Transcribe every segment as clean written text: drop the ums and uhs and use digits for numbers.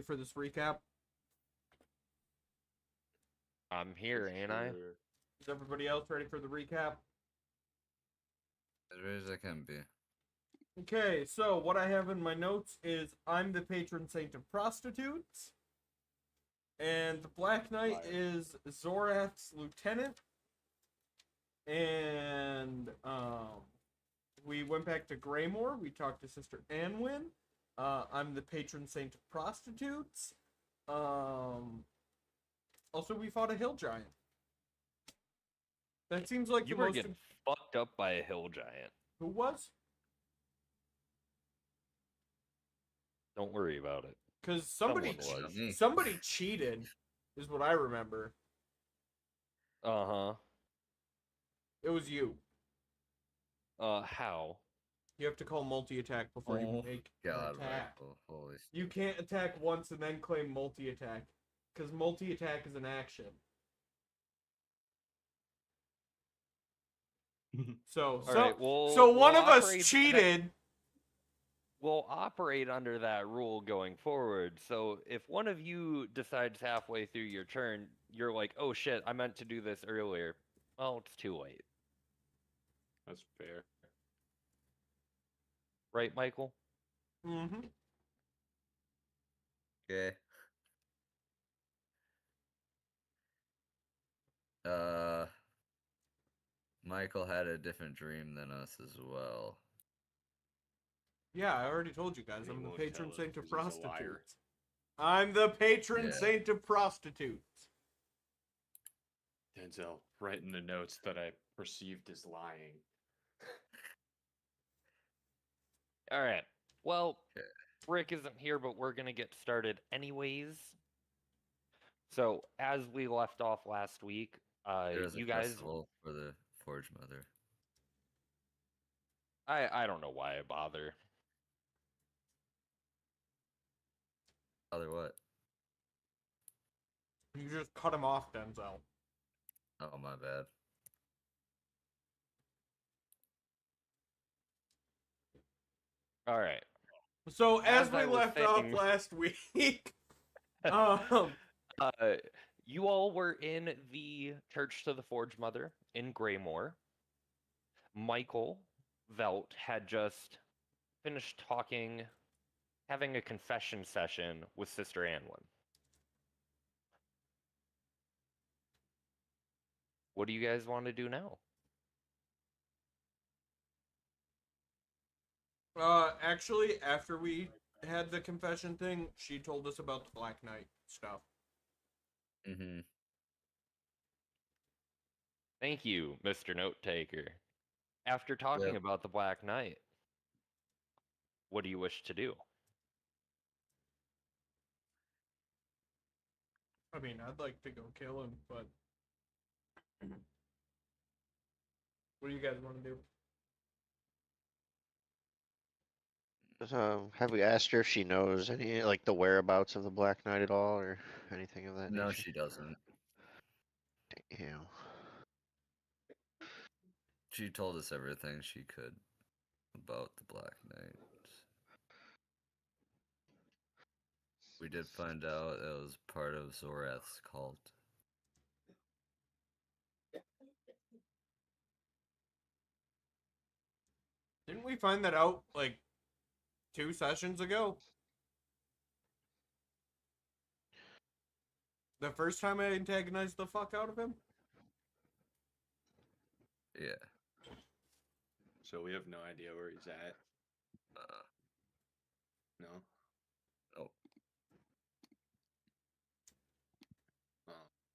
ready for this recap? I'm here, ain't I? Is everybody else ready for the recap? As ready as I can be. Okay, so what I have in my notes is I'm the patron saint of prostitutes. And the Black Knight is Zorath's lieutenant. And we went back to Greymore. We talked to Sister Anwin. I'm the patron saint of prostitutes. Also, we fought a hill giant. That seems like You the were most... getting fucked up by a hill giant. Who was? Don't worry about it. Because Someone was. somebody cheated, is what I remember. Uh-huh. It was you. How? You have to call multi-attack before you make an attack. Michael. Holy You can't attack once and then claim multi-attack. Because multi-attack is an action. So one of us cheated. We'll operate under that rule going forward. So if one of you decides halfway through your turn, you're like, oh shit, I meant to do this earlier. Well, it's too late. That's fair. Right, Michael? Mm-hmm. Okay. Michael had a different dream than us as well. Yeah, I already told you guys. He I'm the won't patron tell us saint of 'cause he's a liar. prostitutes. I'm the patron Yeah. saint of prostitutes. Denzel, write in the notes that I perceived as lying. All right. Well, Okay. Rick isn't here, but we're going to get started anyways. So, as we left off last week, There's you a guys... festival for the Forge Mother. I don't know why I bother. Other what? You just cut him off, Denzel. Oh, my bad. All right. So as As we I was left off saying- last week, You all were in the Church to the Forge Mother in Greymore. Michael Velt had just finished talking, having a confession session with Sister Anwin. What do you guys want to do now? actually, after we had the confession thing, she told us about the Black Knight stuff. Mm-hmm. Thank you, Mr. Note Taker. After talking about the Black Knight, what do you wish to do? I mean, I'd like to go kill him, but what do you guys want to do? Have we asked her if she knows any, like, the whereabouts of the Black Knight at all, or anything of that No, nature? she doesn't. Damn. She told us everything she could about the Black Knight. We did find out it was part of Zorath's cult. Didn't we find that out, like, 2 sessions ago? The first time I antagonized the fuck out of him? Yeah. So we have no idea where he's at. No. Oh.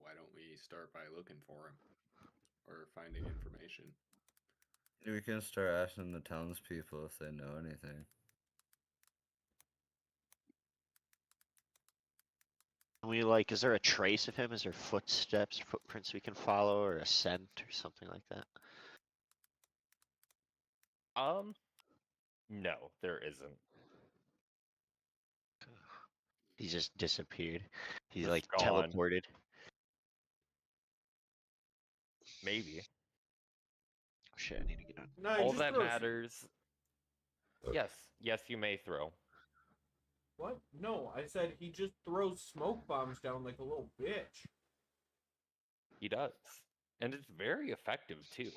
Why don't we start by looking for him or finding information? We can start asking the townspeople if they know anything. Is there a trace of him? Is there footsteps, footprints we can follow, or a scent, or something like that? No, there isn't. He just disappeared. He's Just like gone. teleported. Maybe. Oh, shit, I need to get on. No, All just that throw matters... Yes, you may throw. What? No, I said he just throws smoke bombs down like a little bitch. He does. And it's very effective, too.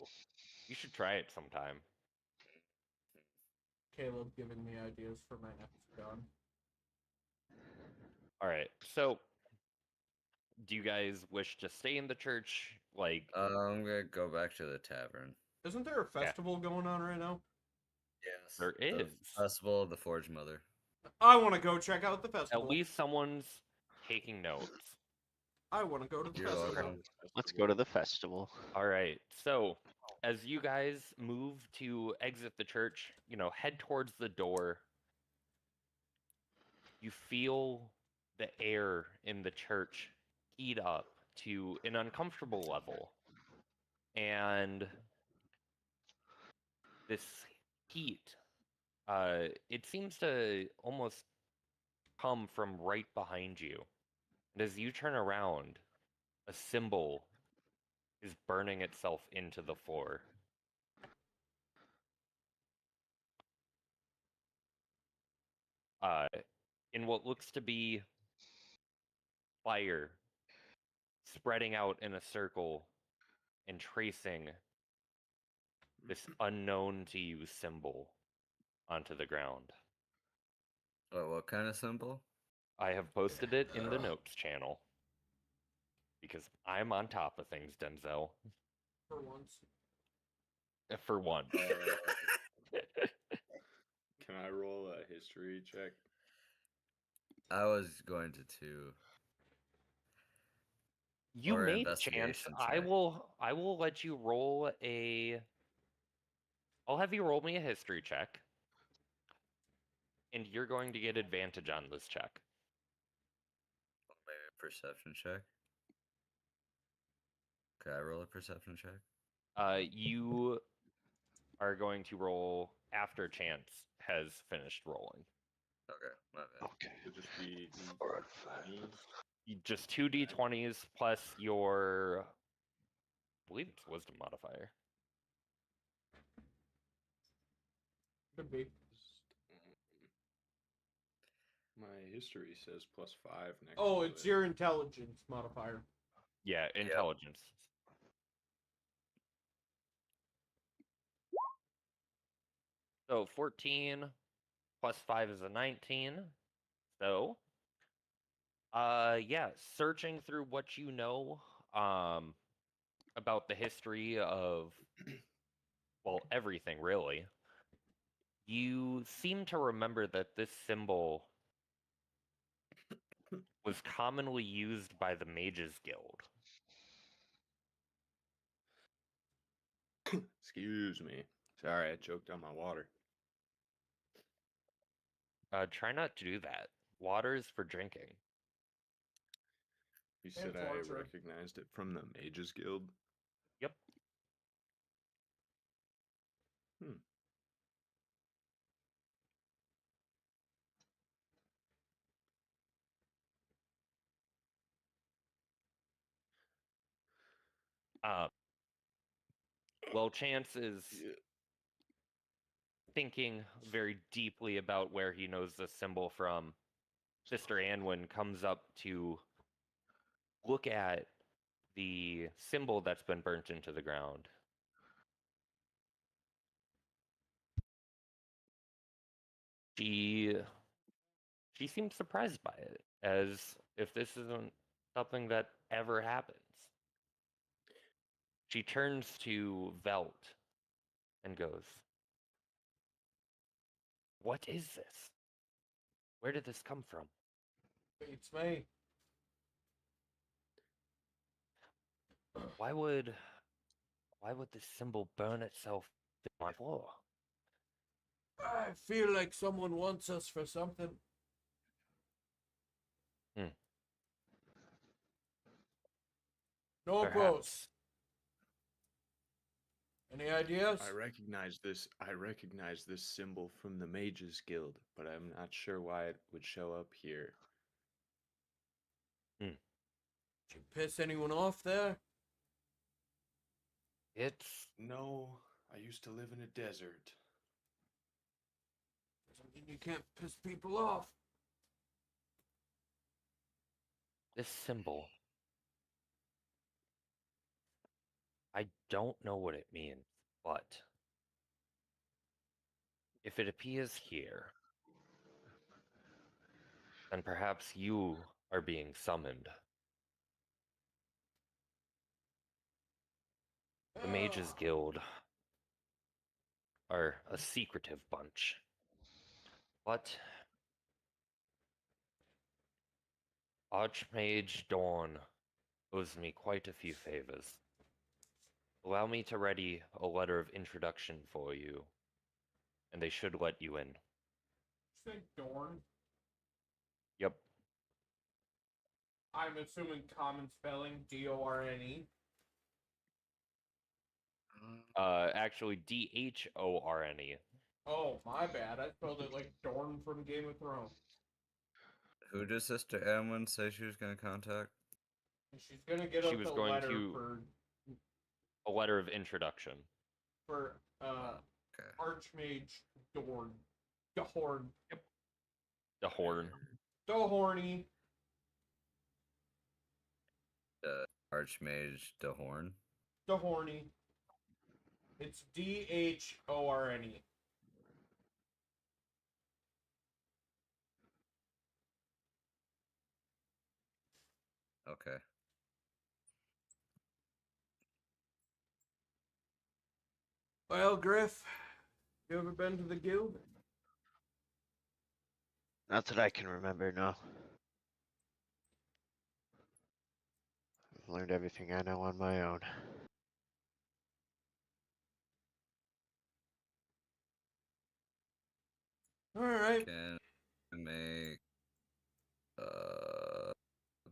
You should try it sometime. Caleb giving me ideas for my next gun. Alright, so do you guys wish to stay in the church? Like, I'm gonna go back to the tavern. Isn't there a festival going on right now? Yes. there The is. Festival of the Forge Mother. I want to go check out the festival. At least someone's taking notes. I want to go to the You're festival. welcome. Let's go to the festival. Alright, so as you guys move to exit the church, head towards the door, you feel the air in the church heat up to an uncomfortable level. And this heat, it seems to almost come from right behind you. And as you turn around, a symbol is burning itself into the floor. In what looks to be fire spreading out in a circle and tracing this unknown to you symbol onto the ground. What kind of symbol? I have posted it in the notes channel because I'm on top of things, Denzel. For once. For once. Can I roll a history check? I was going to too. You Or made a chance. investigation I check. will let you roll a. I'll have you roll me a history check, and you're going to get advantage on this check. Maybe a perception check. Could I roll a perception check? You are going to roll after Chance has finished rolling. Okay, my bad. Okay. It'll just be 4, 20s. Just 2d20s plus your. I believe it's wisdom modifier. Could be. My history says +5 next. Oh, to it's it. your intelligence modifier. Yeah, intelligence. So 14 plus 5 is a 19. So, yeah, searching through what you know about the history of, well, everything really, you seem to remember that this symbol was commonly used by the Mages Guild. Excuse me. Sorry, I choked on my water. Try not to do that. Water is for drinking. You And said I torture. recognized it from the Mages Guild. Yep. Well, Chance is thinking very deeply about where he knows the symbol from. Sister Anwin comes up to look at the symbol that's been burnt into the ground. She seems surprised by it, as if this isn't something that ever happens. She turns to Velt and goes, "What is this? Where did this come from?" Beats me. Why would this symbol burn itself in my floor? I feel like someone wants us for something. No Perhaps. post. Any ideas? I recognize this symbol from the Mages Guild, but I'm not sure why it would show up here. Did you piss anyone off there? It's No, I used to live in a desert. Doesn't mean you can't piss people off. This symbol. I don't know what it means, but if it appears here, then perhaps you are being summoned. The Mages Guild are a secretive bunch, but Archmage Dawn owes me quite a few favors. Allow me to ready a letter of introduction for you, and they should let you in. Say Dorn. Yep. I'm assuming common spelling, D-O-R-N-E. Actually, D-H-O-R-N-E. Oh, my bad. I spelled it like Dorn from Game of Thrones. Who did Sister Amwin say she was going to contact? And she's gonna get She us was a going letter to- A letter of introduction. for Okay. Archmage Dorn. Dahorn. The Horn. Dahorny. Archmage Dahorn. Dahorny. It's D-H-O-R-N-E. Okay. Well, Griff, you ever been to the guild? Not that I can remember, no. I've learned everything I know on my own. Alright. Can I make a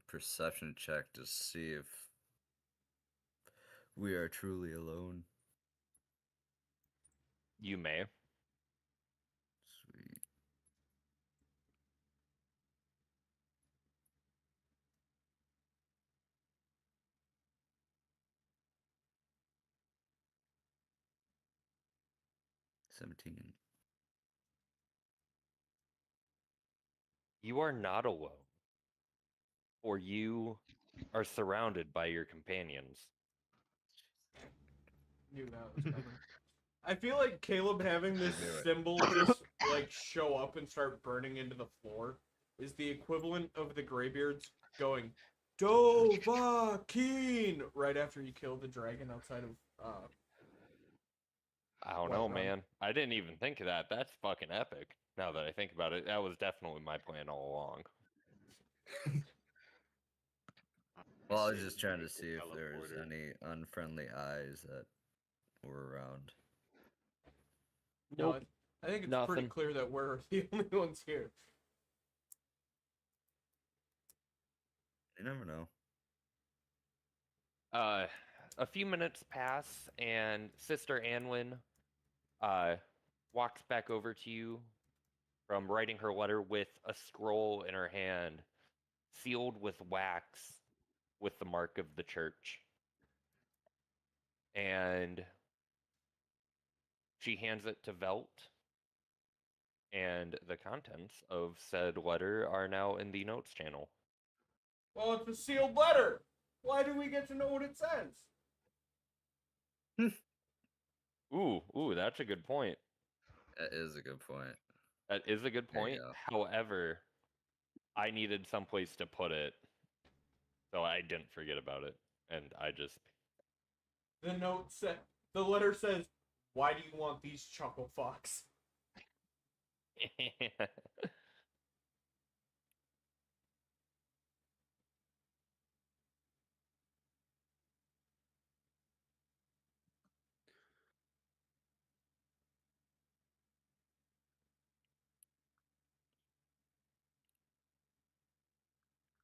perception check to see if we are truly alone. You may. Sweet. $17. You are not alone, for you are surrounded by your companions. Knew that was coming. I feel like Caleb having this Knew it. symbol just like show up and start burning into the floor is the equivalent of the Greybeards going Dovahkiin right after you kill the dragon outside of I don't What know, run? man. I didn't even think of that. That's fucking epic. Now that I think about it, that was definitely my plan all along. Well, I was say just we trying to make the see if there was teleporter. any unfriendly eyes that were around. No, Nope. I think it's pretty Nothing. clear that we're the only ones here. You never know. A few minutes pass, and Sister Anwin walks back over to you from writing her letter with a scroll in her hand, sealed with wax with the mark of the church. And she hands it to Velt, and the contents of said letter are now in the notes channel. Well, it's a sealed letter. Why do we get to know what it says? Ooh, that's a good point. That is a good point. That is a good There you point. go. However, I needed someplace to put it, so I didn't forget about it, and I just. The note said, the letter says, "Why do you want these chuckle fucks?"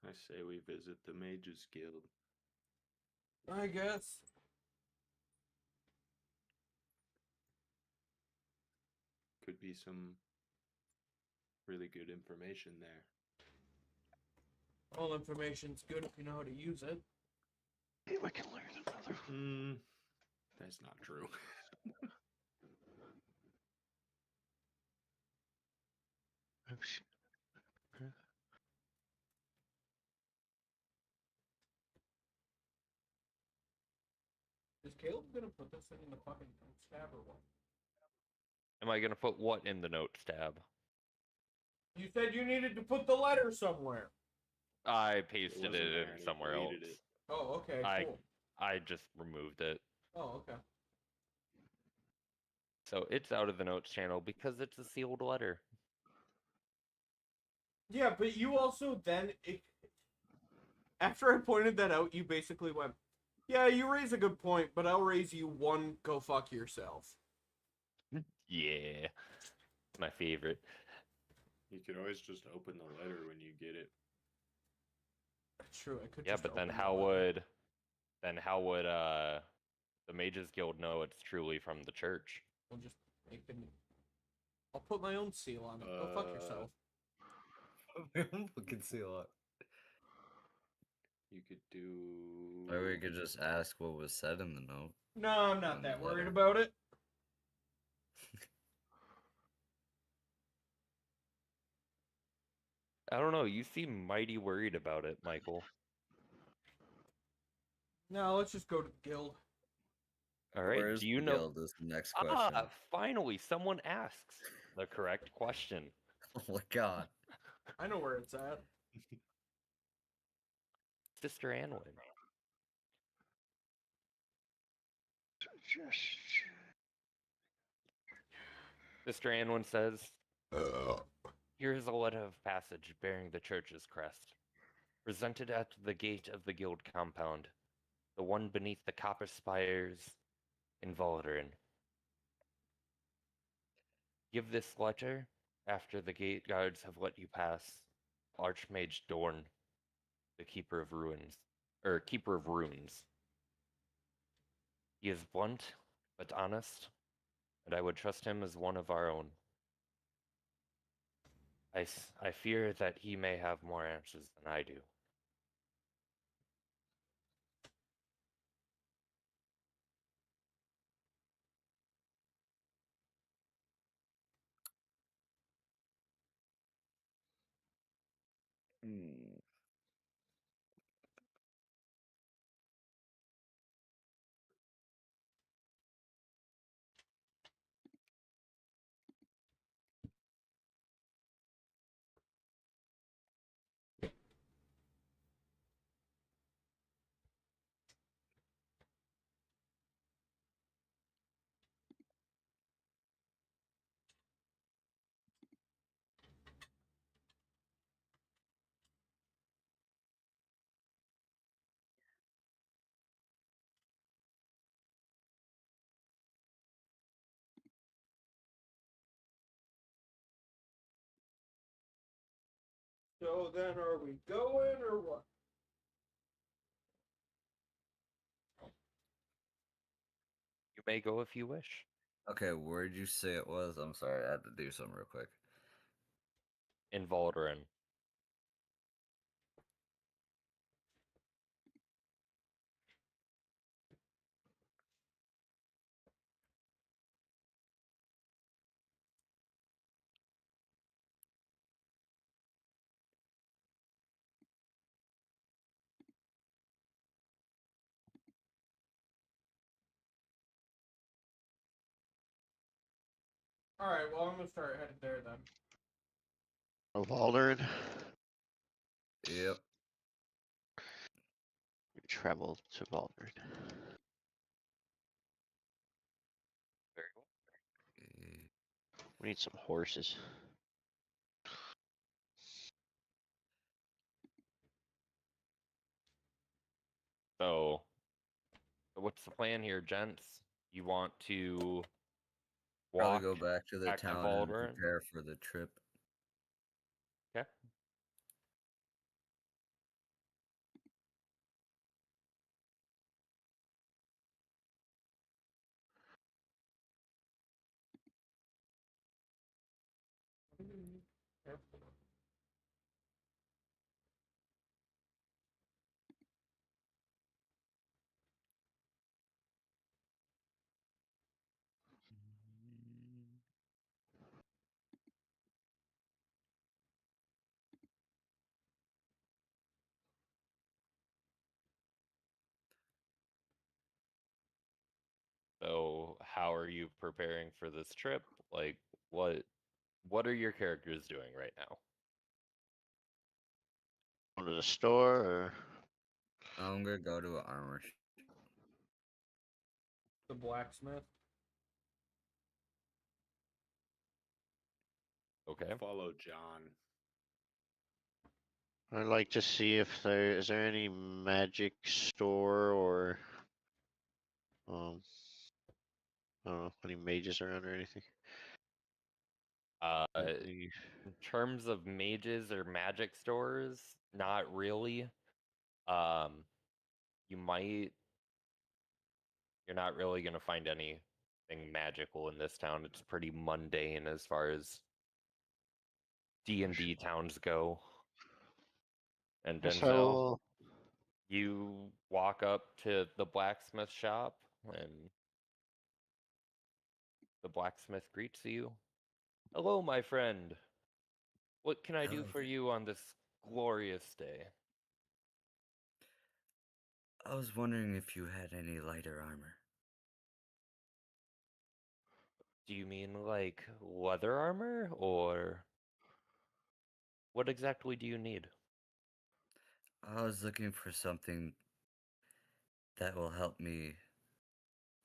I say we visit the Mages Guild. I guess. Could be some really good information there. All information's good if you know how to use it. Maybe I can learn another. That's not true. Oops. Is Caleb gonna put this in the fucking notes tab or what? Am I gonna put what in the notes tab? You said you needed to put the letter somewhere. I It pasted wasn't it there, in he somewhere else. deleted it. Oh, okay, I- cool. I just removed it. Oh, okay. So it's out of the notes channel because it's a sealed letter. Yeah, but you also then after I pointed that out, you basically went, "Yeah, you raise a good point, but I'll raise you one. Go fuck yourself." Yeah. My favorite. You can always just open the letter when you get it. True, I could. Yeah, just but then open the how letter. would the Mages Guild know it's truly from the church? We'll just make the. I'll put my own seal on it. Go fuck yourself. We can see a lot. You could do. Or we could just ask what was said in the note. No, I'm not on that the worried letter. about it. I don't know. You seem mighty worried about it, Michael. No, let's just go to the guild. All right. Where's Do you the know? guild is the next question. Finally, someone asks the correct question. Oh my god. I know where it's at. Sister Anwin. Sister Anwin says, "Here is a letter of passage bearing the church's crest, presented at the gate of the guild compound, the one beneath the copper spires in Volderin. Give this letter after the gate guards have let you pass. Archmage Dorn, the keeper of ruins, keeper of runes. He is blunt but honest, and I would trust him as one of our own. I fear that he may have more answers than I do." Hmm. So then, are we going or what? You may go if you wish. Okay, where'd you say it was? I'm sorry, I had to do something real quick. In Volderin. Alright, well, I'm gonna start headed there then. Oh, Valderin. Yep. Travel to Valderin. Very well. Eh, We need some horses. So what's the plan here, gents? You want to Probably walk go back to the back to town and Volderin? prepare for the trip. Okay. So, how are you preparing for this trip? Like, what are your characters doing right now? Going to the store or I'm gonna go to an armor. The blacksmith. Okay. Follow John. I'd like to see if there is there any magic store or I don't know, any mages around or anything. Uh, Maybe- in terms of mages or magic stores, not really. Um, you might. You're not really gonna find anything magical in this town. It's pretty mundane as far as D&D towns go. And Guess I Denzel, will. you walk up to the blacksmith shop, and the blacksmith greets you. Hello, my friend. What can I do Hello for there. you on this glorious day? I was wondering if you had any lighter armor. Do you mean like leather armor, or what exactly do you need? I was looking for something that will help me,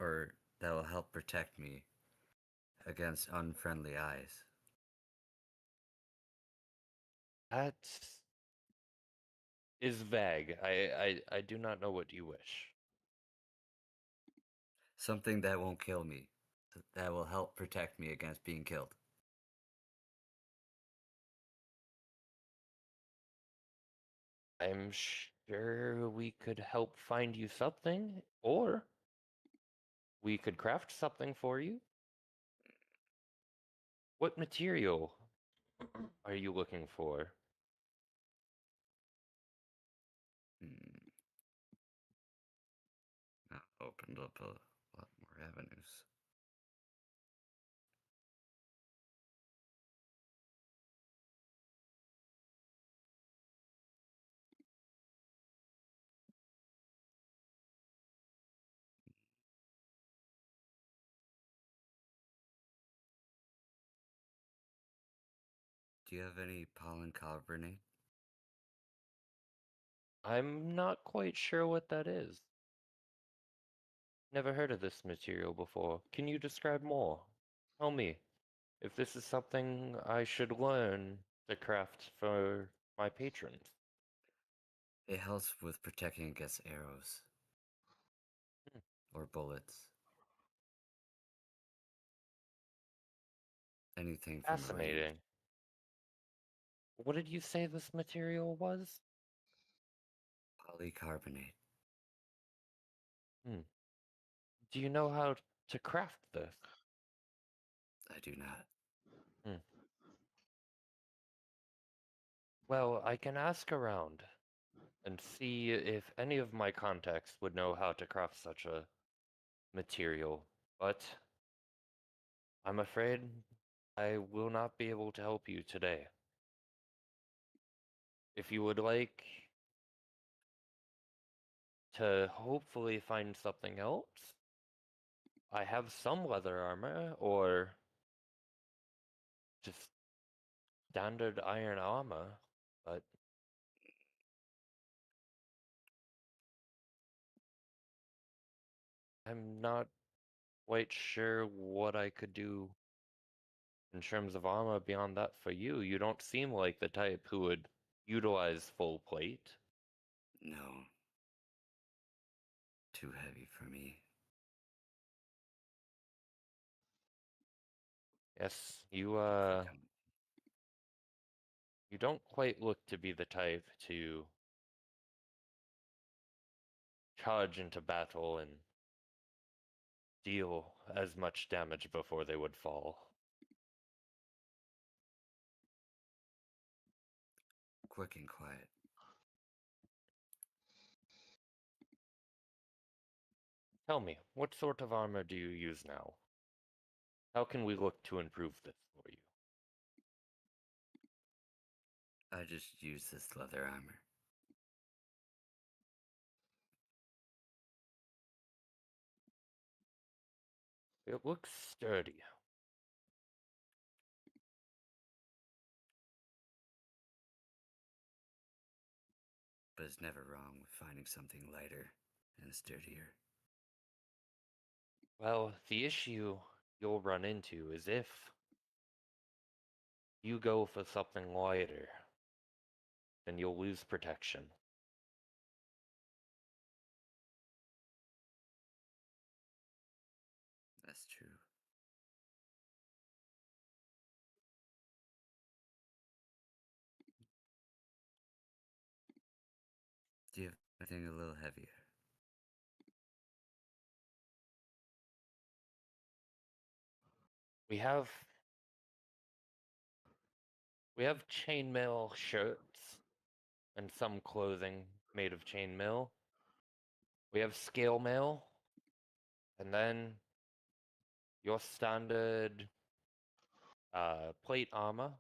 or that will help protect me against unfriendly eyes. That is vague. I do not know what you wish. Something that won't kill me, that will help protect me against being killed. I'm sure we could help find you something, or we could craft something for you. What material are you looking for? Hmm. That opened up a lot more avenues. Do you have any pollen carbonate? I'm not quite sure what that is. Never heard of this material before. Can you describe more? Tell me if this is something I should learn to craft for my patrons. It helps with protecting against arrows Hmm. or bullets. Anything from a range. Fascinating. What did you say this material was? Polycarbonate. Hmm. Do you know how to craft this? I do not. Hmm. Well, I can ask around and see if any of my contacts would know how to craft such a material, but I'm afraid I will not be able to help you today. If you would like to hopefully find something else, I have some leather armor or just standard iron armor, but I'm not quite sure what I could do in terms of armor beyond that for you. You don't seem like the type who would utilize full plate. No. Too heavy for me. Yes, I think I'm you don't quite look to be the type to charge into battle and deal as much damage before they would fall. quick and quiet. Tell me, what sort of armor do you use now? How can we look to improve this for you? I just use this leather armor. It looks sturdy. But it's never wrong with finding something lighter and sturdier. Well, the issue you'll run into is if you go for something lighter, then you'll lose protection. That's true. Do you have anything a little heavier? We have chainmail shirts and some clothing made of chainmail. We have scale mail, and then your standard plate armor.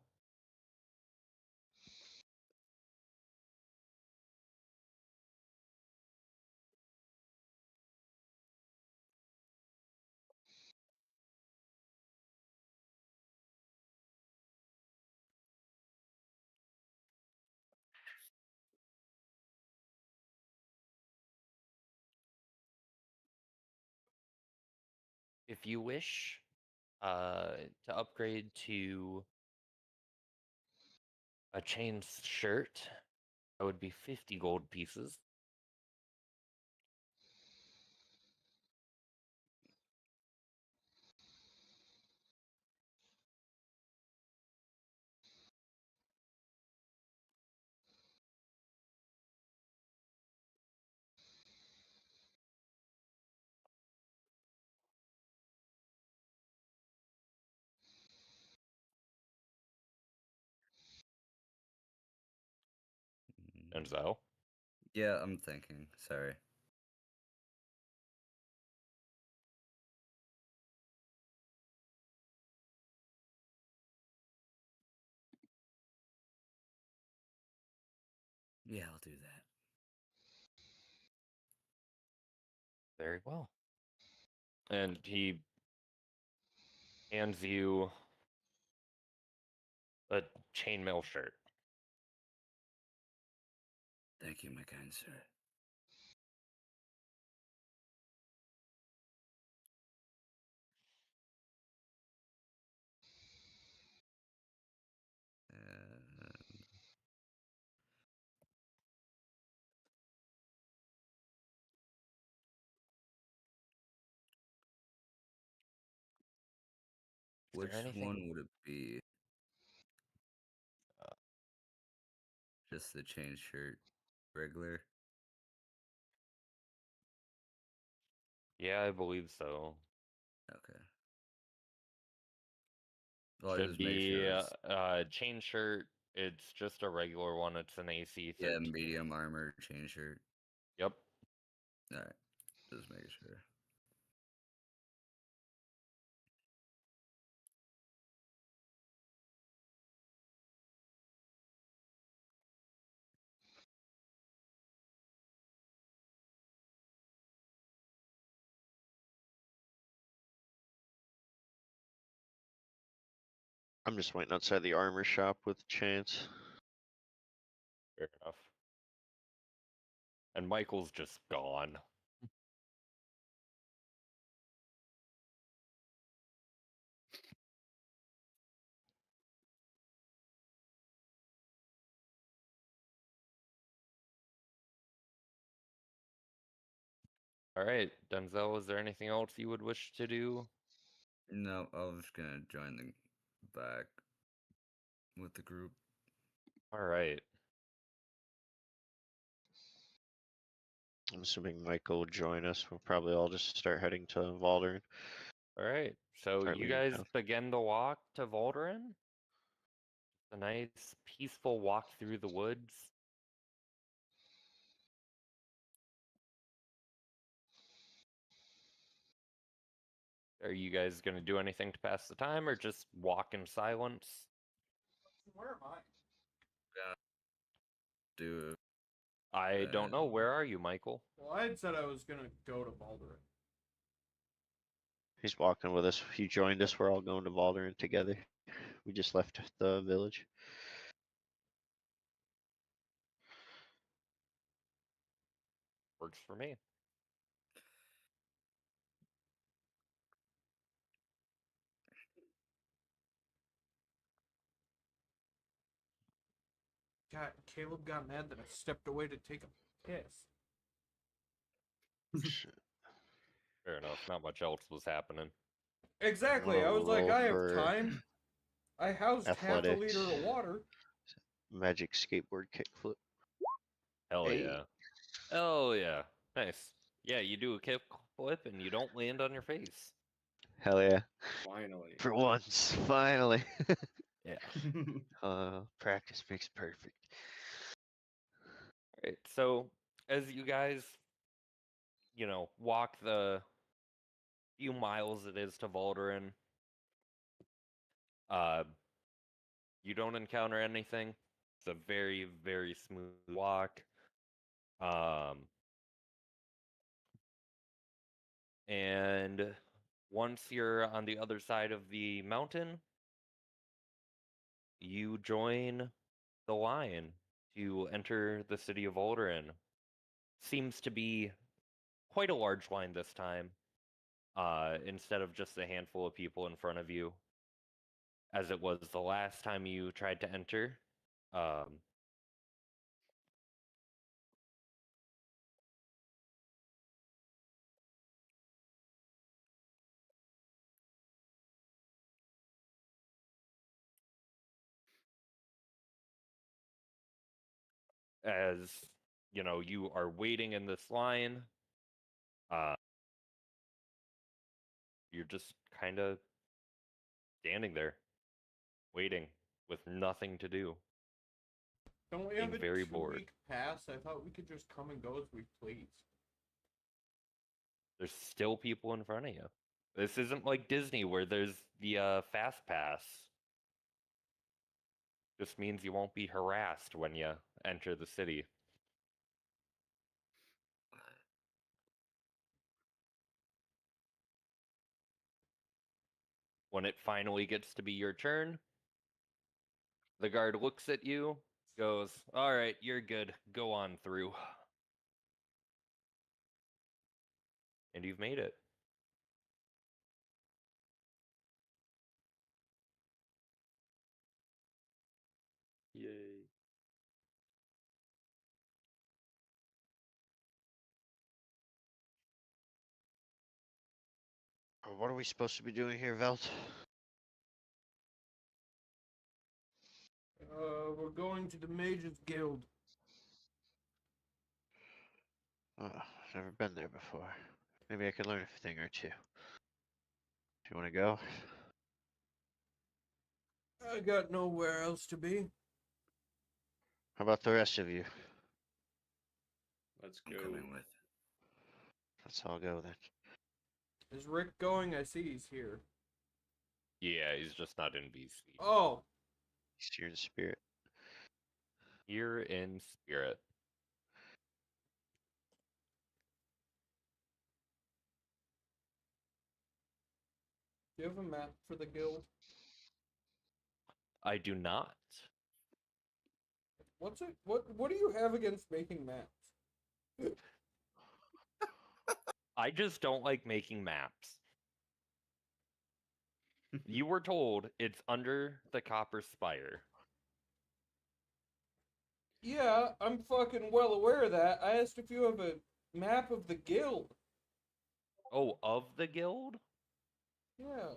If you wish to upgrade to a chain shirt, that would be 50 gold pieces. And so, Yeah, I'm thinking. Sorry. Yeah, I'll do that. very well. And he hands you a chainmail shirt. Thank you, my kind sir. And Is there which anything? one would it be? Uh, Just the chain shirt, regular. Yeah, I believe so. Okay. Well, I Should just make be sure it's chain shirt. It's just a regular one. It's an AC yeah, 13. medium armor chain shirt. Yep. All right, just making sure. I'm just waiting outside the armor shop with Chance. Fair enough. And Michael's just gone. All right, Denzel, is there anything else you would wish to do? No, I was gonna join the back with the group. All right. I'm assuming Michael will join us. We'll probably all just start heading to Valdern. All right. So Start you leaving guys town. begin the walk to Volderin. A nice, peaceful walk through the woods. Are you guys going to do anything to pass the time or just walk in silence? Where am I? Do I don't know. Uh, Where are you, Michael? Well, I had said I was gonna go to Baldur. He's walking with us. He joined us. We're all going to Valderin together. We just left the village. Works for me. God, Caleb got mad that I stepped away to take a piss. Shit. Fair enough. Not much else was happening. Exactly. I Wanna was like, roll I have for time. I housed half a athletics. liter of water. Magic skateboard kickflip. Hell Hey. yeah. Oh yeah. Nice. Yeah, you do a kick flip and you don't land on your face. Hell yeah. Finally. For once, finally. Yeah. Practice makes perfect. Right. So as you guys, walk the few miles it is to Volderin, uh, you don't encounter anything. It's a very, very smooth walk. And once you're on the other side of the mountain, you join the line to enter the city of Volderin. Seems to be quite a large line this time, instead of just a handful of people in front of you, as it was the last time you tried to enter. Um, as you are waiting in this line, uh, you're just kind of standing there, waiting with nothing to do, Don't we being have a very 2 bored. week pass? I thought we could just come and go as we please. There's still people in front of you. This isn't like Disney where there's the fast pass. Just means you won't be harassed when you enter the city. When it finally gets to be your turn, the guard looks at you, goes, "All right, you're good. Go on through." And you've made it. Yay. What are we supposed to be doing here, Velt? We're going to the Mages Guild. Oh, never been there before. Maybe I can learn a thing or two. Do you want to go? I got nowhere else to be. How about the rest of you? Let's I'm go. coming with. Let's all go then. Is Rick going? I see he's here. Yeah, he's just not in VC. Oh, He's here in spirit. Here in spirit. do you have a map for the guild? I do not. What's it? What do you have against making maps? I just don't like making maps. You were told it's under the Copper Spire. Yeah, I'm fucking well aware of that. I asked if you have a map of the guild. Oh, of the guild? Yeah.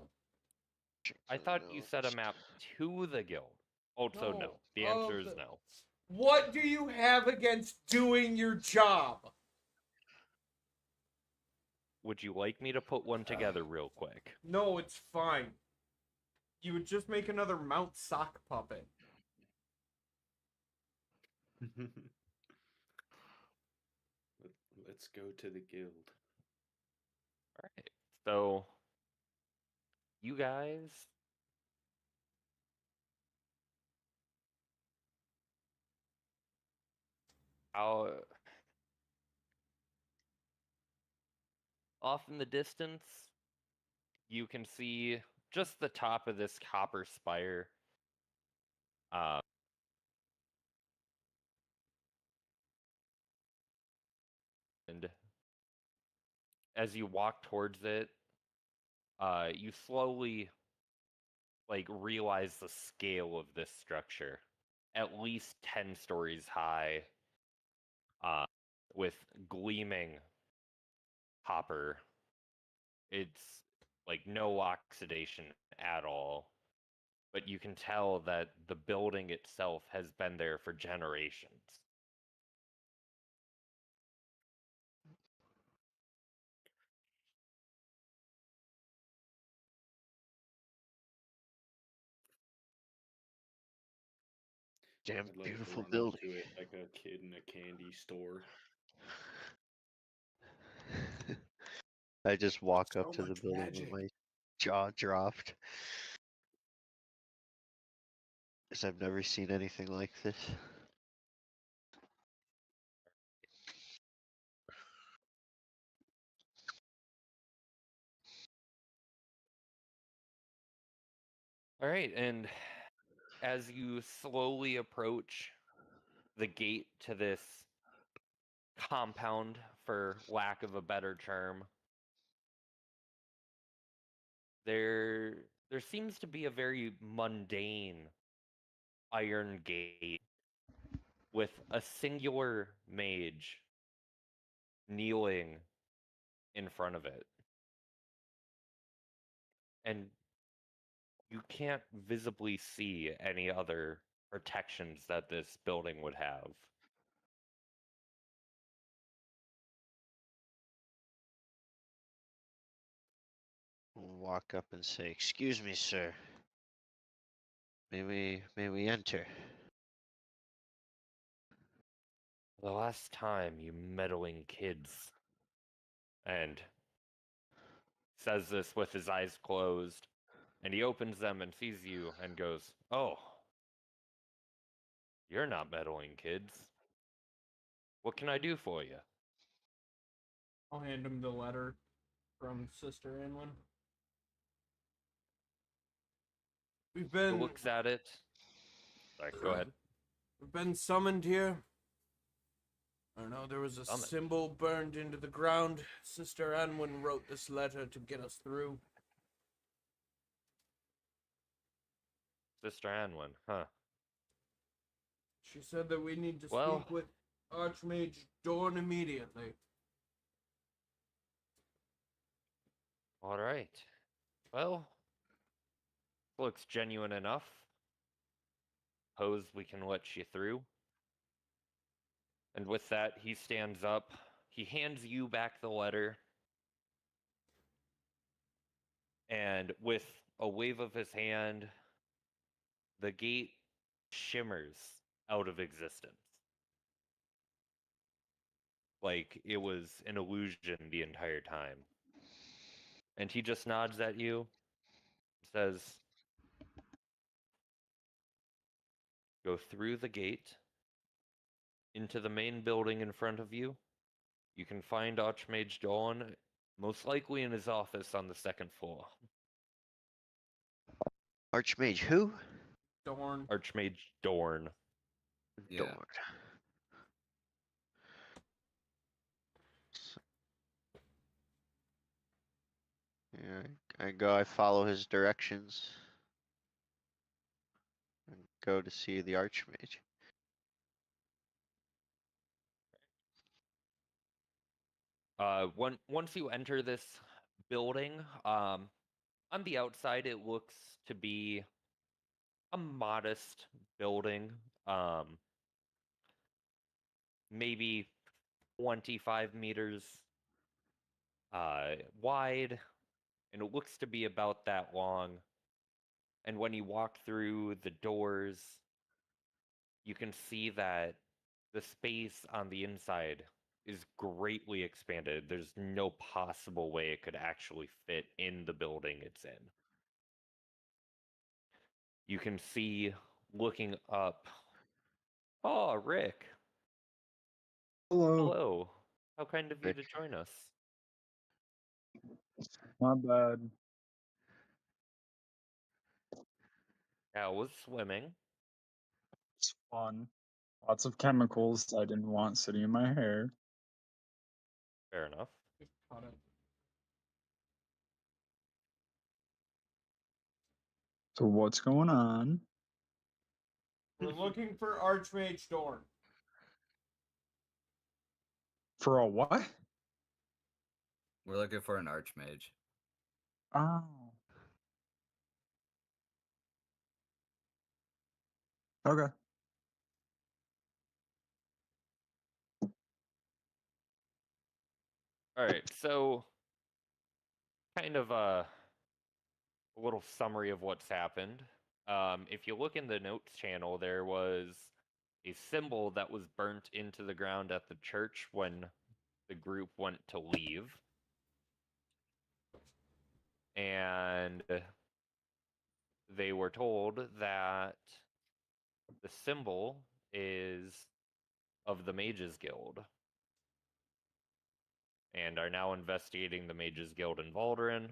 Check I the thought you said a notes. map to the guild. Oh, so no. The of answer is the- no. What do you have against doing your job? Would you like me to put one together real quick? No, it's fine. You would just make another Mount Sock puppet. Let's go to the guild. All right. So, you guys out off in the distance, you can see just the top of this copper spire. And as you walk towards it, you slowly realize the scale of this structure. At least 10 stories high, with gleaming copper. It's no oxidation at all, but you can tell that the building itself has been there for generations. Damn I'd like to beautiful run building. up to it like a kid in a candy store. I just walk up So to the much building magic. with my jaw dropped. Because I've never seen anything like this. All right, and as you slowly approach the gate to this compound, for lack of a better term, there seems to be a very mundane iron gate with a singular mage kneeling in front of it. And you can't visibly see any other protections that this building would have. Walk up and say, "Excuse me, sir. May we enter?" The last time, you meddling kids. And says this with his eyes closed, and he opens them and sees you and goes, "Oh, you're not meddling kids. What can I do for you?" I'll hand him the letter from Sister Anwin. We've He been looks at it. Sorry, go ahead. we've been summoned here. I know there was a Summoned. symbol burned into the ground. Sister Anwin wrote this letter to get us through. Sister Anwin, huh? She said that we need to Well- speak with Archmage Dorn immediately. All right. Well, looks genuine enough. Suppose we can let you through. And with that, he stands up. He hands you back the letter. And with a wave of his hand, the gate shimmers out of existence. Like it was an illusion the entire time. And he just nods at you, says, "Go through the gate into the main building in front of you. You can find Archmage Dawn, most likely in his office on the second floor." Archmage who? Dorn. Archmage Dorn. Yeah. Dorn. Yeah, I follow his directions. And go to see the Archmage. Once you enter this building, on the outside it looks to be a modest building, maybe 25 meters wide, and it looks to be about that long. And when you walk through the doors, you can see that the space on the inside is greatly expanded. There's no possible way it could actually fit in the building it's in. You can see, looking up, "Oh, Rick. Hello. Hello. How kind of you Rick. to join us." My bad. Yeah, it was swimming. It's fun. Lots of chemicals I didn't want sitting in my hair. Fair enough. Just caught it. So what's going on? We're looking for Archmage Dorn. For a what? We're looking for an archmage. Oh. Okay. All right, so kind of a little summary of what's happened. If you look in the notes channel, there was a symbol that was burnt into the ground at the church when the group went to leave. And they were told that the symbol is of the Mages Guild and are now investigating the Mages Guild in Valderin.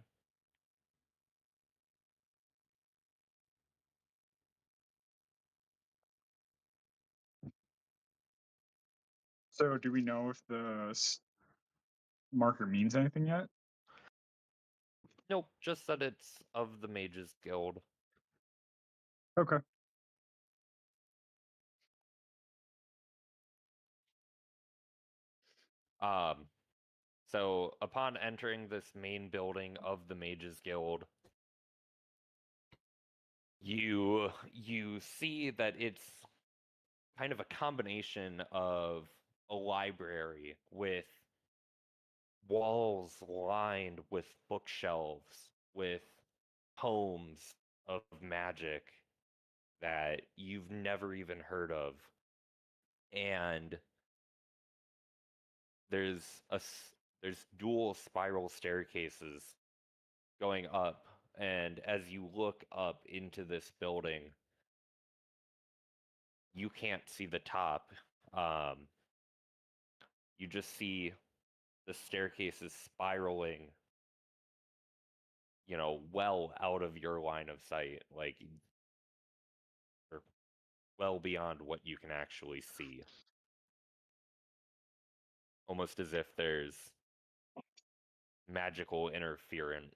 So do we know if the marker means anything yet? Nope, just that it's of the Mages Guild. Okay. So upon entering this main building of the Mages Guild, you see that it's kind of a combination of a library with walls lined with bookshelves with tomes of magic that you've never even heard of. And there's dual spiral staircases going up, and as you look up into this building, you can't see the top. You just see the staircases spiraling, well out of your line of sight, like, or well beyond what you can actually see. Almost as if there's magical interference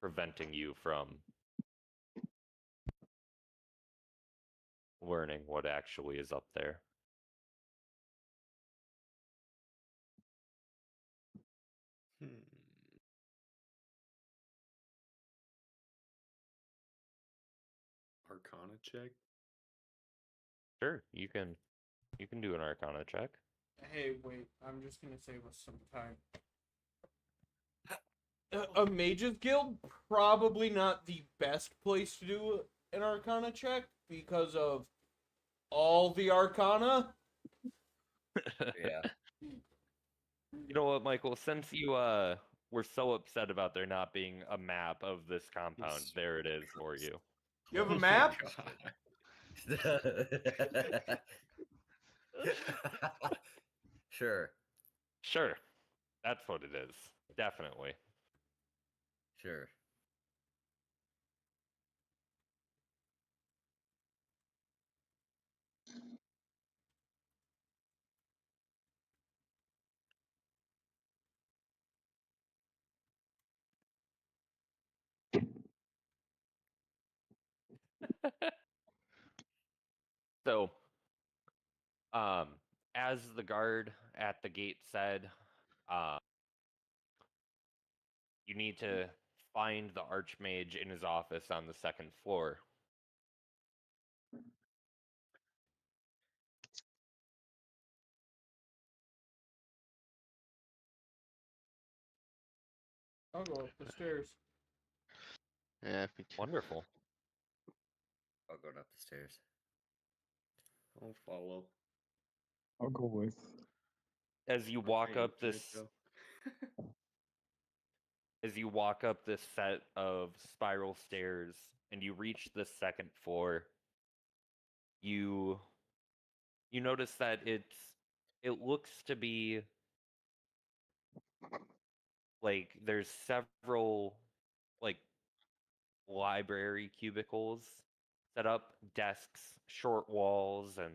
preventing you from learning what actually is up there. Arcana check. Sure, you can do an Arcana check. Hey, wait. I'm just gonna save us some time. A Mages Guild, probably not the best place to do an Arcana check because of all the Arcana. Yeah. You know what, Michael? Since you were so upset about there not being a map of this compound, Yes. there it is for you. You have a Oh my map? God. Sure. Sure, that's what it is. Definitely. Sure. So, as the guard at the gate said, uh, you need to find the Archmage in his office on the second floor. I'll go up the stairs. Yeah, me too. Wonderful. I'll go up the stairs. I'll follow. I'll go with. As you Or walk hey, up this Draco. as you walk up this set of spiral stairs and you reach the second floor, you notice that it looks to be like there's several like library cubicles set up desks, short walls, and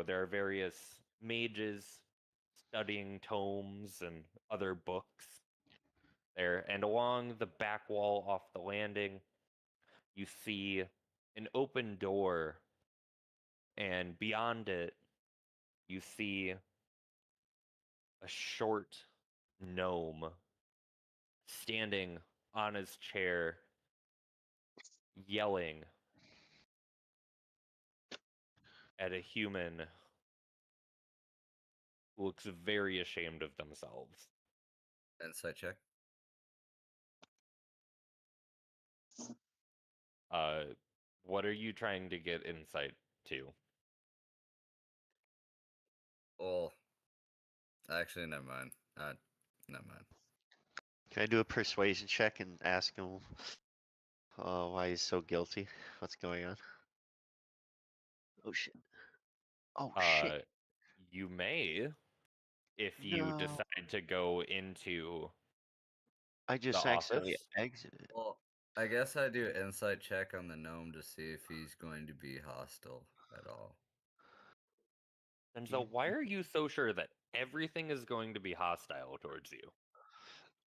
there are various mages studying tomes and other books there. And along the back wall off the landing, you see an open door, and beyond it, you see a short gnome standing on his chair, yelling at a human who looks very ashamed of themselves. Insight check. What are you trying to get insight to? Well, actually, never mind. Never mind. Can I do a persuasion check and ask him why he's so guilty? What's going on? Oh shit. Oh shit. You may, if you No. decide to go into I just the accidentally office. exited. Well, I guess I do an insight check on the gnome to see if he's going to be hostile at all. And so, why are you so sure that everything is going to be hostile towards you?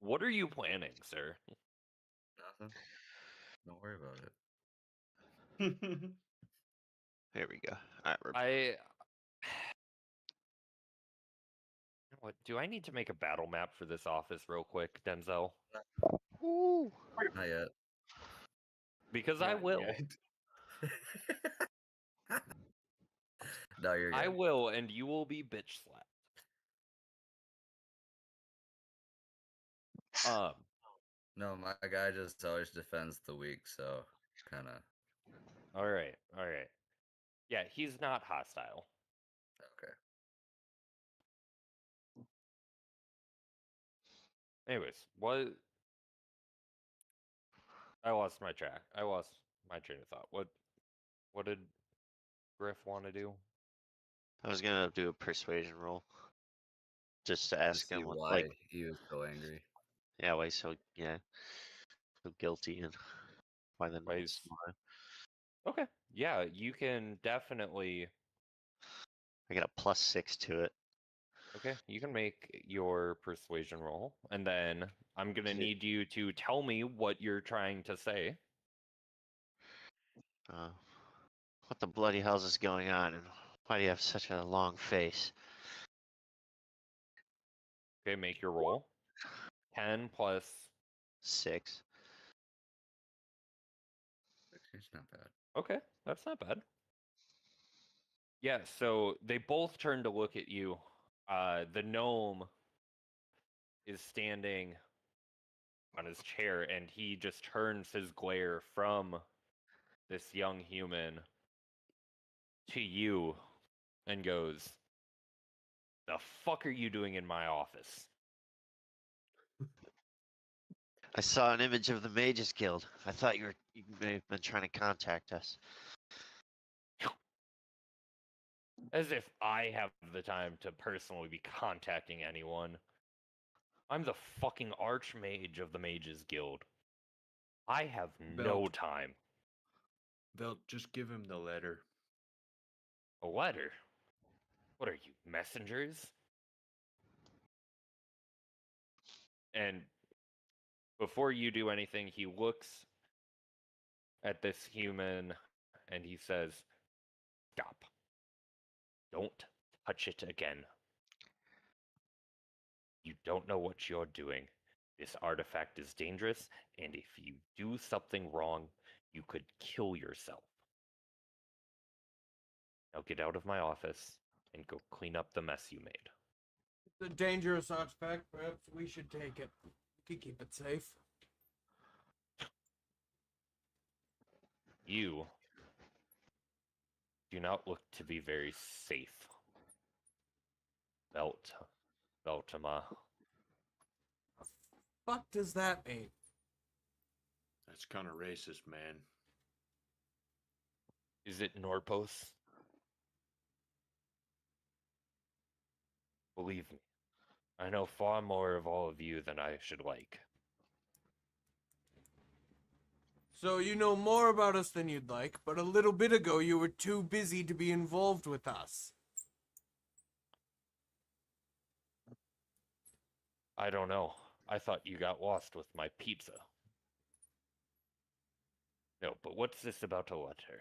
What are you planning, sir? Nothing. Don't worry about it. There we go. Alright, we're What do I need to make a battle map for this office real quick, Denzel? Woo! Not yet. Because I Not will. yet. No, you're good. I will, and you will be bitch slapped. No, my guy just always defends the weak, so kind of. All right. Yeah, he's not hostile. Okay. Anyways, what? I lost my track. I lost my train of thought. What did Griff want to do? I was gonna do a persuasion roll. Just to To ask see him why like he was so angry. yeah, why he's so guilty and why the Why notes he's- Okay. Yeah, you can definitely. I got a +6 to it. Okay, you can make your persuasion roll, and then I'm gonna Is it- need you to tell me what you're trying to say. What the bloody hell's is going on and why do you have such a long face? Okay, make your roll. 10 plus. 6. It's not bad. Okay, that's not bad. Yeah, so they both turn to look at you. The gnome is standing on his chair, and he just turns his glare from this young human to you and goes, "The fuck are you doing in my office?" I saw an image of the Mages Guild. I thought you may have been trying to contact us. As if I have the time to personally be contacting anyone. I'm the fucking archmage of the Mages Guild. I have no Belt. time. Belt, just give him the letter. A letter? What are you, messengers? And before you do anything, he looks at this human and he says, "Stop. Don't touch it again. You don't know what you're doing. This artifact is dangerous, and if you do something wrong, you could kill yourself. Now get out of my office and go clean up the mess you made." It's a dangerous artifact. Perhaps we should take it. We could keep it safe. You do not look to be very safe. Beltima. Fuck does that mean? That's kind of racist, man. Is it Norpos? Believe me, I know far more of all of you than I should like. So you know more about us than you'd like, but a little bit ago you were too busy to be involved with us. I don't know. I thought you got lost with my pizza. No, but what's this about a letter?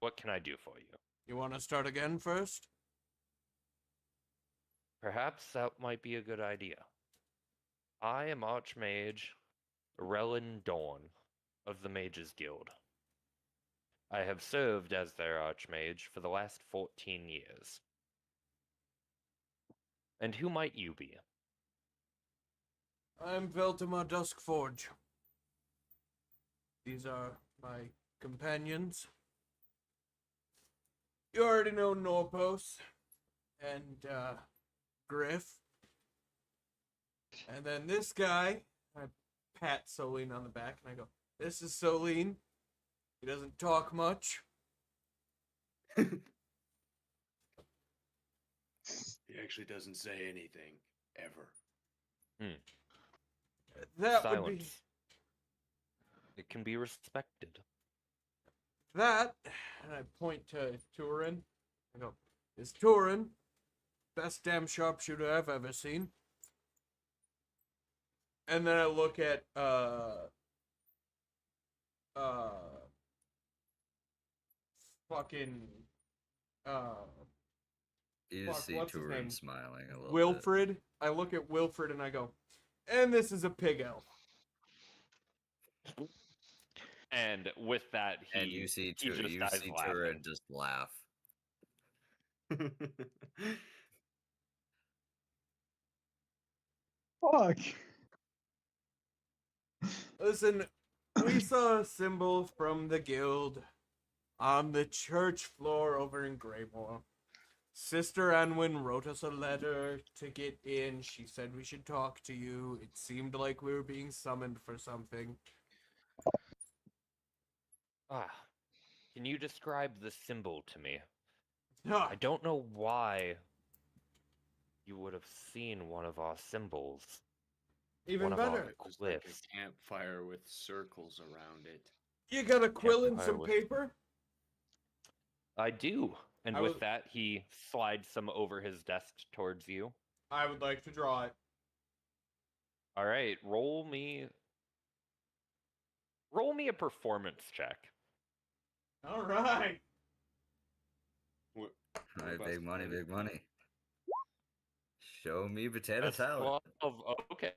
What can I do for you? You want to start again first? Perhaps that might be a good idea. I am Archmage Relin Dawn of the Mages Guild. I have served as their Archmage for the last 14 years. And who might you be? I'm Veltamar Duskforge. These are my companions. You already know Norpos and Griff. And then this guy, I pat Solene on the back and I go, "This is Solene. He doesn't talk much." He actually doesn't say anything ever. That Silence. would be It can be respected. that. And I point to Turin. I go, "Is Turin best damn sharpshooter I've ever seen?" And then I look at fucking You Fuck, just see what's his name? Turin smiling a little bit. Wilfred. I look at Wilfred and I go, "And this is a pig elf." And with that, And you see, he just you dies see laughing. Turin just laugh. Fuck. Listen, we saw a symbol from the guild on the church floor over in Greymore. Sister Anwin wrote us a letter to get in. She said we should talk to you. It seemed like we were being summoned for something. Can you describe the symbol to me? Ah, I don't know why you would have seen one of our symbols. even one of our better. It was like Cliffs. a campfire with circles around it. You got a quill and Campfire some with- paper? I do. And I with will- that, he slides some over his desk towards you. I would like to draw it. All right, roll me a performance check. All right. What Alright, about big money, Spartan? big money. Show me potato That's salad. 12. Okay.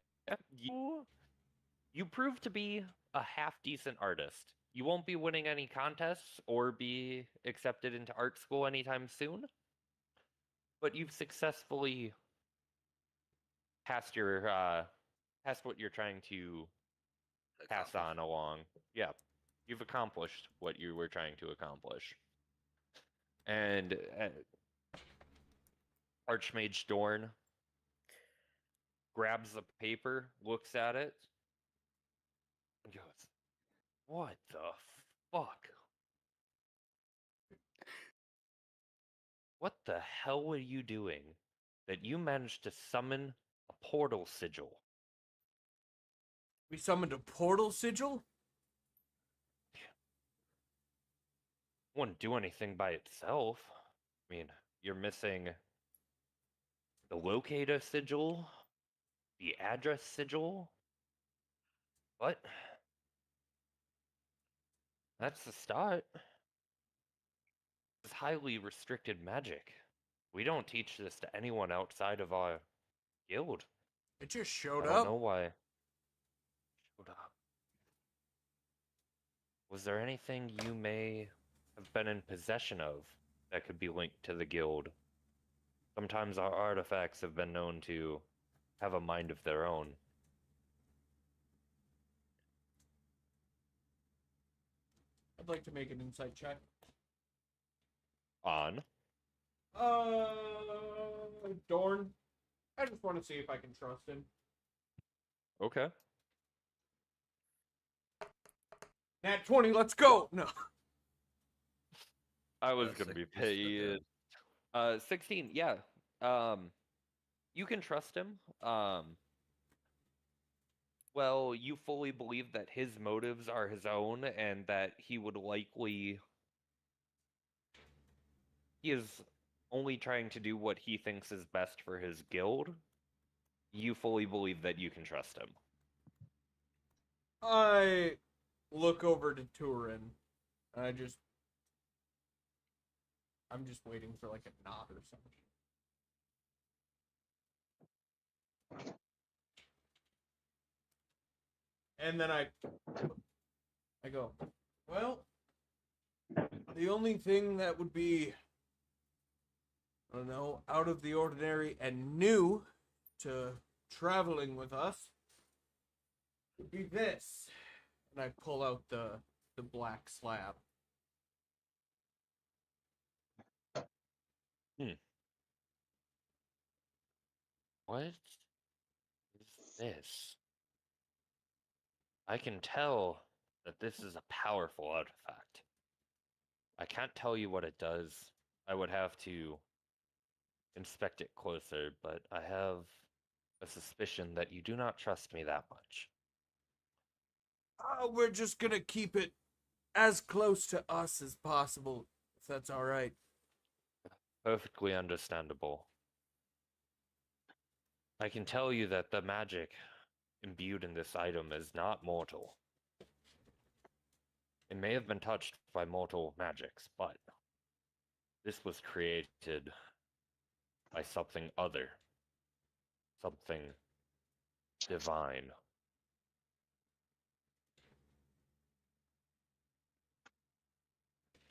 You prove to be a half decent artist. You won't be winning any contests or be accepted into art school anytime soon. But you've successfully passed your past what you're trying to pass on along. Yeah. You've accomplished what you were trying to accomplish. And Archmage Dorn grabs the paper, looks at it, and goes, "What the fuck? What the hell were you doing that you managed to summon a portal sigil?" We summoned a portal sigil? Wouldn't do anything by itself. I mean, you're missing the locator sigil, the address sigil. What? That's the start. It's highly restricted magic. We don't teach this to anyone outside of our guild. It just I showed don't up. know why. Showed up. Was there anything you may have been in possession of that could be linked to the guild? Sometimes our artifacts have been known to have a mind of their own. I'd like to make an insight check. On? Dorn. I just want to see if I can trust him. Okay. Nat 20, let's go! No. I was That's gonna like be you said that. paid. 16, yeah. You can trust him. Well, you fully believe that his motives are his own and that he would likely. He is only trying to do what he thinks is best for his guild. You fully believe that you can trust him. I look over to Turin. I'm just waiting for like a nod or something. And then I go, well, the only thing that would be, I don't know, out of the ordinary and new to traveling with us would be this. And I pull out the black slab. What is this? I can tell that this is a powerful artifact. I can't tell you what it does. I would have to inspect it closer, but I have a suspicion that you do not trust me that much. We're just gonna keep it as close to us as possible, if that's all right. Perfectly understandable. I can tell you that the magic imbued in this item is not mortal. It may have been touched by mortal magics, but this was created by something other, something divine.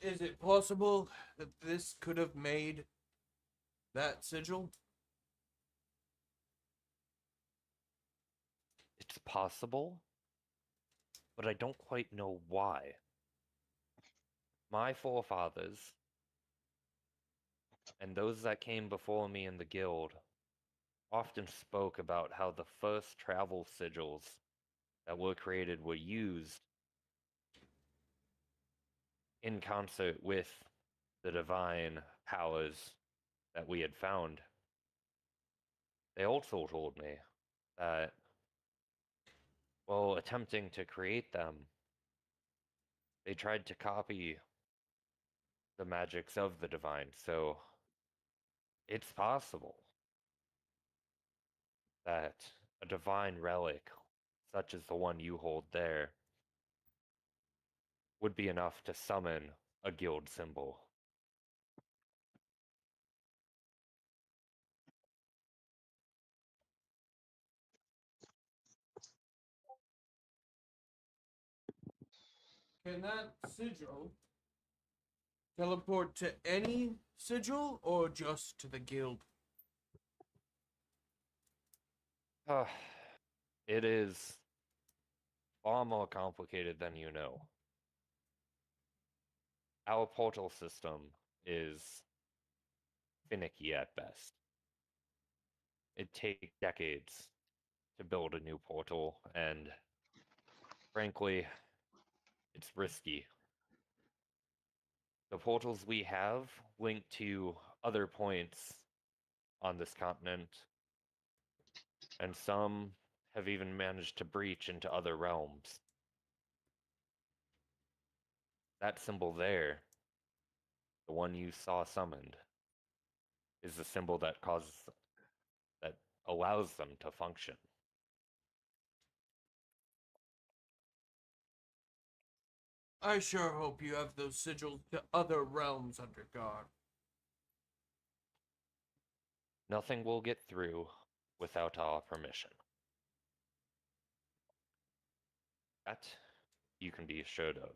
Is it possible that this could have made that sigil? It's possible, but I don't quite know why. My forefathers, and those that came before me in the guild, often spoke about how the first travel sigils that were created were used in concert with the divine powers that we had found. They also told me that, while attempting to create them, they tried to copy the magics of the divine, so it's possible that a divine relic, such as the one you hold there, would be enough to summon a guild symbol. Can that sigil teleport to any sigil or just to the guild? It is far more complicated than you know. Our portal system is finicky at best. It takes decades to build a new portal, and frankly, it's risky. The portals we have link to other points on this continent, and some have even managed to breach into other realms. That symbol there, the one you saw summoned, is the symbol that allows them to function. I sure hope you have those sigils to other realms under guard. Nothing will get through without our permission. That you can be assured of.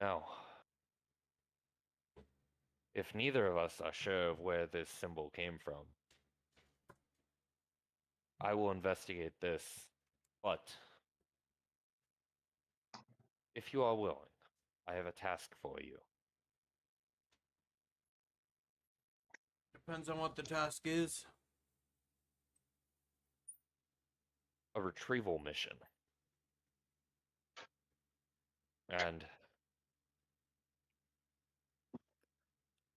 Now, if neither of us are sure of where this symbol came from, I will investigate this, but if you are willing, I have a task for you. Depends on what the task is. A retrieval mission. And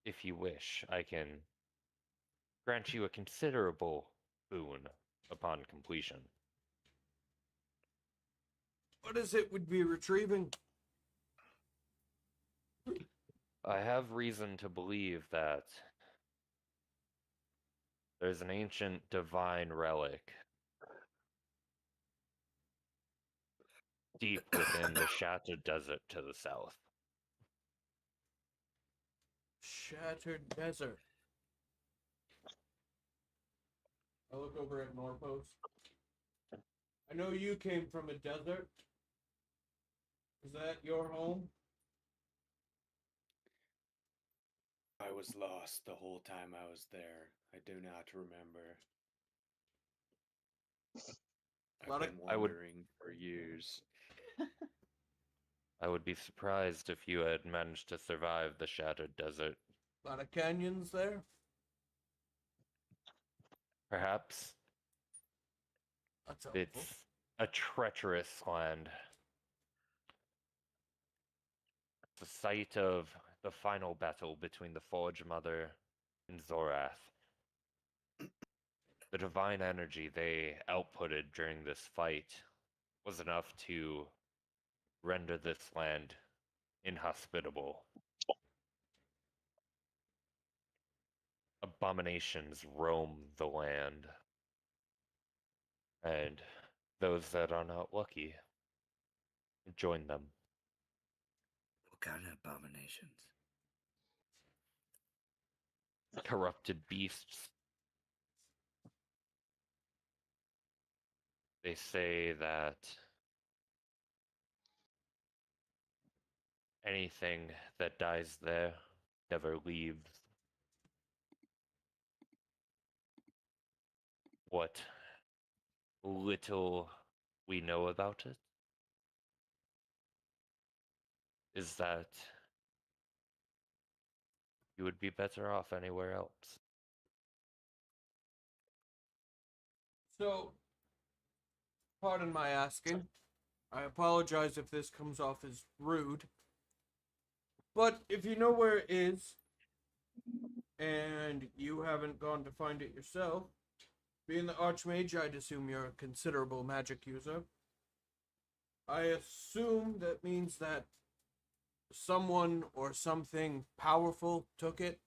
If you wish, I can grant you a considerable boon upon completion. What is it we'd be retrieving? I have reason to believe that there's an ancient divine relic deep within the Shattered Desert to the south. Shattered Desert. I look over at Norpos. I know you came from a desert. Is that your home? I was lost the whole time I was there. I do not remember. Lot I've of- been I would- wandering for years. I would be surprised if you had managed to survive the Shattered Desert. A lot of canyons there. Perhaps That's helpful. it's a treacherous land. The site of the final battle between the Forge Mother and Zorath. The divine energy they outputted during this fight was enough to render this land inhospitable. Abominations roam the land, and those that are not lucky join them. What kind of abominations? Corrupted beasts. They say that anything that dies there never leaves. What little we know about it is that you would be better off anywhere else. So, pardon my asking. I apologize if this comes off as rude. But if you know where it is, and you haven't gone to find it yourself, being the Archmage, I'd assume you're a considerable magic user. I assume that means that someone or something powerful took it.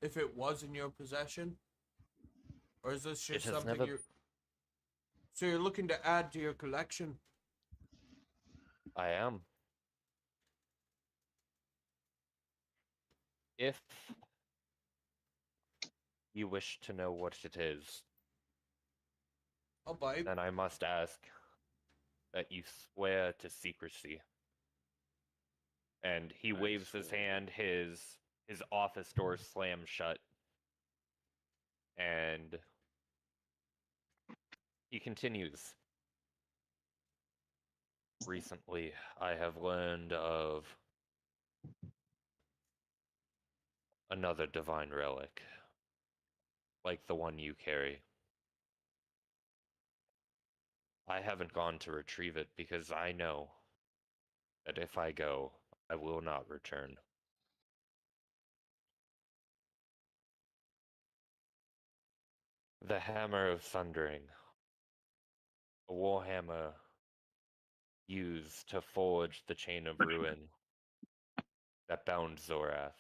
If it was in your possession? Or is this It just has something never- you... So you're looking to add to your collection? I am. If you wish to know what it is, I'll bite. then I must ask that you swear to secrecy. And he I waves his swear. hand, his office door slams shut, and he continues. Recently, I have learned of another divine relic, like the one you carry. I haven't gone to retrieve it because I know that if I go, I will not return. The Hammer of Sundering, a warhammer used to forge the Chain of Ruin that bound Zorath,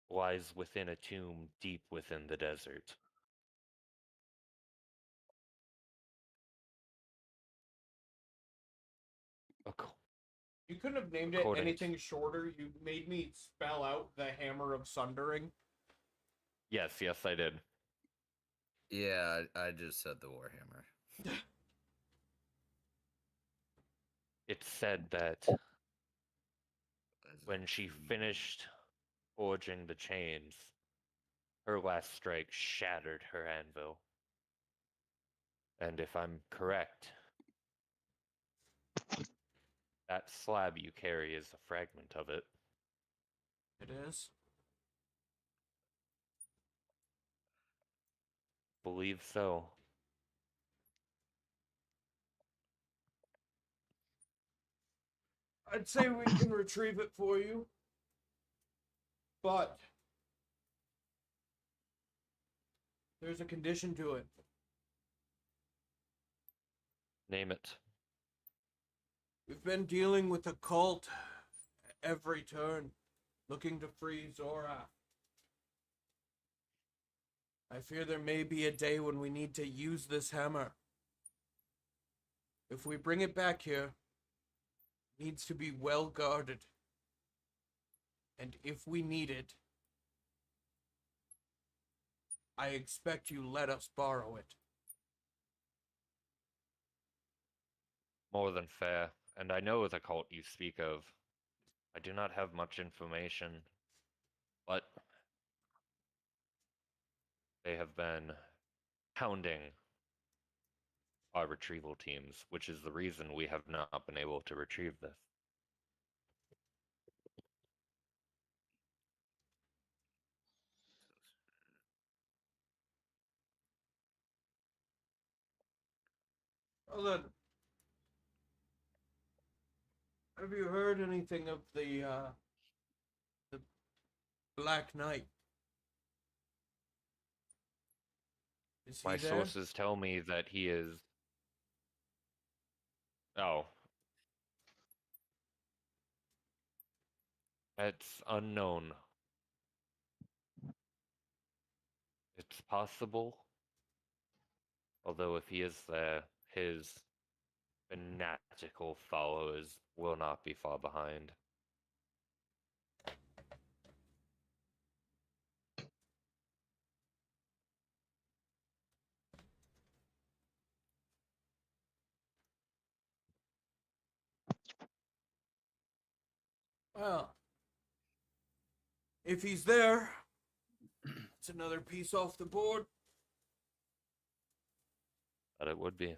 lies within a tomb deep within the desert. Ac- You couldn't have named it According to- anything shorter. You made me spell out the Hammer of Sundering. Yes, I did. Yeah, I just said the Warhammer. It said that As when a she tomb. finished forging the chains, her last strike shattered her anvil. And if I'm correct, that slab you carry is a fragment of it. It is. Believe so. I'd say we can retrieve it for you. But there's a condition to it. Name it. We've been dealing with a cult every turn, looking to free Zora. I fear there may be a day when we need to use this hammer. If we bring it back here, it needs to be well guarded. And if we need it, I expect you let us borrow it. More than fair. And I know the cult you speak of. I do not have much information, but they have been hounding our retrieval teams, which is the reason we have not been able to retrieve this. Well then, have you heard anything of the Black Knight? Is he My there? sources tell me that he is. Oh. It's unknown. It's possible. Although if he is there, his fanatical followers will not be far behind. Well, if he's there, it's another piece off the board. But it would be.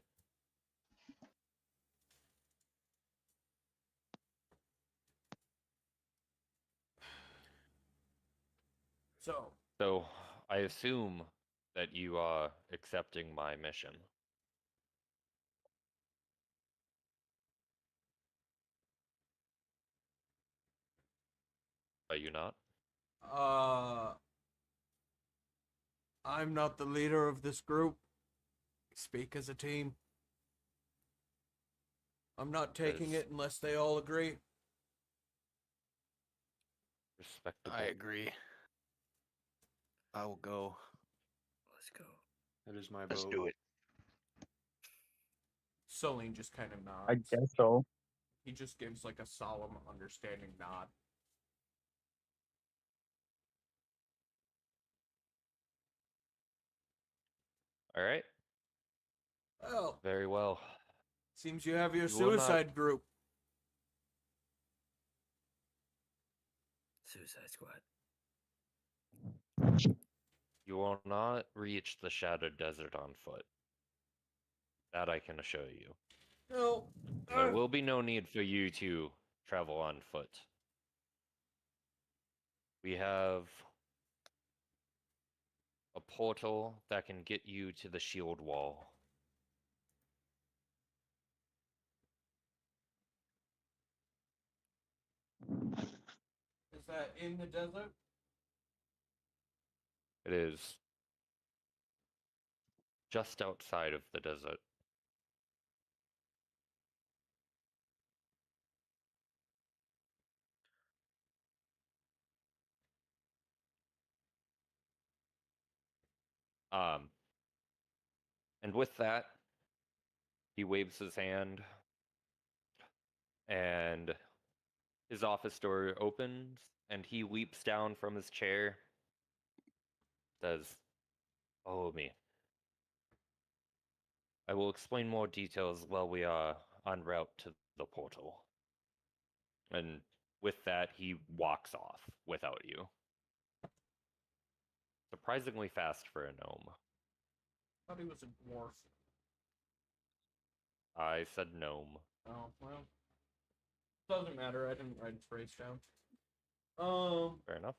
So, I assume that you are accepting my mission. Are you not? I'm not the leader of this group. We speak as a team. I'm not taking Yes. it unless they all agree. Respectable. I agree. I will go. Let's go. That is my Let's vote. do it. Celine just kind of nods. I guess so. He just gives like a solemn, understanding nod. All right. Well, Very well. seems you have your You will not- suicide group. Suicide Squad. You will not reach the Shadowed Desert on foot. That I can assure you. No. There will be no need for you to travel on foot. We have a portal that can get you to the shield wall. Is that in the desert? It is just outside of the desert. And with that, he waves his hand, and his office door opens, and he leaps down from his chair, says, "Follow me. I will explain more details while we are en route to the portal." And with that, he walks off without you. Surprisingly fast for a gnome. I thought he was a dwarf. I said gnome. Oh, well. Doesn't matter, I didn't write his race down. Fair enough.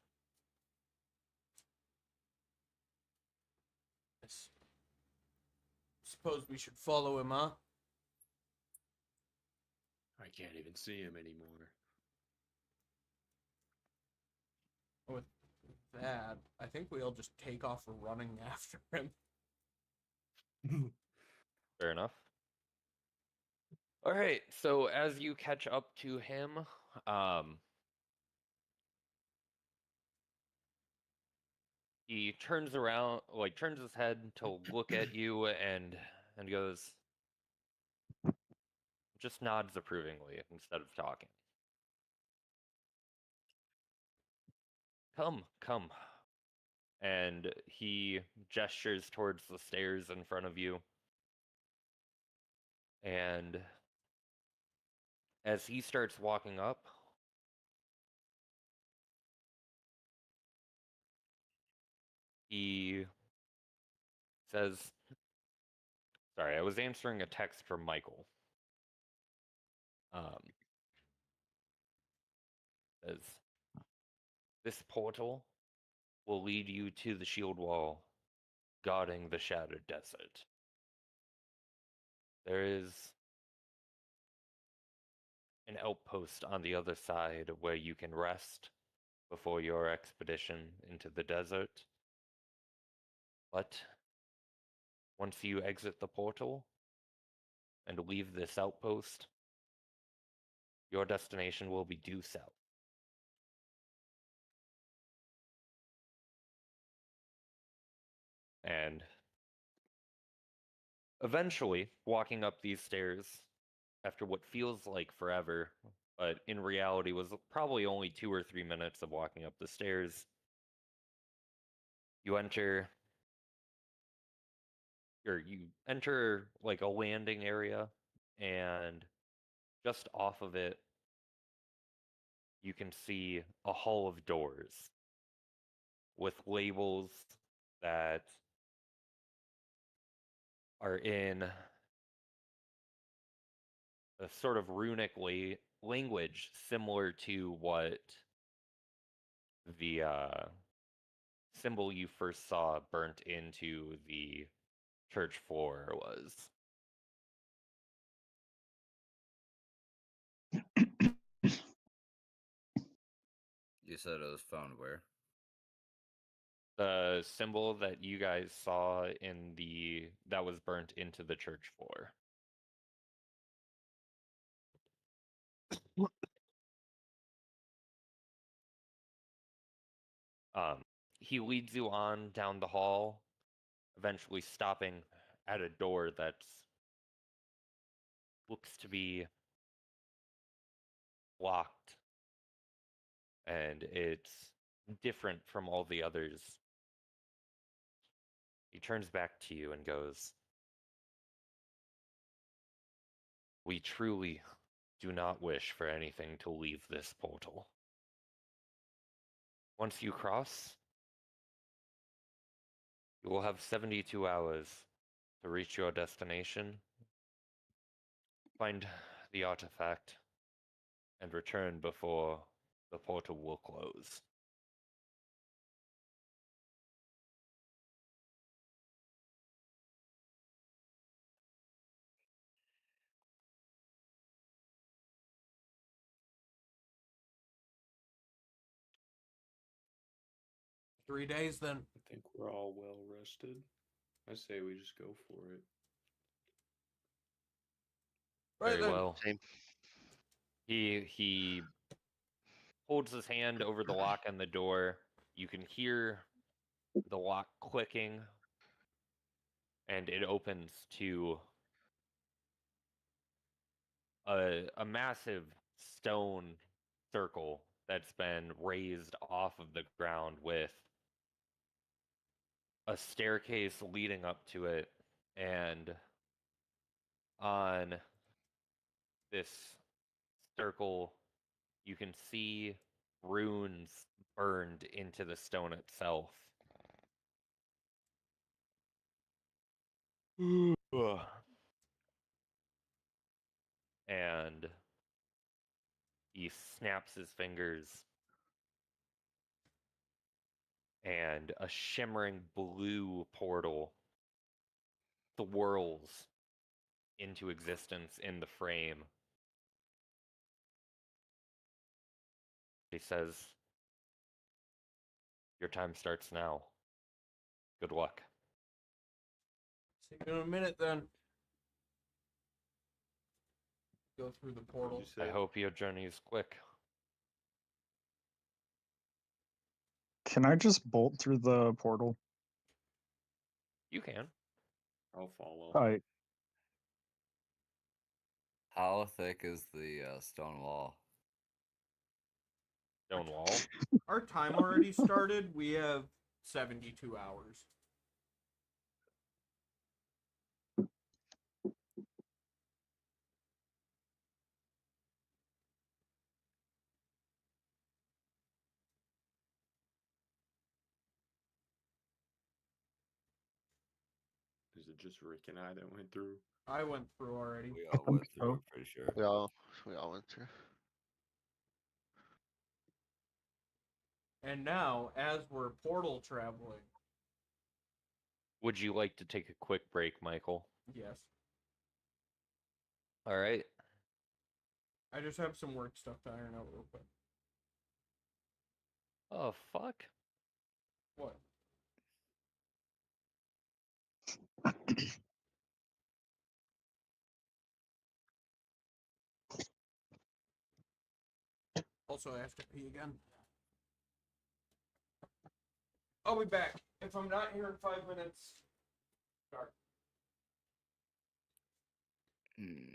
Suppose we should follow him, huh? I can't even see him anymore. With that, I think we'll just take off running after him. Fair enough. All right, so as you catch up to him, he turns around, like turns his head to look at you and goes, just nods approvingly instead of talking. Come, come. And he gestures towards the stairs in front of you. And as he starts walking up, he says, sorry, I was answering a text from Michael. Says, this portal will lead you to the shield wall guarding the shattered desert. There is an outpost on the other side where you can rest before your expedition into the desert. But once you exit the portal and leave this outpost, your destination will be due south. And eventually, walking up these stairs, after what feels like forever, but in reality was probably only 2 or 3 minutes of walking up the stairs, you enter like a landing area, and just off of it you can see a hall of doors with labels that are in a sort of runic language similar to what the symbol you first saw burnt into the church floor was. You said it was found where? The symbol that you guys saw that was burnt into the church floor. He leads you on down the hall, eventually stopping at a door that looks to be locked, and it's different from all the others. He turns back to you and goes, "We truly do not wish for anything to leave this portal. Once you cross, you will have 72 hours to reach your destination, find the artifact, and return before the portal will close." Three days then. I think we're all well rested. I say we just go for it. Right Very then. well. Same. He holds his hand over the lock on the door. You can hear the lock clicking, and it opens to a massive stone circle that's been raised off of the ground with a staircase leading up to it, and on this circle you can see runes burned into the stone itself. And he snaps his fingers, and a shimmering blue portal swirls into existence in the frame. He says, "Your time starts now. Good luck." See you in a minute then. Go through the portal. What'd you I say? hope your journey is quick. Can I just bolt through the portal? You can. I'll follow. Alright. How thick is the stone wall? Stone wall. Our time already started. We have 72 hours. Is it just Rick and I that went through? I went through already. We all went through it, pretty sure. We all went through. And now, as we're portal traveling, Would you like to take a quick break, Michael? yes, All right. I just have some work stuff to iron out real quick. Oh, fuck. What? Also, I have to pee again. I'll be back. If I'm not here in 5 minutes, start. Hmm.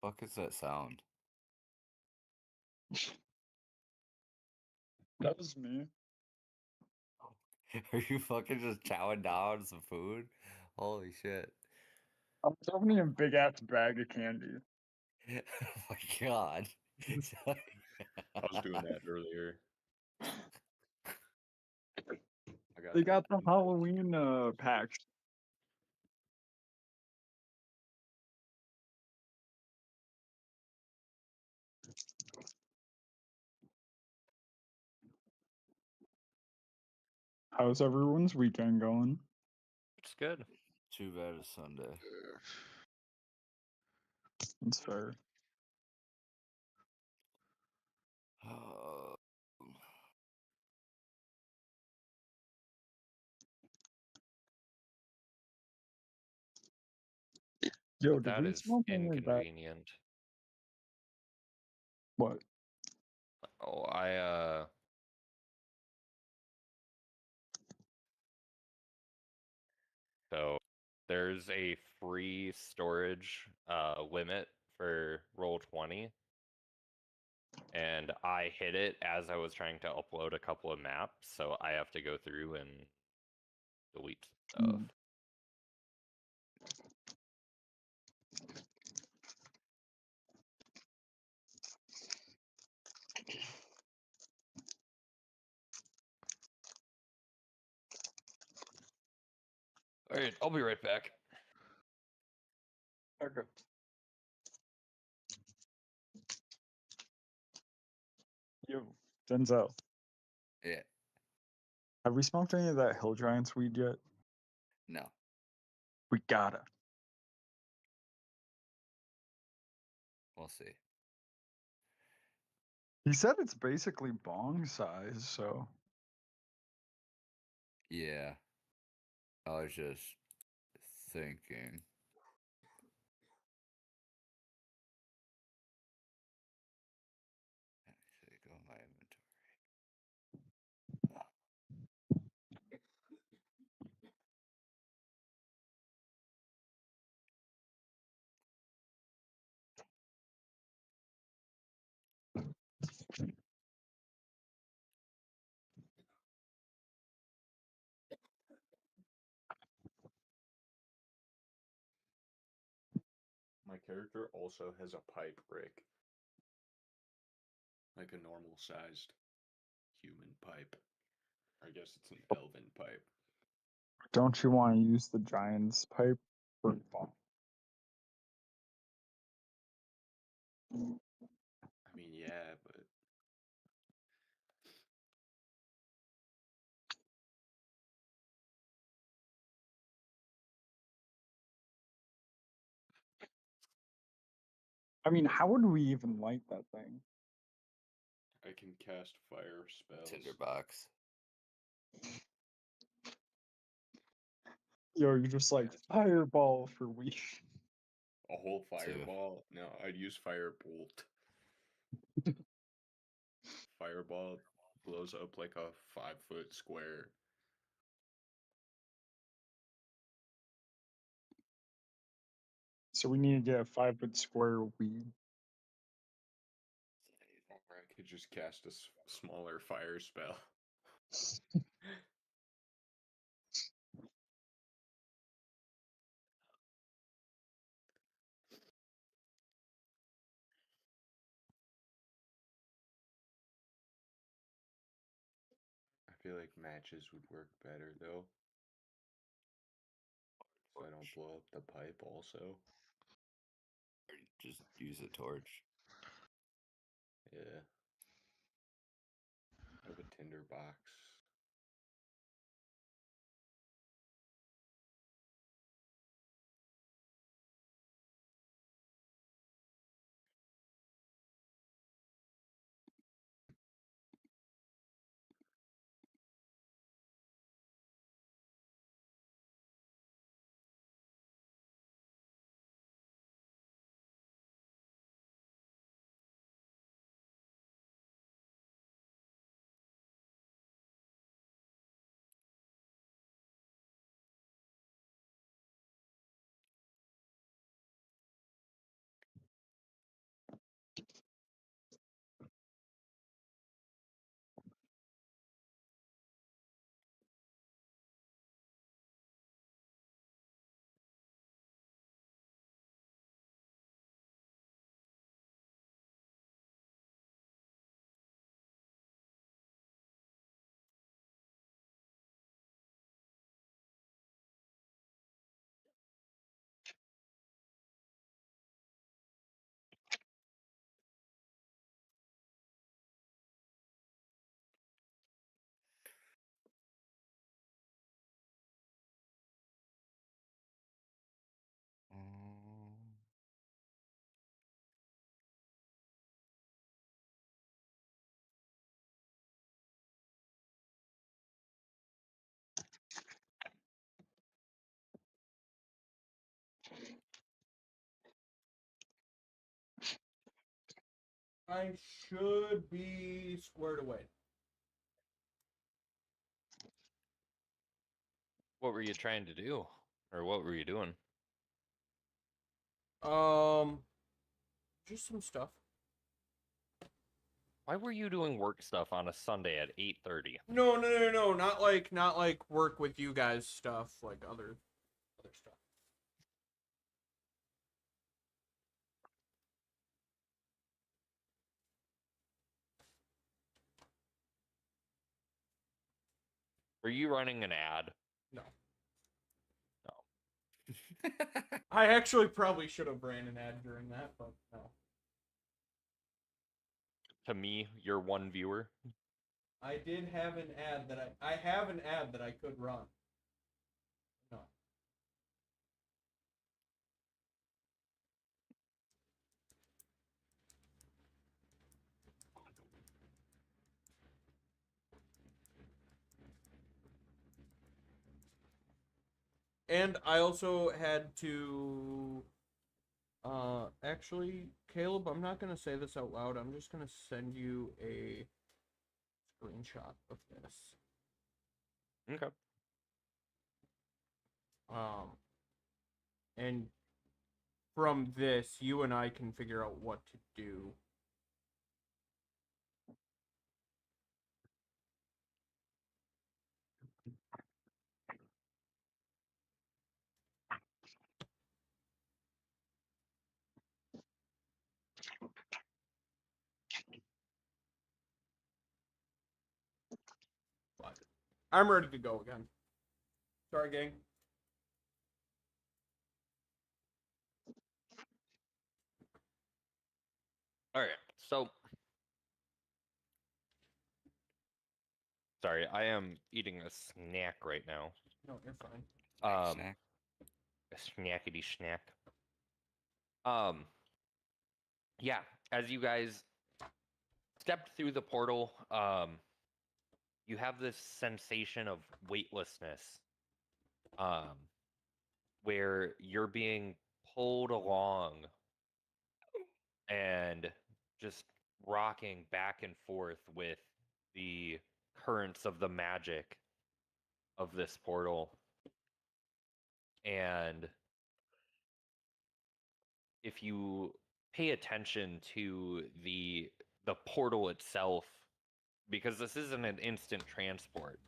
Fuck is that sound? That was me. Are you fucking just chowing down some food? Holy shit. I'm opening a big ass bag of candy. Oh my god. I was doing that earlier. I got They got the some- Halloween packs. How's everyone's weekend going? It's good. Too bad it's Sunday. It's fair. Oh. Yo, did That we is smoke any of that? inconvenient. What? Oh, so there's a free storage limit for Roll20, and I hit it as I was trying to upload a couple of maps, so I have to go through and delete stuff. Hmm. All right, I'll be right back. Okay. Yo, Denzel, Yeah. have we smoked any of that Hill Giants weed yet? No. We gotta. We'll see. He said it's basically bong size, so Yeah. I was just thinking. character also has a pipe, Rick. Like a normal sized human pipe. Or I guess it's an elven pipe. Don't you want to use the giant's pipe for fun? I mean, yeah, but I mean, how would we even light that thing? I can cast fire spells. Tinderbox. Yo, you just like fireball for weed. A whole Two. fireball? No, I'd use firebolt. Fireball blows up like a 5-foot square. So we need to get a 5-foot square weed. Or I could just cast a smaller fire spell. I feel like matches would work better though. So I don't blow up the pipe also. Or just use a torch. Yeah. I have a tinder box. Mm. I should be squared away. What were you trying to do? Or what were you doing? Just some stuff. Why were you doing work stuff on a Sunday at 8:30? No. Not like work with you guys stuff, like other stuff. Were you running an ad? No. No. I actually probably should have ran an ad during that, but no. To me, your one viewer? I did have an ad that I have an ad that I could run. No. And I also had to actually, Caleb, I'm not gonna say this out loud. I'm just gonna send you a screenshot of this. Okay. And from this, you and I can figure out what to do. I'm ready to go again. Sorry, gang. All right. So, sorry, I am eating a snack right now. No, you're fine. Snack. A snackety snack. Yeah, as you guys stepped through the portal, you have this sensation of weightlessness, where you're being pulled along and just rocking back and forth with the currents of the magic of this portal. And if you pay attention to the portal itself, because this isn't an instant transport,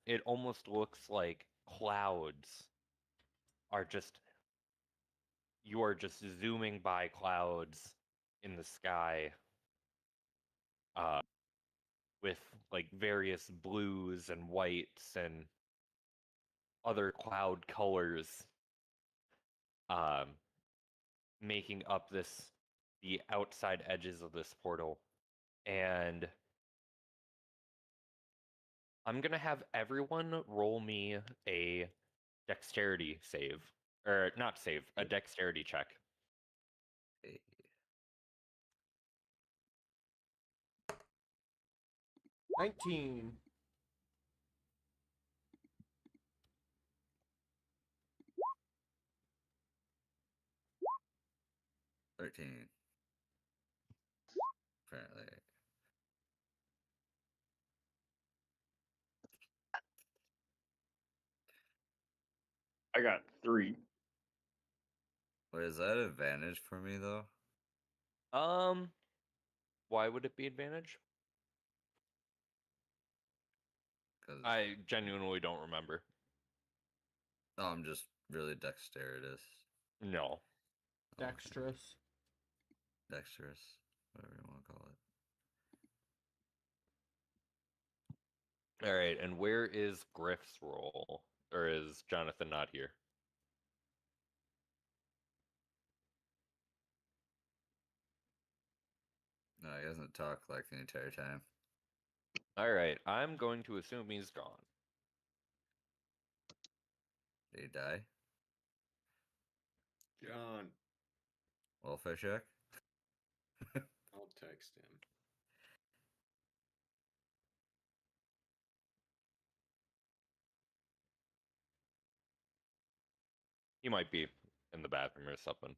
it almost looks like clouds are just you are just zooming by clouds in the sky, uh, with like various blues and whites and other cloud colors, um, making up the outside edges of this portal. And I'm gonna have everyone roll me a dexterity save, or not save, a dexterity check. Hey, 19. 13. Apparently. I got 3. Wait, is that advantage for me though? Why would it be advantage? Because I genuinely don't remember. I'm just really dexterous, No. Dexterous. dexterous, whatever you want to call it. All right, and where is Griff's roll? Or is Jonathan not here? No, he doesn't talk like the entire time. All right, I'm going to assume he's gone. Did he die? John, Welfare check? I'll text him. He might be in the bathroom or something.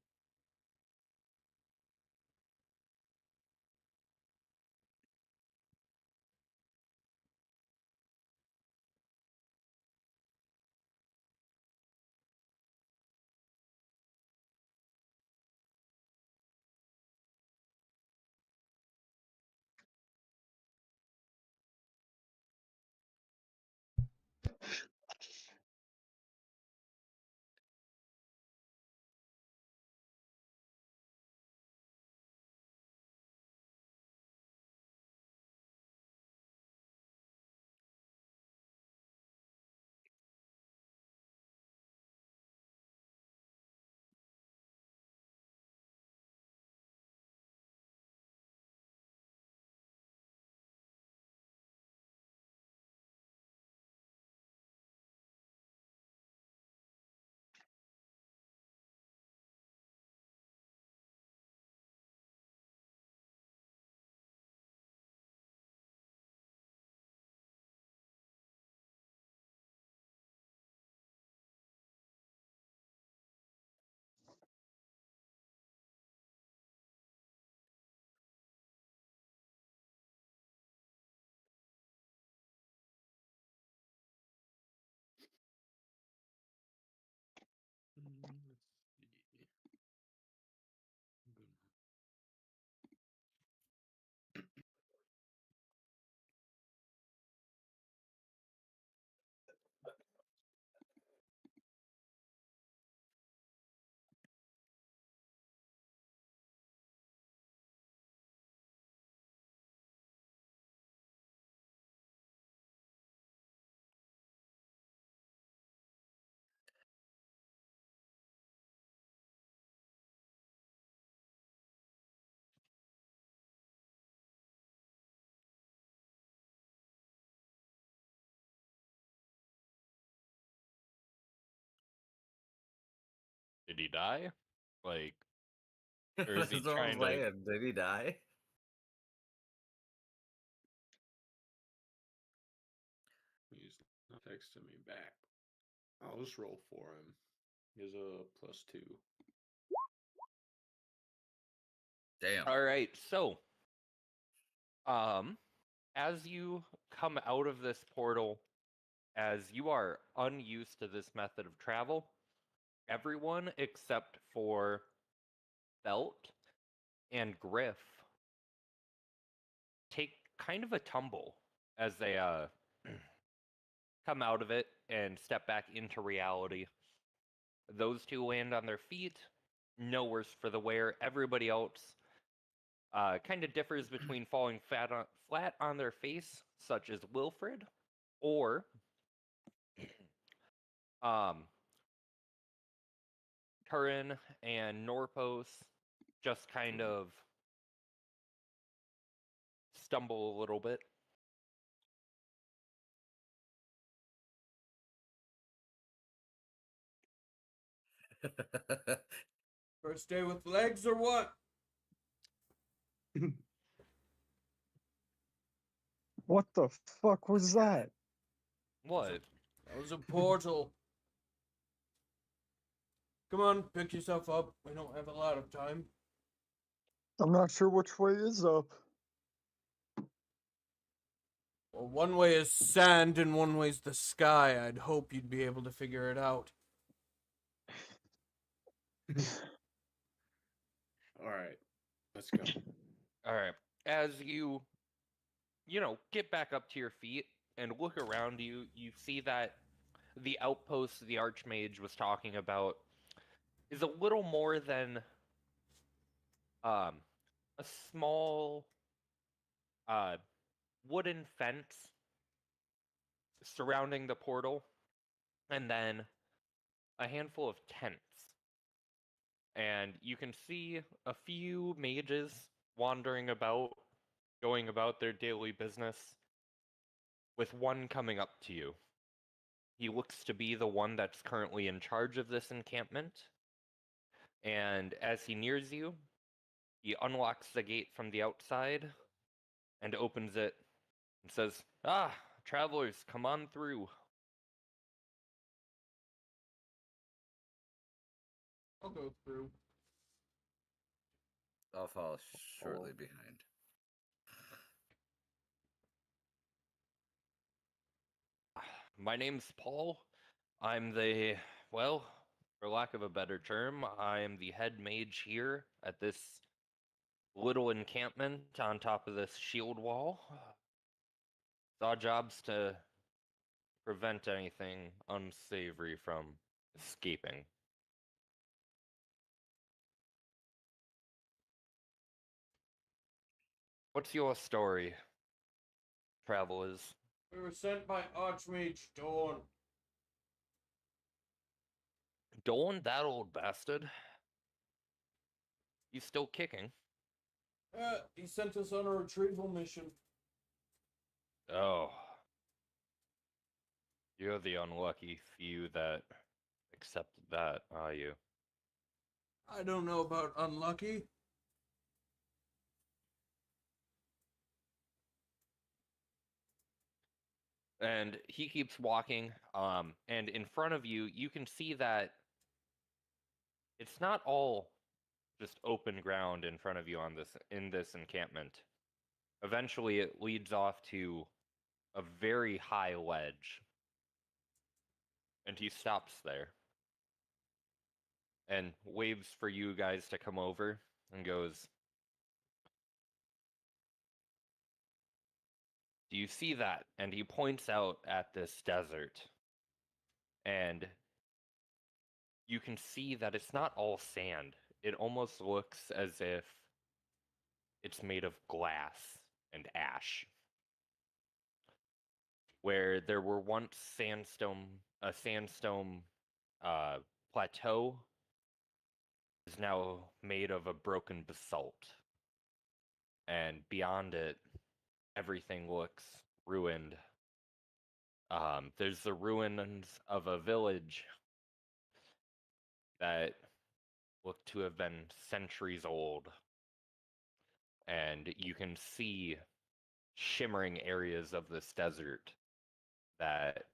Did he die? Like, or is he That's what I'm trying to? saying. Did he die? He's not texting me back. I'll just roll for him. He has a +2. Damn. All right, so, as you come out of this portal, as you are unused to this method of travel, everyone except for Belt and Griff take kind of a tumble as they come out of it and step back into reality. Those two land on their feet, no worse for the wear. Everybody else kind of differs between falling flat on their face, such as Wilfred, or Turin and Norpos just kind of stumble a little bit. First day with legs or what? What the fuck was that? What? That was a portal. Come on, pick yourself up. We don't have a lot of time. I'm not sure which way is up. Well, one way is sand and one way's the sky. I'd hope you'd be able to figure it out. All right, let's go. All right. As you get back up to your feet and look around you, you see that the outpost the Archmage was talking about is a little more than a small wooden fence surrounding the portal, and then a handful of tents. And you can see a few mages wandering about, going about their daily business, with one coming up to you. He looks to be the one that's currently in charge of this encampment. And as he nears you, he unlocks the gate from the outside and opens it and says, "Ah, travelers, come on through." I'll go through. I'll follow shortly behind. My name's Paul. I'm the, well, for lack of a better term, I am the head mage here at this little encampment on top of this shield wall. It's our job's to prevent anything unsavory from escaping. What's your story, travelers? We were sent by Archmage Dawn. Dolan, that old bastard. He's still kicking. He sent us on a retrieval mission. Oh. You're the unlucky few that accepted that, are you? I don't know about unlucky. And he keeps walking, and in front of you, you can see that it's not all just open ground in front of you in this encampment. Eventually, it leads off to a very high ledge, and he stops there and waves for you guys to come over and goes, "Do you see that?" And he points out at this desert, and you can see that it's not all sand. It almost looks as if it's made of glass and ash. Where there were once a sandstone plateau is now made of a broken basalt. And beyond it, everything looks ruined. There's the ruins of a village that look to have been centuries old. And you can see shimmering areas of this desert that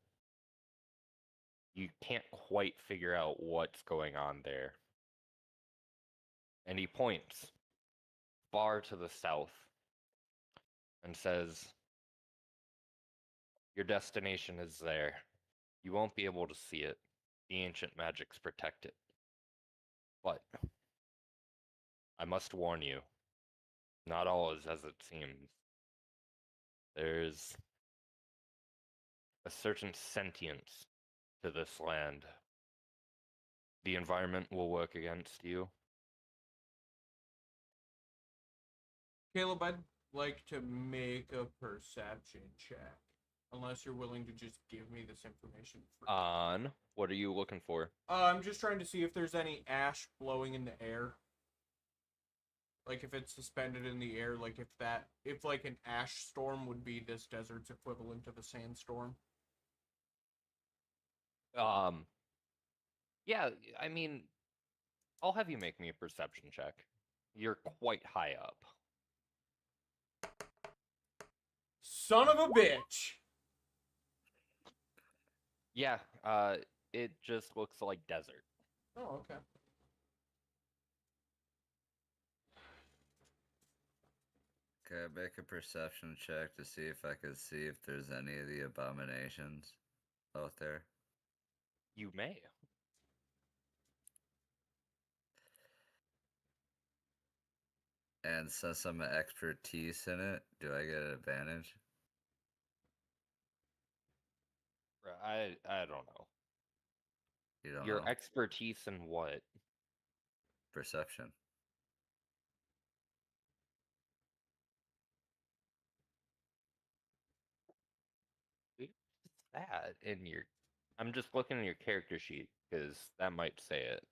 you can't quite figure out what's going on there. And he points far to the south and says, "Your destination is there. You won't be able to see it. The ancient magics protect it. But I must warn you, not all is as it seems. There's a certain sentience to this land. The environment will work against you. Caleb, I'd like to make a perception check. Unless you're willing to just give me this information free. On what are you looking for? I'm just trying to see if there's any ash blowing in the air. Like if it's suspended in the air, like if like an ash storm would be this desert's equivalent of a sandstorm. Yeah, I mean, I'll have you make me a perception check. You're quite high up. Son of a bitch! Yeah, it just looks like desert. Oh, okay. Can I make a perception check to see if I can see if there's any of the abominations out there? You may. And since I'm an expertise in it, do I get an advantage? I don't know. You don't Your know? expertise in what? Perception. Where's that in your? I'm just looking at your character sheet because that might say it.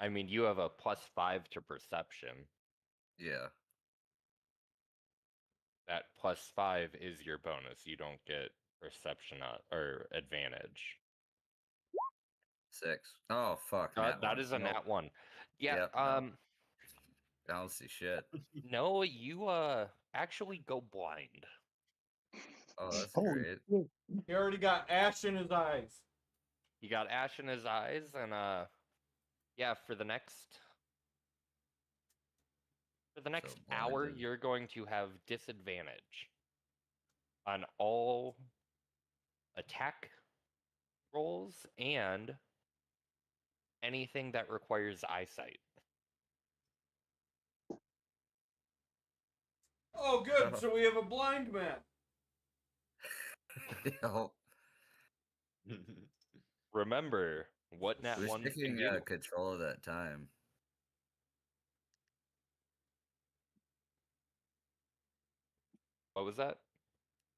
I mean, you have a +5 to perception. Yeah. That +5 is your bonus. You don't get perception or advantage. 6. Oh fuck. Nat That one. is a Nope. nat 1. Yeah. Yep, no. I don't see shit. No, you actually go blind. Oh, that's Holy great. shit. He already got ash in his eyes. He got ash in his eyes, and yeah, for the next hour, blinded. you're going to have disadvantage on all attack rolls and anything that requires eyesight. Oh, good. Oh. So we have a blind man. Yo, Remember what nat who's 1s can taking do. control of that time? What was that?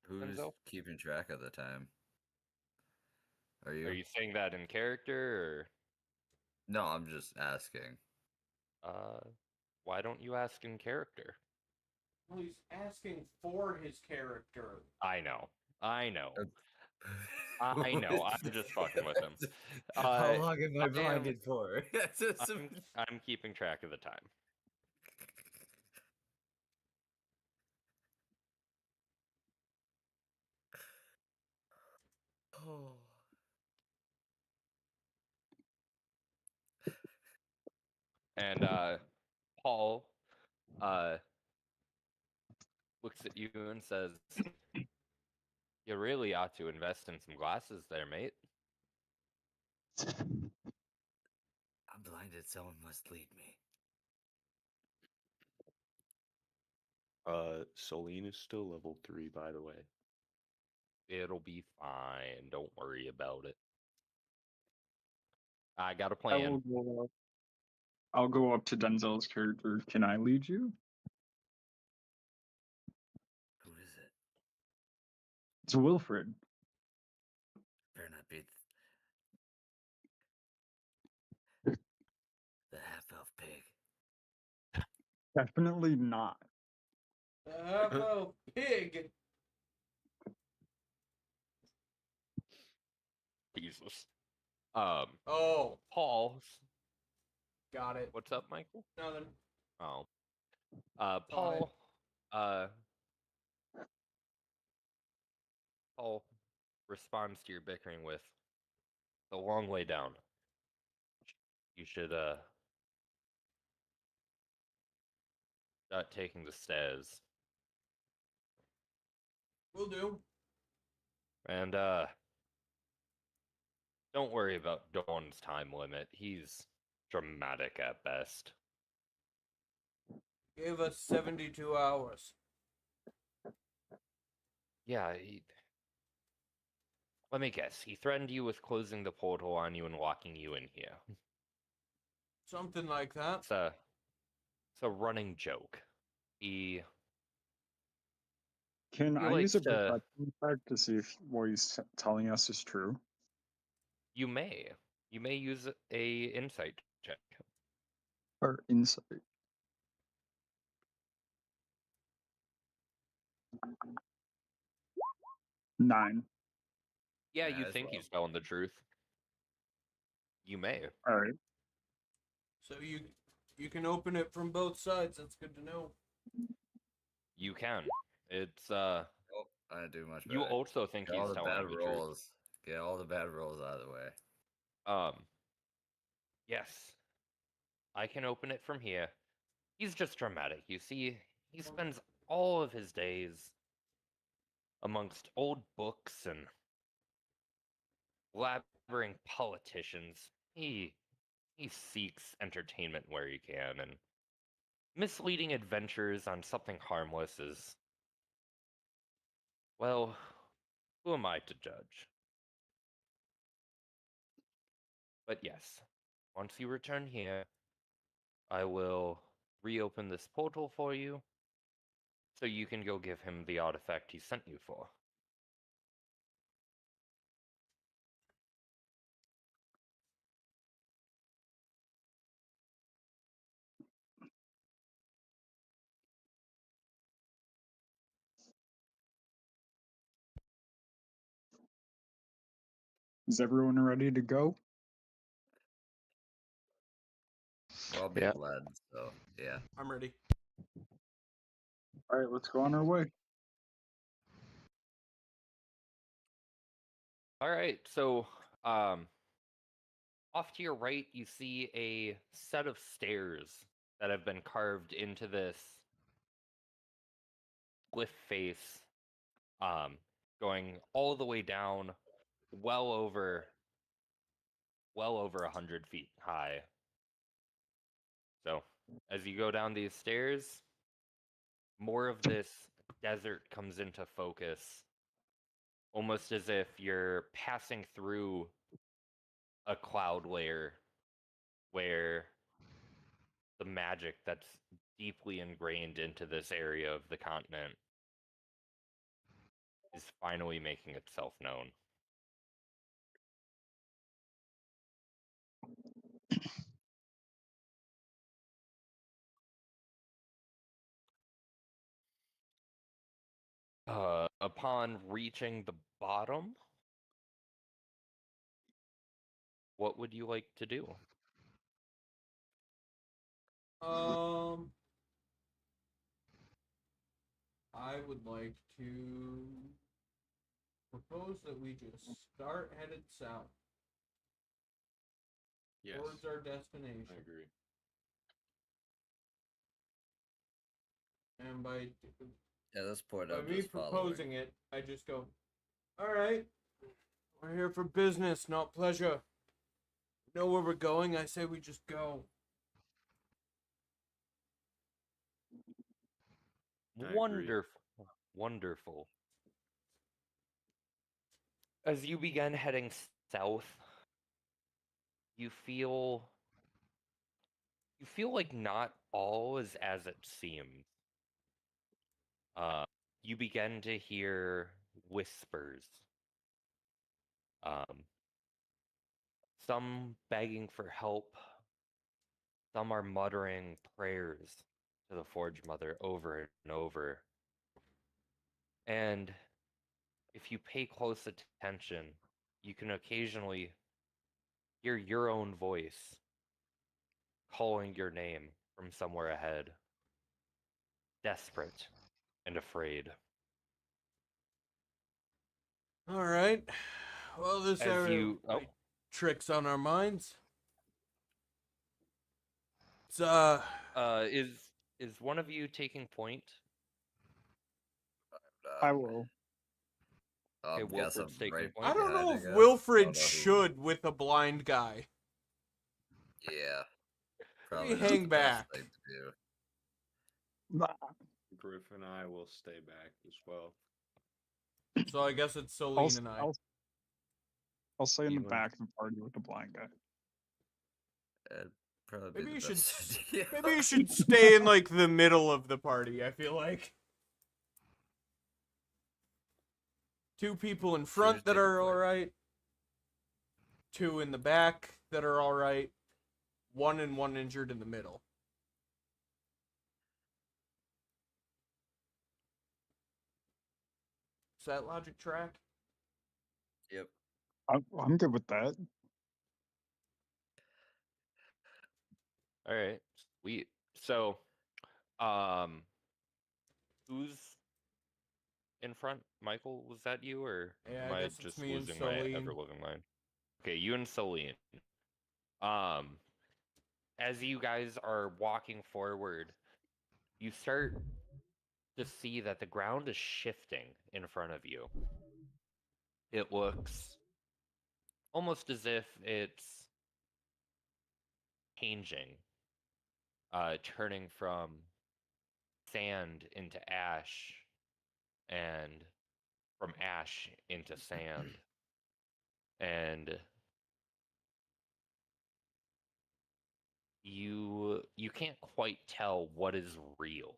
Who's Enzo? keeping track of the time? Are you? Are you saying that in character, No, I'm just asking. or why don't you ask in character? Well, he's asking for his character. I know. I know. Uh, I know. I'm just fucking with him. How long am I I am- blinded for? I'm keeping track of the time. Oh. And Paul looks at you and says, "You really ought to invest in some glasses there, mate." I'm blinded. Someone must lead me. Celine is still level 3, by the way. It'll be fine. Don't worry about it. I got a I will plan. go up. I'll go up to Denzel's character. Can I lead you? Who is it? It's Wilfred. Better not be the half-elf pig. Definitely not. Oh, pig. Jesus. Oh, Paul, got it. what's up, Michael? Nothing. Oh, Fine. Paul, uh, Paul responds to your bickering with the long way down. You should start taking the stairs. Will do. And don't worry about Dawn's time limit. He's dramatic at best. Gave us 72 hours. Yeah, let me guess. He threatened you with closing the portal on you and locking you in here. Something like that. It's a running joke. He Can He I use a likes to- perception check to see if what he's telling us is true? you may use a insight check. Or insight? Nine. Yeah, Yeah, you as think well. he's telling the truth. You may. All right. So you can open it from both sides. That's good to know. You can. It's Oh, I didn't do much better. you also think Get all he's the telling bad you the rolls. Get all the bad rolls out of the way. truth. Yes. I can open it from here. He's just dramatic. You see, he spends all of his days amongst old books and blabbering politicians. He seeks entertainment where he can, and misleading adventures on something harmless is, well, who am I to judge? But yes, once you return here, I will reopen this portal for you so you can go give him the artifact he sent you for. Is everyone ready to go? We're all big lads, so yeah. I'm ready. All right, let's go on our way. All right, so off to your right, you see a set of stairs that have been carved into this cliff face, going all the way down, well over 100 feet high. So, as you go down these stairs, more of this desert comes into focus, almost as if you're passing through a cloud layer where the magic that's deeply ingrained into this area of the continent is finally making itself known. Upon reaching the bottom, what would you like to do? I would like to propose that we just start headed south Yes, towards our destination. I agree. And by Yeah, this point by I'm me just proposing following. it, I just go, all right, we're here for business, not pleasure. Know where we're going? I say we just go. I agree. Wonderful. Wonderful. As you begin heading south, you feel like not all is as it seems. You begin to hear whispers. Um, some begging for help. Some are muttering prayers to the Forge Mother over and over. And if you pay close attention, you can occasionally hear your own voice calling your name from somewhere ahead, desperate and afraid. All right. Well, this As area you really tricks on our minds. It's is one of you taking point? I will. Okay, Guess I'm Wilfred's taking right point. I don't behind, know I if guess. Wilfred Don't know who- should with a blind guy. Yeah. Maybe Probably not hang the best back. thing to do. Nah, Griff and I will stay back as well. So I guess it's I'll, Celine s- and I. I'll stay in the You and- back of the party with the blind guy. It'd probably Maybe be you the should. best idea. Maybe you should stay in like the middle of the party. I feel like 2 people in front that take a are point. all right. 2 in the back that are all right. 1 and 1 injured in the middle. Does that logic track? Yep. I'm good with that. All right, sweet. So, um, who's in front? Michael, was that you, or Yeah, am I I guess it's just me and losing my Celine. ever-living mind? Okay, you and Celine. As you guys are walking forward, you start to see that the ground is shifting in front of you. It looks almost as if it's changing, turning from sand into ash, and from ash into sand. And you can't quite tell what is real.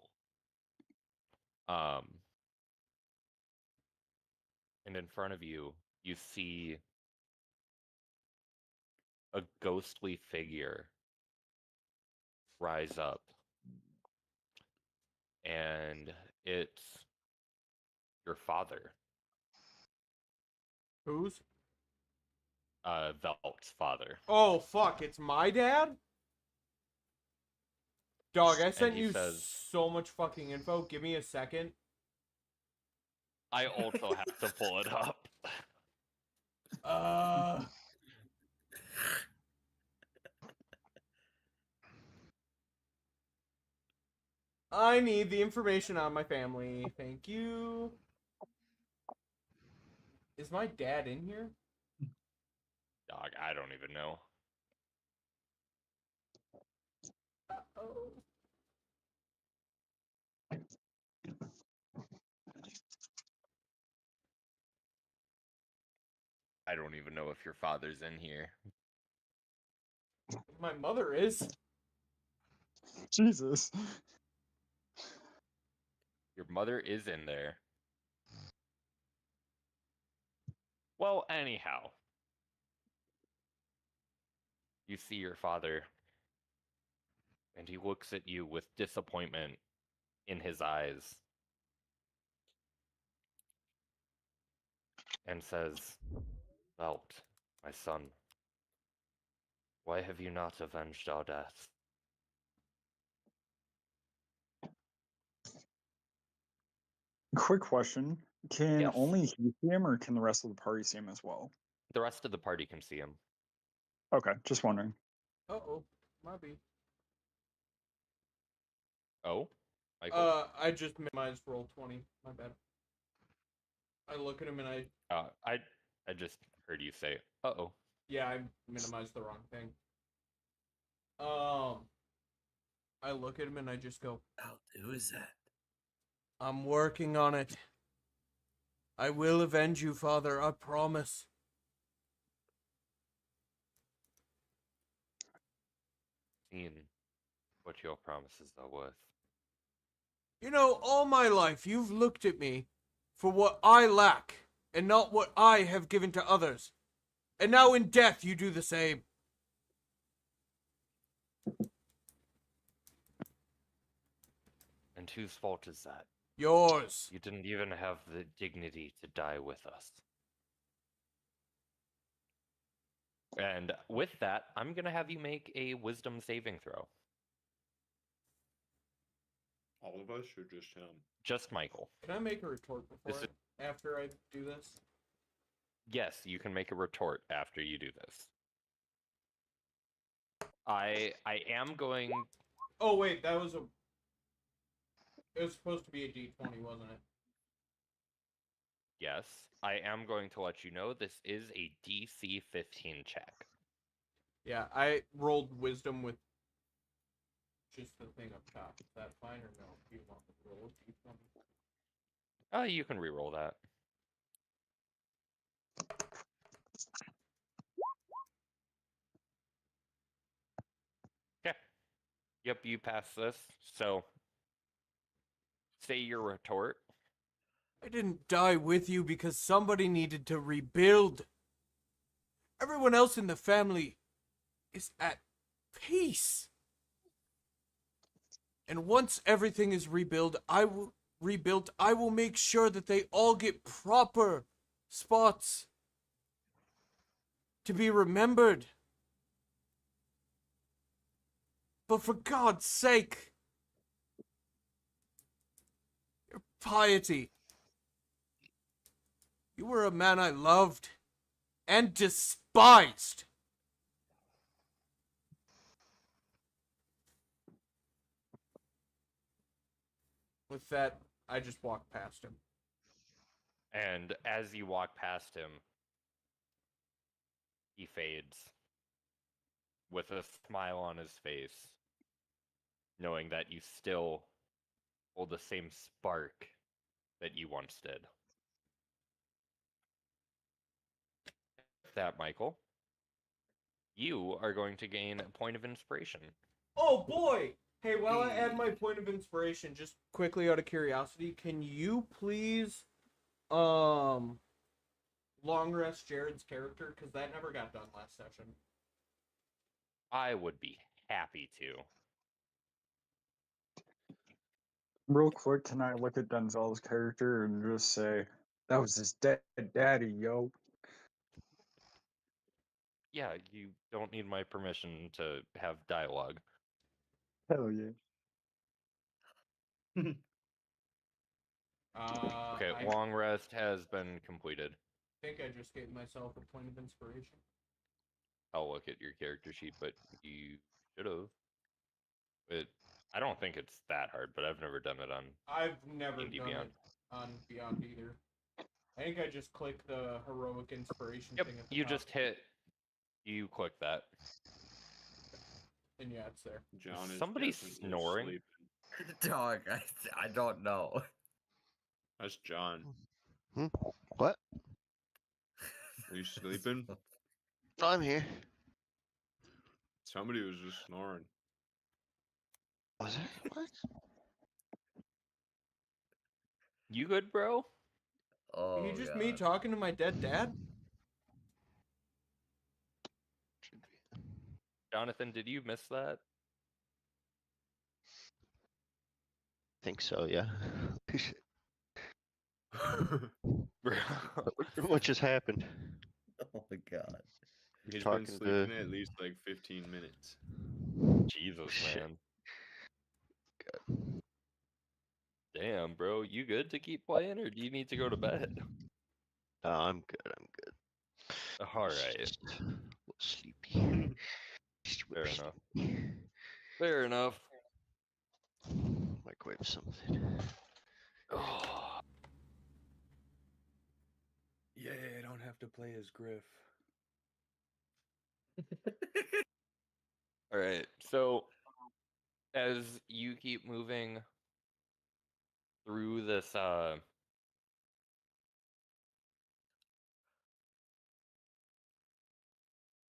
And in front of you, you see a ghostly figure rise up. And it's your father, Who's? Velt's father. Oh fuck! It's my dad. Dog, I And sent he you says, so much fucking info. Give me a second. I also have to pull it up. Uh. I need the information on my family. Thank you. Is my dad in here? Dog, I don't even know. Oh. I don't even know if your father's in here. My mother is. Jesus. Your mother is in there. Well, anyhow, you see your father, and he looks at you with disappointment in his eyes and says, Velt, my son, why have you not avenged our death? Quick question. Can Yes. only he see him, or can the rest of the party see him as well? The rest of the party can see him. Okay, just wondering. Uh-oh. Might be. Oh? Michael? I just minimized roll 20. My bad. I look at him and I just heard you say, uh-oh. yeah, I minimized the wrong thing. I look at him and I just go, Who is that? I'm working on it. I will avenge you, father, I promise. Seen what your promises are worth. You know, all my life you've looked at me for what I lack and not what I have given to others. And now in death you do the same. And whose fault is that? Yours. You didn't even have the dignity to die with us. And with that, I'm gonna have you make a wisdom saving throw. All of us or just him? Just Michael. Can I make a retort This is- after I do this? Yes, you can make a retort after you do this. I am going. Oh wait, that was a. It was supposed to be a D20, wasn't it? Yes, I am going to let you know this is a DC 15 check. Yeah, I rolled wisdom with just the thing up top. Is that fine or no? Do you want me to roll a D20? You can re-roll that. Okay. Yep, you pass this. So, say your retort. I didn't die with you because somebody needed to rebuild. Everyone else in the family is at peace. And once everything is rebuilt, I will make sure that they all get proper spots to be remembered. But for God's sake, your piety. You were a man I loved and despised. With that, I just walked past him. And as you walk past him, he fades with a smile on his face, knowing that you still hold the same spark that you once did. With that, Michael, you are going to gain a point of inspiration. Oh boy! Hey, while I add my point of inspiration, just quickly out of curiosity, can you please long rest Jared's character? Because that never got done last session. I would be happy to. Real quick, can I look at Denzel's character and just say, that was his dead daddy, yo? Yeah, you don't need my permission to have dialogue. Hell yeah. Okay, I long rest has been completed. think I just gave myself a point of inspiration. I'll look at your character sheet, but you should have. I don't think it's that hard, but I've never done it on. I've never D&D done Beyond. it on Beyond either. I think I just clicked the heroic inspiration Yep, thing at the you top. just hit. You click that. And yeah, it's there. John is Somebody definitely snoring? sleeping. Dog, I don't know. That's John. What? Are you sleeping? No, I'm here. Somebody was just snoring. Was it? What? You good, bro? Oh, you just me God. talking to my dead dad? Should be. Jonathan, did you miss that? Think so, yeah. Bro. What just happened? Oh, my God. He's Talking been to- sleeping at least like 15 minutes. Jesus, Shit. man. Damn, bro. You good to keep playing, or do you need to go to bed? No, I'm good. I'm good. All It's right. just a little sleepy. Just a Fair little enough. sleepy. Fair enough. Microwave something. Oh, Yeah, I don't have to play as Griff. all right. So, as you keep moving through this,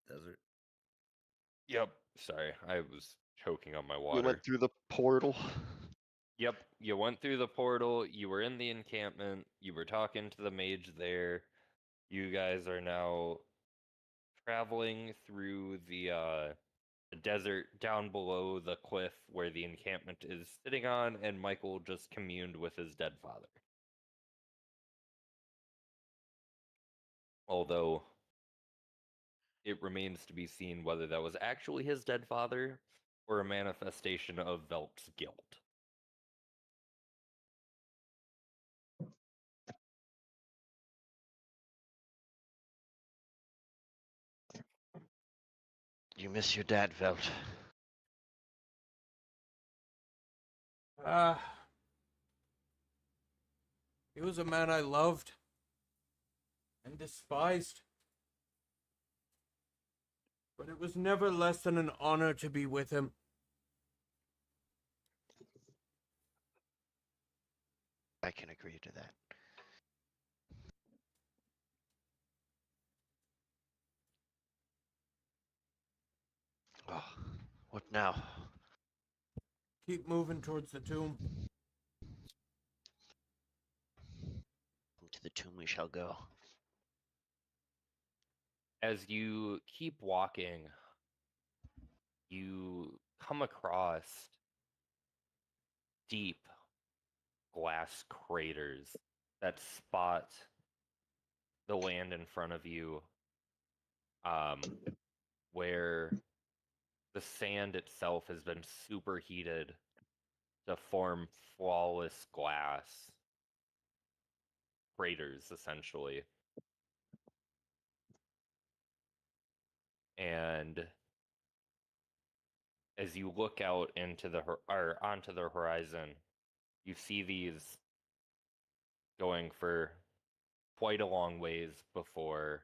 Desert. Yep. Sorry, I was choking on my We water. went through the portal. Yep, you went through the portal, you were in the encampment, you were talking to the mage there. You guys are now traveling through the desert down below the cliff where the encampment is sitting on, and Michael just communed with his dead father. Although it remains to be seen whether that was actually his dead father or a manifestation of Velt's guilt. You miss your dad, Velt. Ah, he was a man I loved and despised. But it was never less than an honor to be with him. I can agree to that. Oh, what now? Keep moving towards the tomb. To the tomb we shall go. As you keep walking, you come across deep glass craters that spot the land in front of you, where the sand itself has been superheated to form flawless glass craters, essentially. And as you look out into or onto the horizon, you see these going for quite a long ways before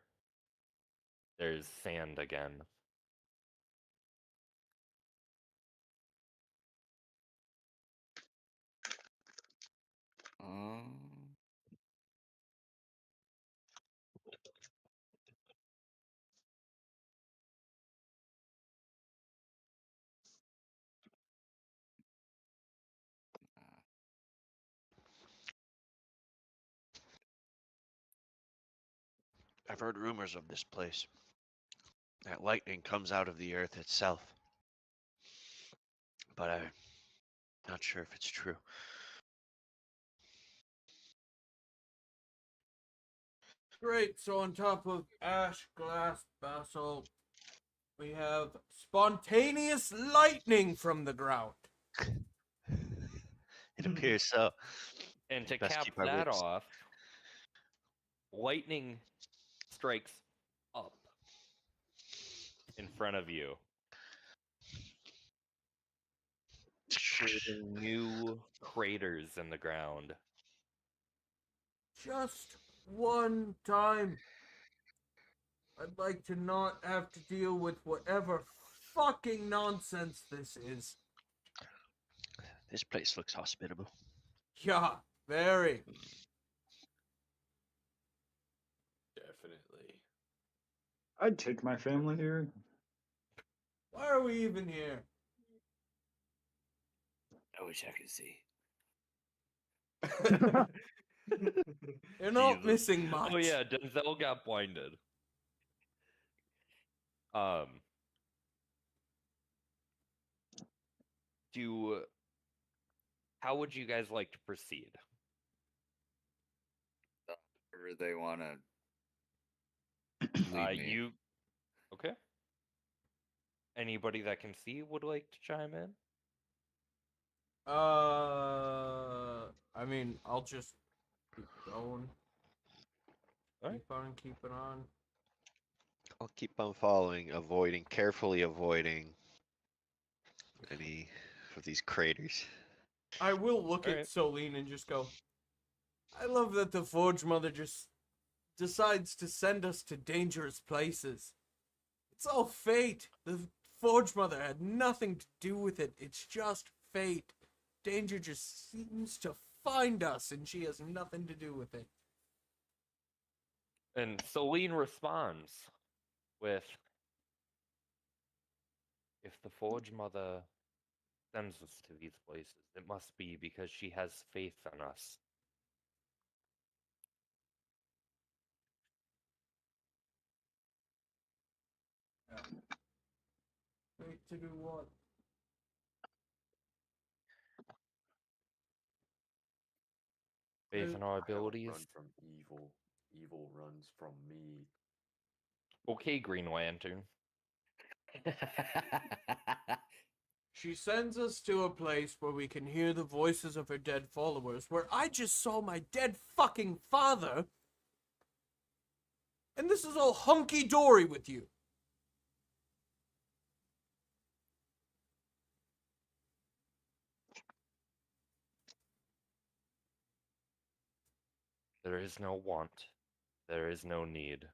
there's sand again. I've heard rumors of this place. That lightning comes out of the earth itself. But I'm not sure if it's true. Great, so on top of ash, glass, basalt, we have spontaneous lightning from the ground. It appears so. And to Best cap keep our that wits. off, lightning strikes up in front of you, creating new craters in the ground. Just one time. I'd like to not have to deal with whatever fucking nonsense this is. This place looks hospitable. Yeah, very. Definitely. I'd take my family here. Why are we even here? I wish I could see. You're not Jesus. missing much. Oh yeah, Denzel got blinded. How would you guys like to proceed? Wherever they want to lead me. Okay. Anybody that can see would like to chime in? I mean, I'll just keep going. Alright. Keep on keeping on. I'll keep on following, carefully avoiding any of these craters. I will look at Alright. Solene and just go, I love that the Forge Mother just decides to send us to dangerous places. It's all fate. The Forge Mother had nothing to do with it. It's just fate. Danger just seems to find us, and she has nothing to do with it. And Celine responds with, if the Forge Mother sends us to these places, it must be because she has faith in us. Fate to do what? Faith in our I don't abilities. run from evil. Evil runs from me. Okay, Green Lantern. She sends us to a place where we can hear the voices of her dead followers, where I just saw my dead fucking father. And this is all hunky-dory with you. There is no want. There is no need.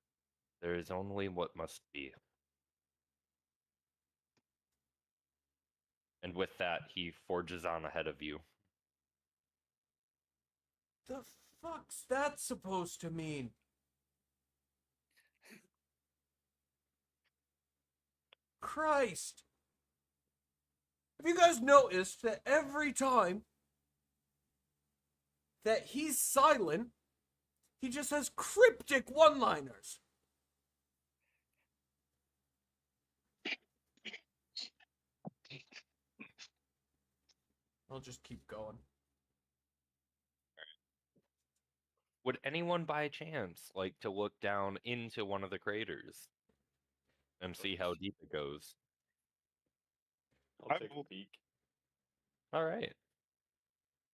There is only what must be. And with that, he forges on ahead of you. The fuck's that supposed to mean? Christ. Have you guys noticed that every time that he's silent, he just has cryptic one-liners? I'll just keep going. Would anyone by chance like to look down into one of the craters and see how deep it goes? I'll take a peek. All right.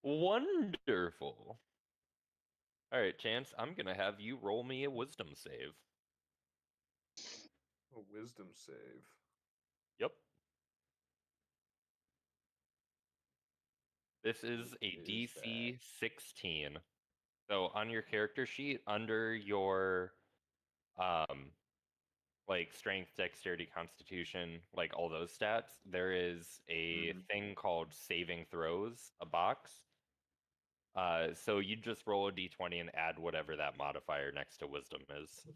Wonderful. All right, Chance, I'm going to have you roll me a wisdom save. A wisdom save. Yep. This is a Is DC 16. So on your character sheet, under your like strength, dexterity, constitution, like all those stats, there is a thing called saving throws, a box. So you just roll a d20 and add whatever that modifier next to wisdom is.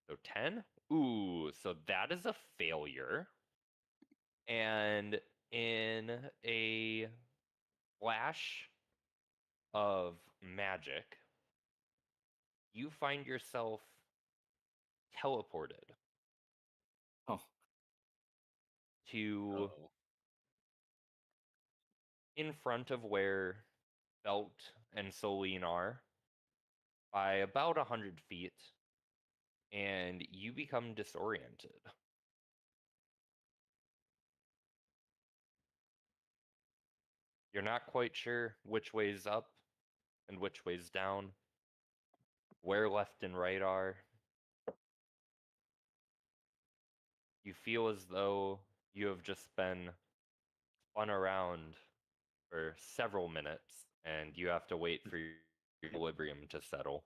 So 10? Ooh, so that is a failure. And in a flash of magic, you find yourself teleported Oh. to in front of where Belt and Soline are by about 100 feet, and you become disoriented. You're not quite sure which way's up and which way's down, where left and right are. You feel as though you have just been spun around for several minutes, and you have to wait for your equilibrium to settle.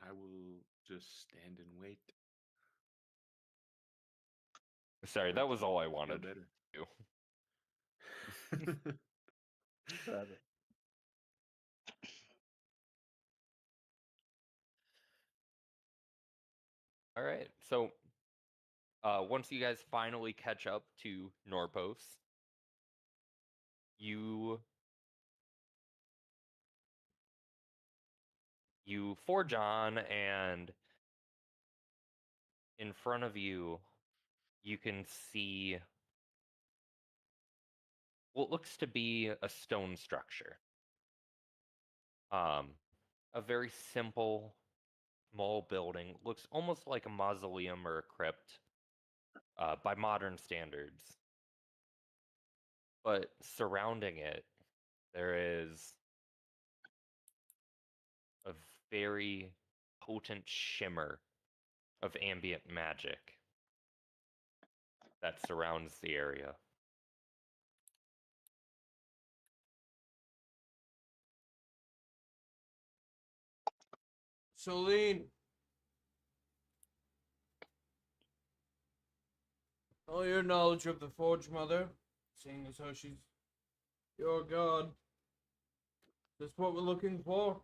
I will just stand and wait. Sorry, that was all I wanted to better. do. All right, so once you guys finally catch up to Norpos, you forge on, and in front of you, you can see what looks to be a stone structure. A very simple, small building. Looks almost like a mausoleum or a crypt by modern standards. But surrounding it, there is a very potent shimmer of ambient magic that surrounds the area. Soline. All your knowledge of the Forge Mother, seeing as how she's your god. Is this what we're looking for?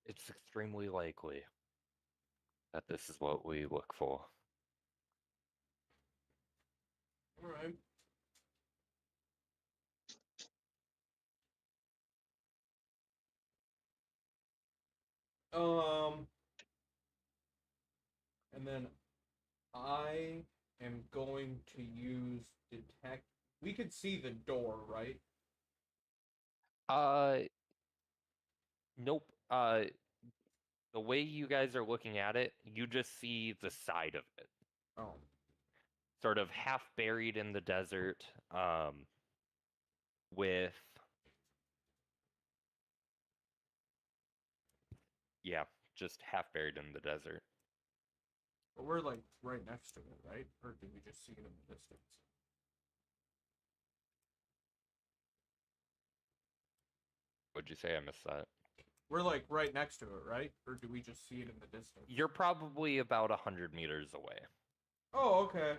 It's extremely likely that this is what we look for. Alright. And then I am going to use detect. We could see the door, right? Nope. The way you guys are looking at it, you just see the side of it, Oh. sort of half buried in the desert, with yeah, just half buried in the desert. But we're like right next to it, right? Or did we just see it in the distance? What'd you say? I missed that. We're like right next to it, right? Or do we just see it in the distance? You're probably about 100 meters away. Oh, okay.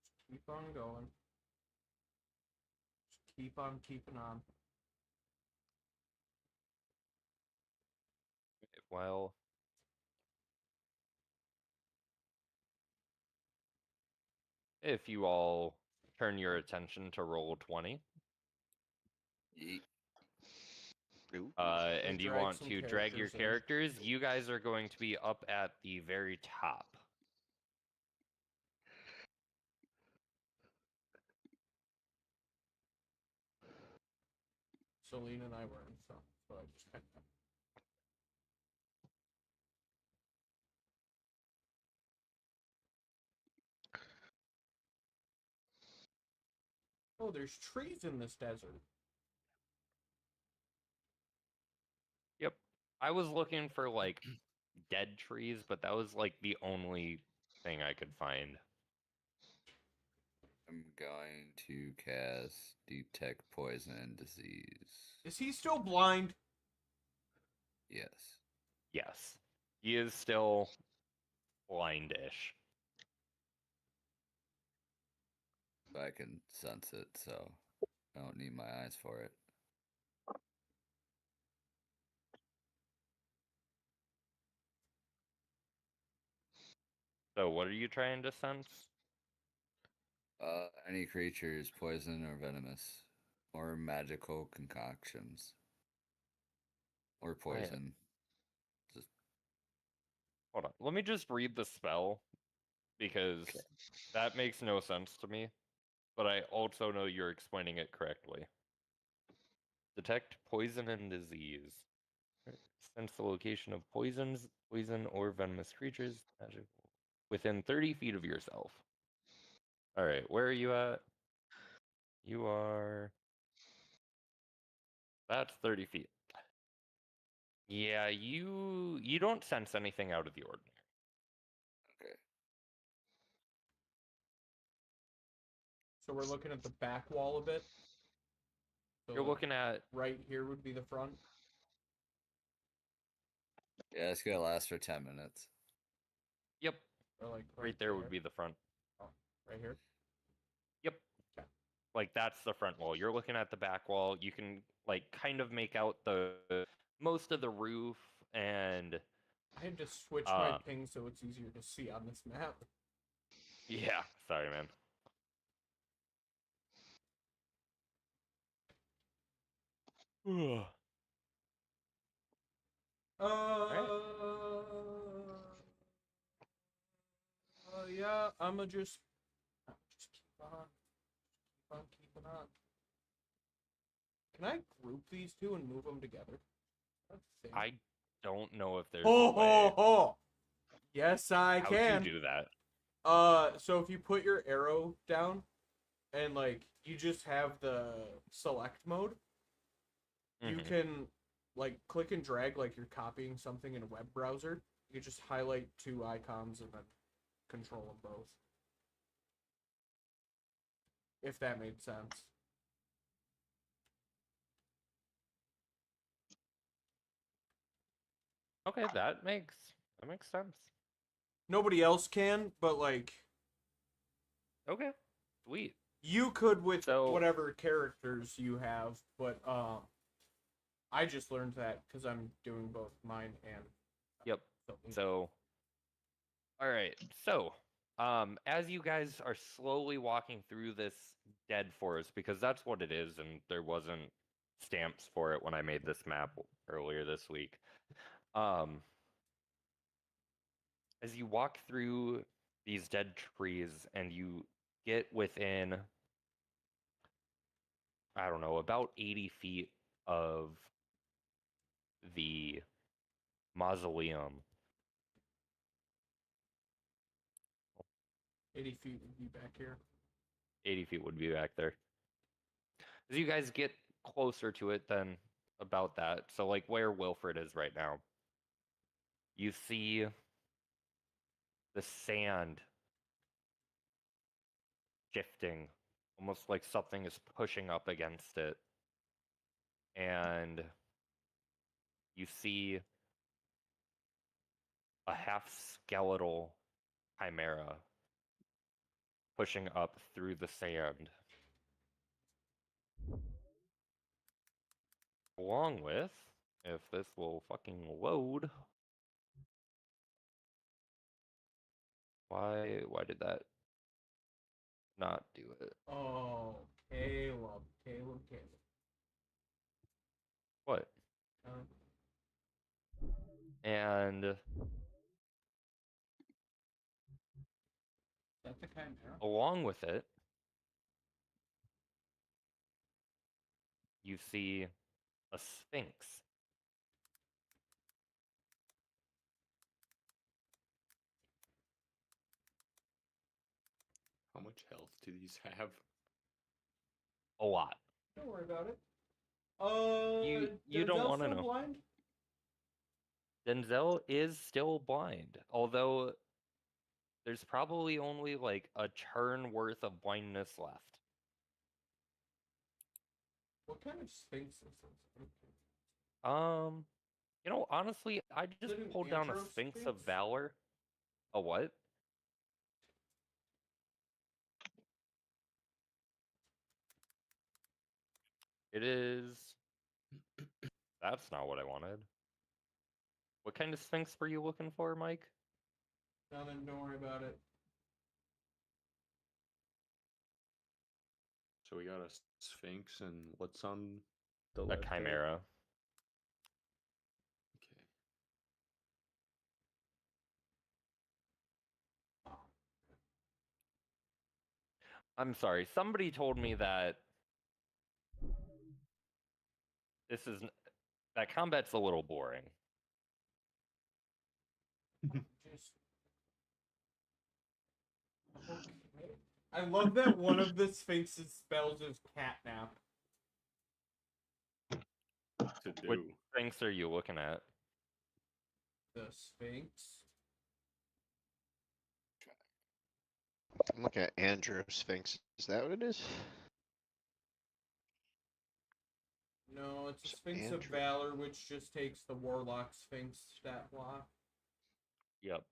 Just keep on going. Just keep on keeping on. Well, if you all turn your attention to roll 20, Yeet. Ooh. and you drag want some to drag your characters in. characters, you guys are going to be up at the very top. Celine and I were in some, so I just Oh, there's trees in this desert. Yep. I was looking for like dead trees, but that was like the only thing I could find. I'm going to cast Detect Poison and Disease. Is he still blind? Yes. Yes. He is still blindish. But I can sense it, so I don't need my eyes for it. So what are you trying to sense? Any creatures, poison or venomous, or magical concoctions, or poison. Just Hold on. Let me just read the spell because Okay. that makes no sense to me. But I also know you're explaining it correctly. Detect poison and disease. Sense the location of poison or venomous creatures magical within 30 feet of yourself. All right, where are you at? You are. That's 30 feet. Yeah, you don't sense anything out of the ordinary. okay. So we're looking at the back wall a bit. So You're like, looking at right here would be the front. Yeah, it's gonna last for 10 minutes. Or like right there would be the front. Oh, right here. Yep. Okay. Like that's the front wall. You're looking at the back wall. You can like kind of make out the most of the roof and I had to switch my ping so it's easier to see on this map. yeah, sorry man. Yeah, I'ma just keep on keeping on. Can I group these two and move them together? I don't know if there's Oh, a way. oh. Yes, I How'd can. you do that? So if you put your arrow down and like you just have the select mode, you Mhm. can like click and drag like you're copying something in a web browser. You can just highlight two icons and then control them both. If that made sense. Okay, that makes sense. Nobody else can, but like Okay, sweet. you could with So- whatever characters you have, but I just learned that because I'm doing both mine and Yep. something. So, all right. So, as you guys are slowly walking through this dead forest, because that's what it is, and there wasn't stamps for it when I made this map earlier this week. As you walk through these dead trees, and you get within, I don't know, about 80 feet of the mausoleum. 80 feet would be back here. 80 feet would be back there. As you guys get closer to it than about that, so like where Wilfred is right now, you see the sand shifting, almost like something is pushing up against it. And you see a half skeletal chimera pushing up through the sand. Along with, if this will fucking load. Why did that not do it? Oh, Caleb. What? Uh, And that's the chimera. along with it, you see a sphinx. How much health do these have? A lot. Don't worry about it. You don't Denzel's want to still know. blind? Denzel is still blind, although there's probably only like a turn worth of blindness left. What kind of sphinx is this? You know, honestly, I just it an pulled down a antro Sphinx of sphinx? Valor. A what? It is. That's not what I wanted. What kind of Sphinx were you looking for, Mike? Nothing, don't worry about it. So we got a sphinx, and what's on the A left? there? chimera. Okay. I'm sorry. Somebody told me that this is that combat's a little boring. Just... Okay. I love that one of the sphinx's spells is catnap. To do. What Sphinx are you looking at? The sphinx. I'm looking at Andrew Sphinx. Is that what it is? No, it's a It's Sphinx of Andrew. Valor, which just takes the Warlock Sphinx stat block. Yep.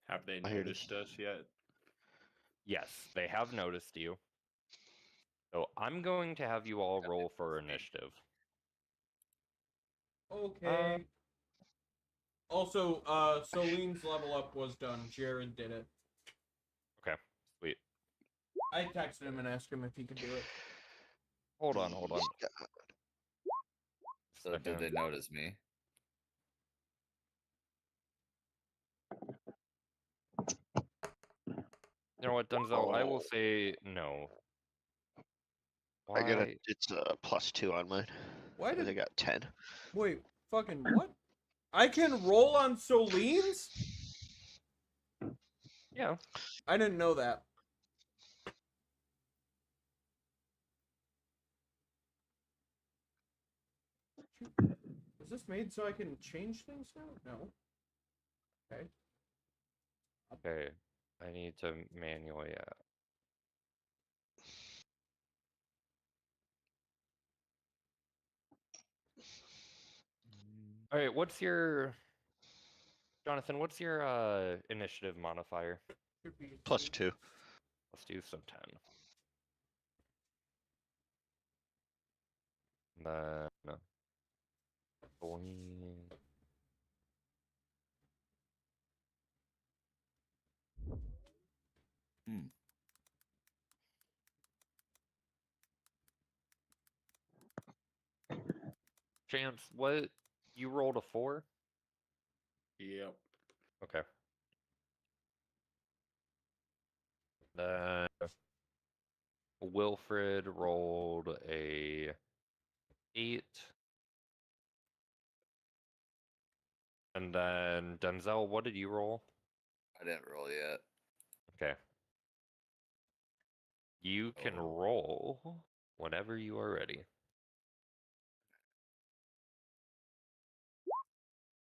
Have they Oh, here it noticed is. us yet? Yes, they have noticed you. So I'm going to have you all roll for initiative. Okay. Also, Soline's level up was done. Jared did it. Okay, sweet. I texted him and asked him if he could do it. Hold on. So did they notice me? You know what, Denzel? I will say no. I get Why? it's a +2 on mine. Why So did... they got 10. Wait, fucking what? I can roll on Soline's? Yeah. I didn't know that. Is this made so I can change things now? No. Okay. Okay. I need to manually. All right. What's your Jonathan? What's your initiative modifier? Could be +2. Let's do some 10. Then Celine. Hmm. Chance, what you rolled a 4? Yep. Okay. Then Wilfred rolled a 8. And then Denzel, what did you roll? I didn't roll yet. Okay. You can Oh. roll whenever you are ready.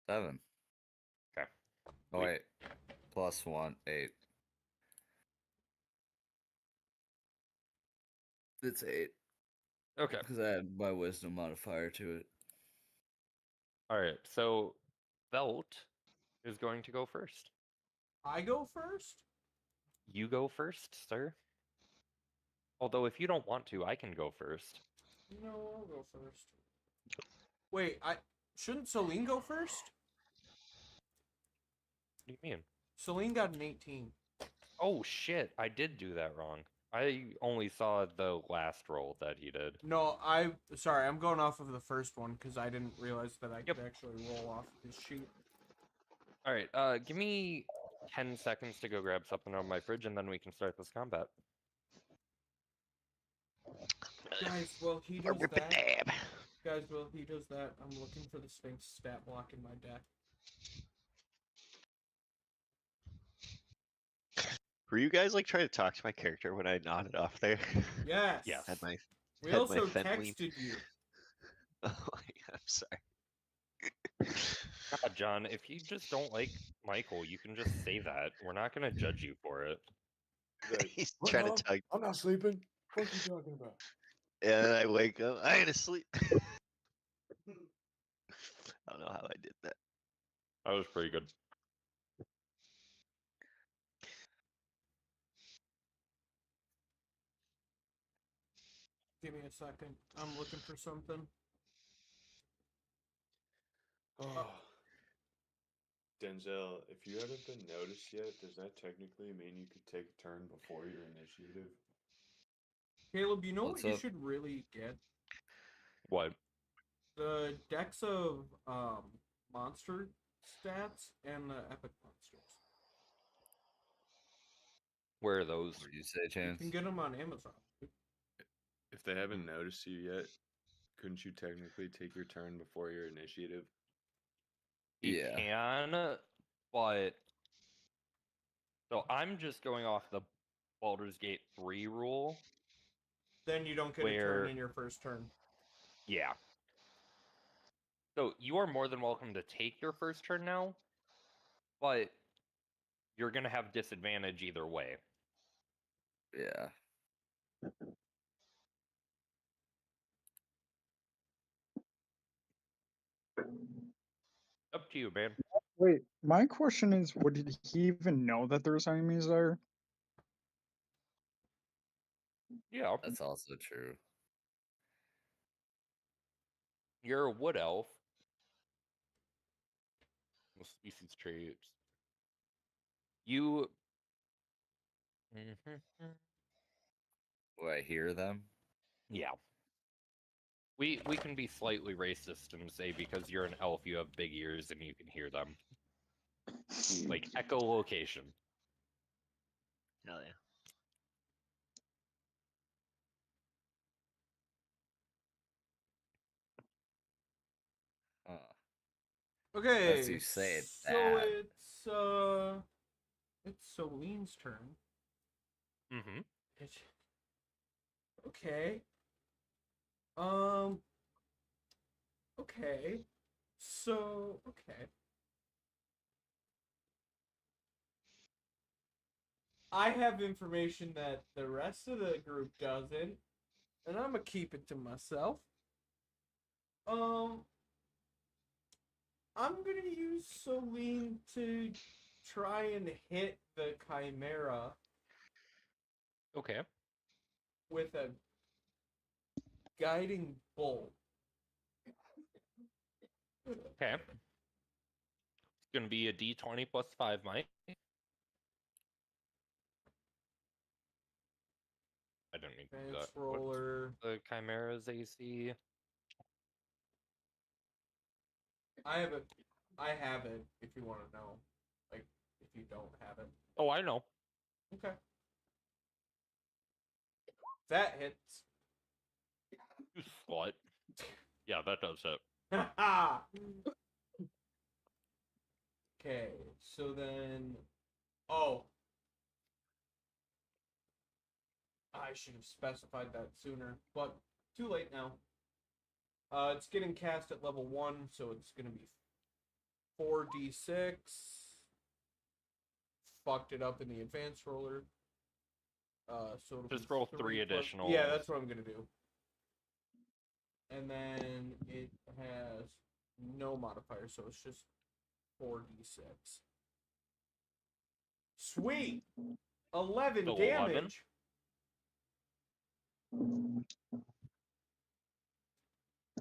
7. Okay. Oh, Wait. wait. Plus 1, 8. It's 8. Okay. Because I had my wisdom modifier to it. All right. So Belt is going to go first. I go first? You go first, sir. Although if you don't want to, I can go first. No, I'll go first. Wait, shouldn't Celine go first? What do you mean? Celine got an 18. Oh shit, I did do that wrong. I only saw the last roll that he did. No, sorry, I'm going off of the first one because I didn't realize that I could actually roll off his sheet. All right, give me 10 seconds to go grab something out of my fridge, and then we can start this combat. Guys, while he does that, I'm looking for the Sphinx stat block in my deck. Were you guys like trying to talk to my character when I nodded off there? Yes. Yes. Had my We had my also Fenway- texted you. Oh, I'm sorry. God, John, if you just don't like Michael, you can just say that. We're not gonna judge you for it. Like, He's "What, trying Mom? to tug. I'm not sleeping. What are you talking about? And then I wake up. I ain't asleep. I don't know how I did that. That was pretty good. Give me a second. I'm looking for something. Oh. Denzel, if you haven't been noticed yet, does that technically mean you could take a turn before your initiative? Caleb, you know What's what you up? should really get? What? The decks of monster stats and the epic monsters. Where are those? What did you say, You Chance? can get them on Amazon. If they haven't noticed you yet, couldn't you technically take your turn before your initiative? You Yeah. can, but so I'm just going off the Baldur's Gate 3 rule. Then you don't get a Where- turn in your first turn. Yeah. So you are more than welcome to take your first turn now, but you're gonna have disadvantage either way. Yeah. Up to you, man. Wait, my question is, what did he even know that there's enemies there? Yeah, That's also true. you're a wood elf. Species traits. You. Do I hear them? Yeah. We can be slightly racist and say because you're an elf, you have big ears and you can hear them. Like echolocation. Hell yeah. Okay, As you say it, so that. it's Celine's turn. Mm-hmm. Okay. Okay. So, okay. I have information that the rest of the group doesn't, and I'm gonna keep it to myself. I'm gonna use Celine to try and hit the Chimera Okay. with a guiding bolt. Okay. It's gonna be a D20 plus 5, Mike. I don't need to do Advance that. What's roller. the Chimera's AC? I have it. I have it. If you want to know, like, if you don't have it. Oh, I know. Okay. That hits. You slut. Yeah, that does it. Okay, so then. Oh. I should have specified that sooner, but too late now. It's getting cast at level 1, so it's going to be 4d6. Fucked it up in the advanced roller. So it'll Just be roll 3 plus- additional. Yeah, that's what I'm going to do. And then it has no modifier, so it's just 4d6. Sweet! 11 So damage! 11?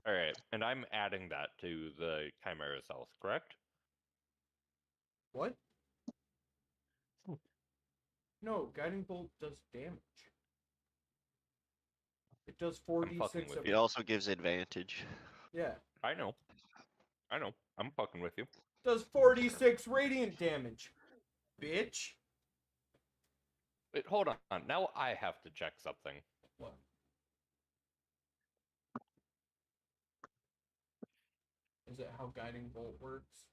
Alright, and I'm adding that to the Chimera's health, correct? What? No, Guiding Bolt does damage. It does fucking 4d6 with of... It also gives advantage. Yeah. I know. I'm fucking with you. Does 4d6 radiant damage. Bitch. Wait, hold on. Now I have to check something. What? Is it how Guiding Bolt works?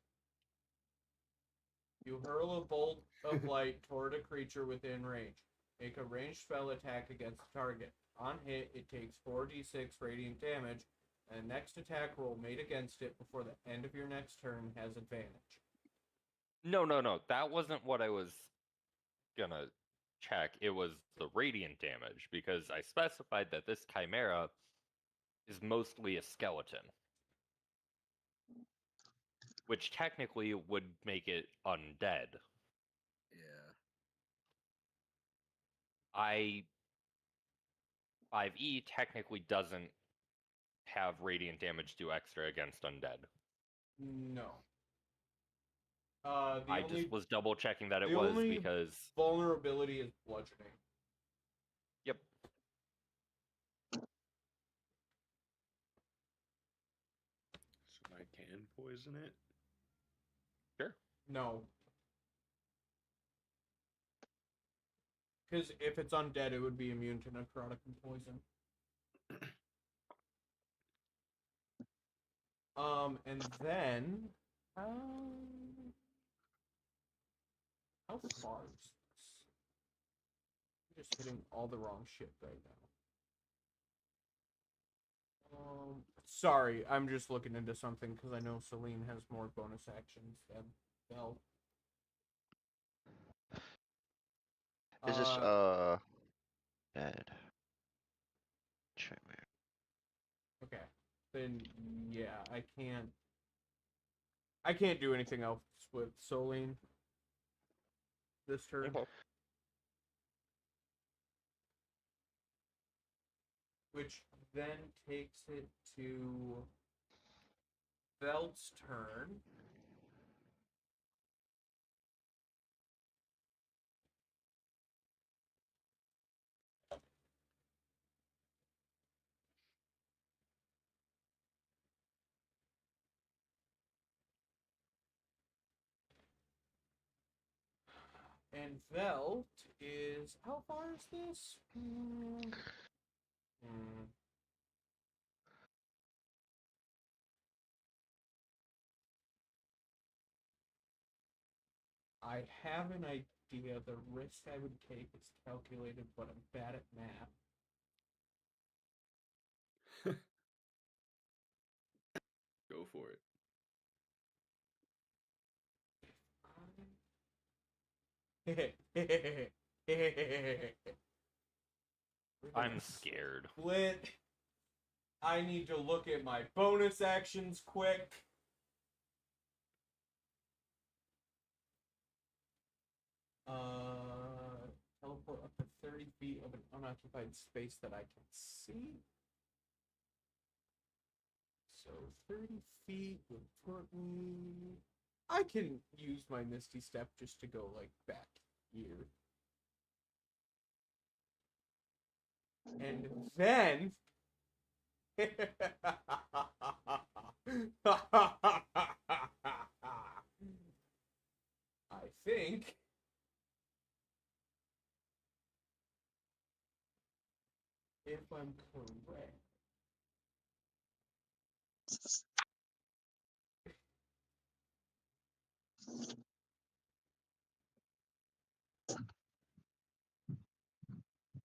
You hurl a bolt of light toward a creature within range. Make a ranged spell attack against the target. On hit, it takes 4d6 radiant damage, and the next attack roll made against it before the end of your next turn has advantage. No. That wasn't what I was gonna check. It was the radiant damage, because I specified that this Chimera is mostly a skeleton. Which technically would make it undead. Yeah. 5e technically doesn't have radiant damage do extra against undead. No. I just was double checking that it the was only because vulnerability is bludgeoning. yep. So I can poison it? Sure. No. Because if it's undead, it would be immune to necrotic and poison. And then... how far is this? I'm just hitting all the wrong shit right now. Sorry, I'm just looking into something because I know Celine has more bonus actions than Belle. Is this dead? Chimera. Okay. Then yeah, I can't do anything else with Celine this turn. Okay. Which then takes it to Belt's turn. And Velt is... how far is this? I have an idea. The risk I would take is calculated, but I'm bad at math. Go for it. I'm scared. Split. I need to look at my bonus actions quick. Teleport up to 30 feet of an unoccupied space that I can see. So 30 feet would put me... I can use my Misty Step just to go, like, back here. And then... I think. If I'm correct.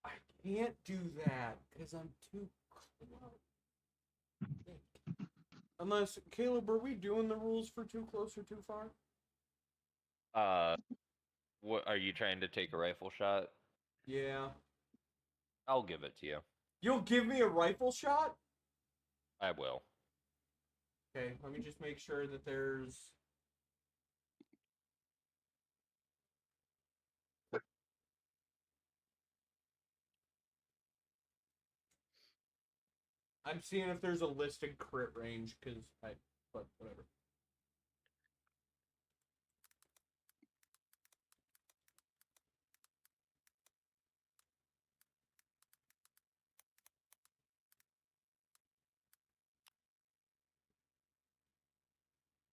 I can't do that because I'm too close. Unless, Caleb, are we doing the rules for too close or too far? What are you trying to take a rifle shot? Yeah. I'll give it to you. You'll give me a rifle shot? I will. Okay, let me just make sure that there's... I'm seeing if there's a listed crit range, because but whatever.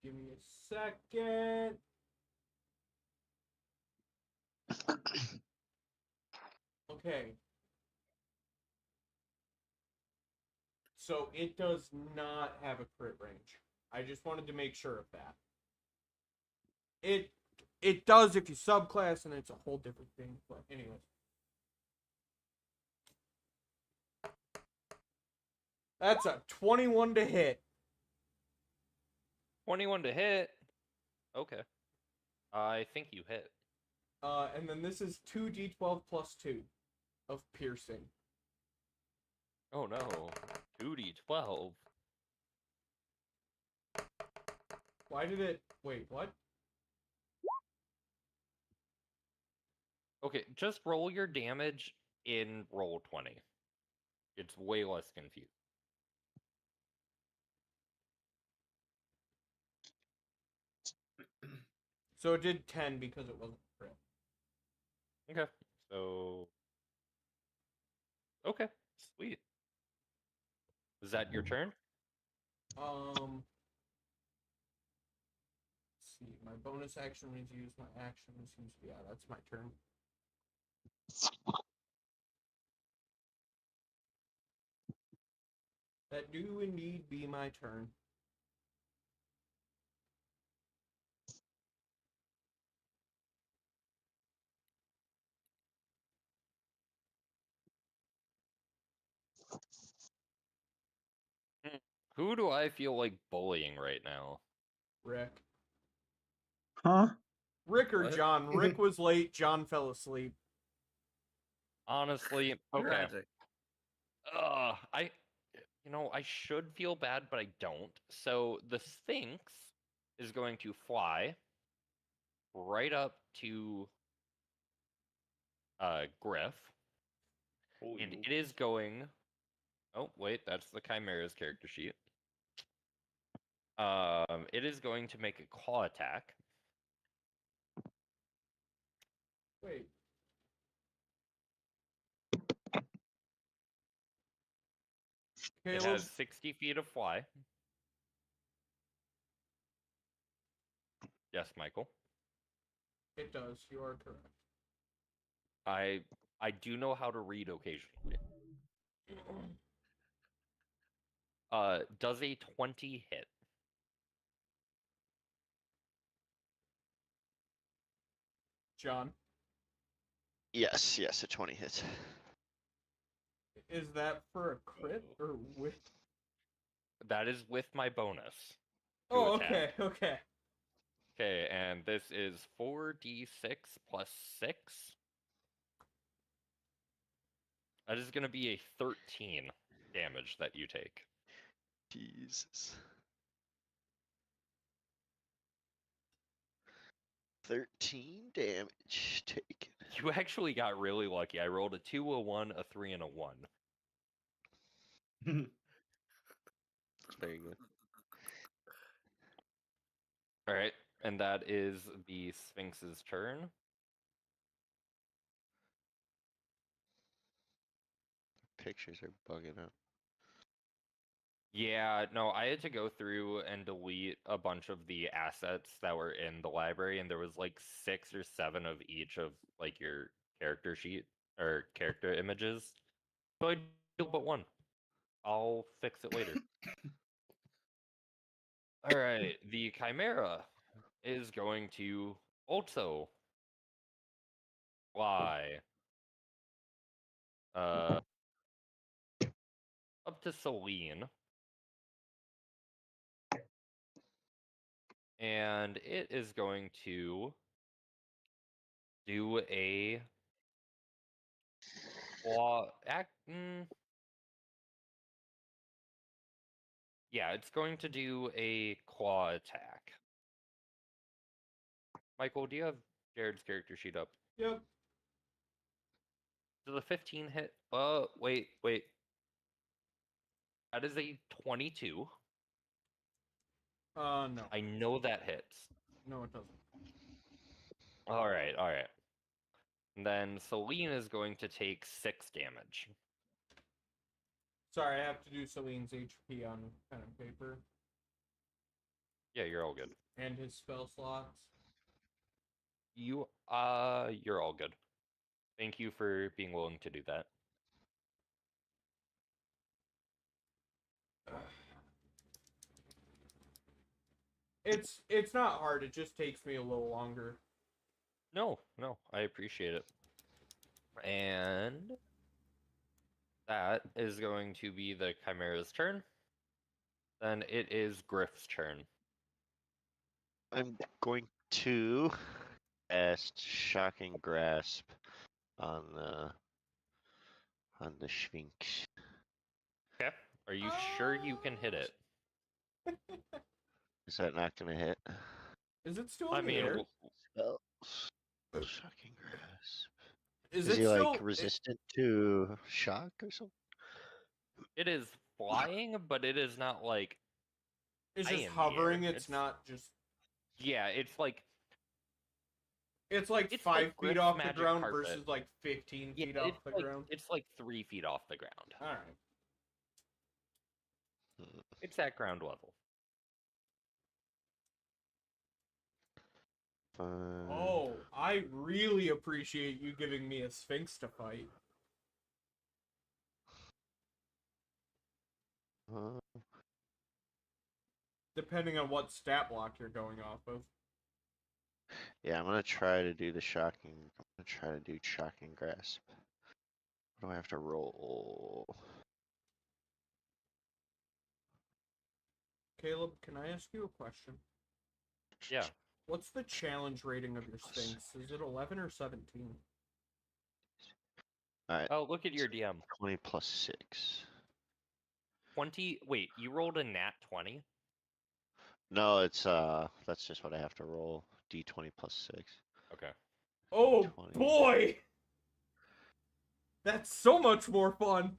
Give me a second. Okay. So it does not have a crit range. I just wanted to make sure of that. It does if you subclass, and it's a whole different thing. But anyways. That's a 21 to hit. 21 to hit. Okay. I think you hit. And then this is 2d12 plus 2 of piercing. Oh no. 2d12. Why did it... Wait, what? Okay, just roll your damage in roll 20. It's way less confusing. So it did 10 because it wasn't crit. Okay. So okay, sweet. Is that your turn? Let's see. My bonus action is used. My action is used. Yeah, that's my turn. That do indeed be my turn. Who do I feel like bullying right now? Rick. Huh? Rick or What? John? Rick was late. John fell asleep. Honestly, okay. Tragic. I I should feel bad, but I don't. So the Sphinx is going to fly right up to Griff, Holy and moly. it is going. Oh wait, that's the Chimera's character sheet. It is going to make a claw attack. Wait. It Caleb, has 60 feet of fly. Yes, Michael. it does. You are correct. I do know how to read occasionally. Does a 20 hit? John, Yes, yes, a 20 hits. is that for a crit or with? That is with my bonus. Oh, attack. okay, okay. Okay, and this is 4d6 plus 6. That is going to be a 13 damage that you take. Jesus. 13 damage taken. You actually got really lucky. I rolled a 2, a 1, a 3, and a 1. Very good. Alright, and that is the Sphinx's turn. Pictures are bugging out. Yeah, no, I had to go through and delete a bunch of the assets that were in the library, and there was like 6 or 7 of each of like your character sheet or character images. So I delete but one. I'll fix it later. All right, the Chimera is going to also fly uh up to Celine, and it is going to do a claw act. Yeah, it's going to do a claw attack. Michael, do you have Jared's character sheet up? Yep. Does a 15 hit? Wait. That is a 22. No. I know that hits. No, it doesn't. All right. And then Celine is going to take 6 damage. Sorry, I have to do Celine's HP on pen and paper. Yeah, you're all good. And his spell slots. You're all good. Thank you for being willing to do that. It's not hard, it just takes me a little longer. No, I appreciate it. And that is going to be the Chimera's turn. Then it is Griff's turn. I'm going to cast Shocking Grasp on the Sphinx. Okay. Are you sure you can hit it? Is that not gonna hit? Is it still I in the mean, air? Shocking Grasp. Is Is it he still like resistant to shock or something? it is flying, but it is not like It's high just in the hovering, air. it's not just Yeah, it's like it's like It's 5 like feet Griff's off the magic ground carpet. versus like 15 yeah, feet off it's the like ground. it's like 3 feet off the ground. Alright. It's at ground level. Oh, I really appreciate you giving me a Sphinx to fight. Uh, Depending on what stat block you're going off of. yeah, I'm gonna try to do the shocking. I'm gonna try to do Shocking Grasp. What do I have to roll? Caleb, can I ask you a question? Yeah. What's the challenge rating of your Sphinx? Is it 11 or 17? Alright, Oh, look at your DM. 20 plus 6. 20. Wait, you rolled a nat 20? No, it's that's just what I have to roll. D20 plus 6. Okay. Oh 20. boy! That's so much more fun!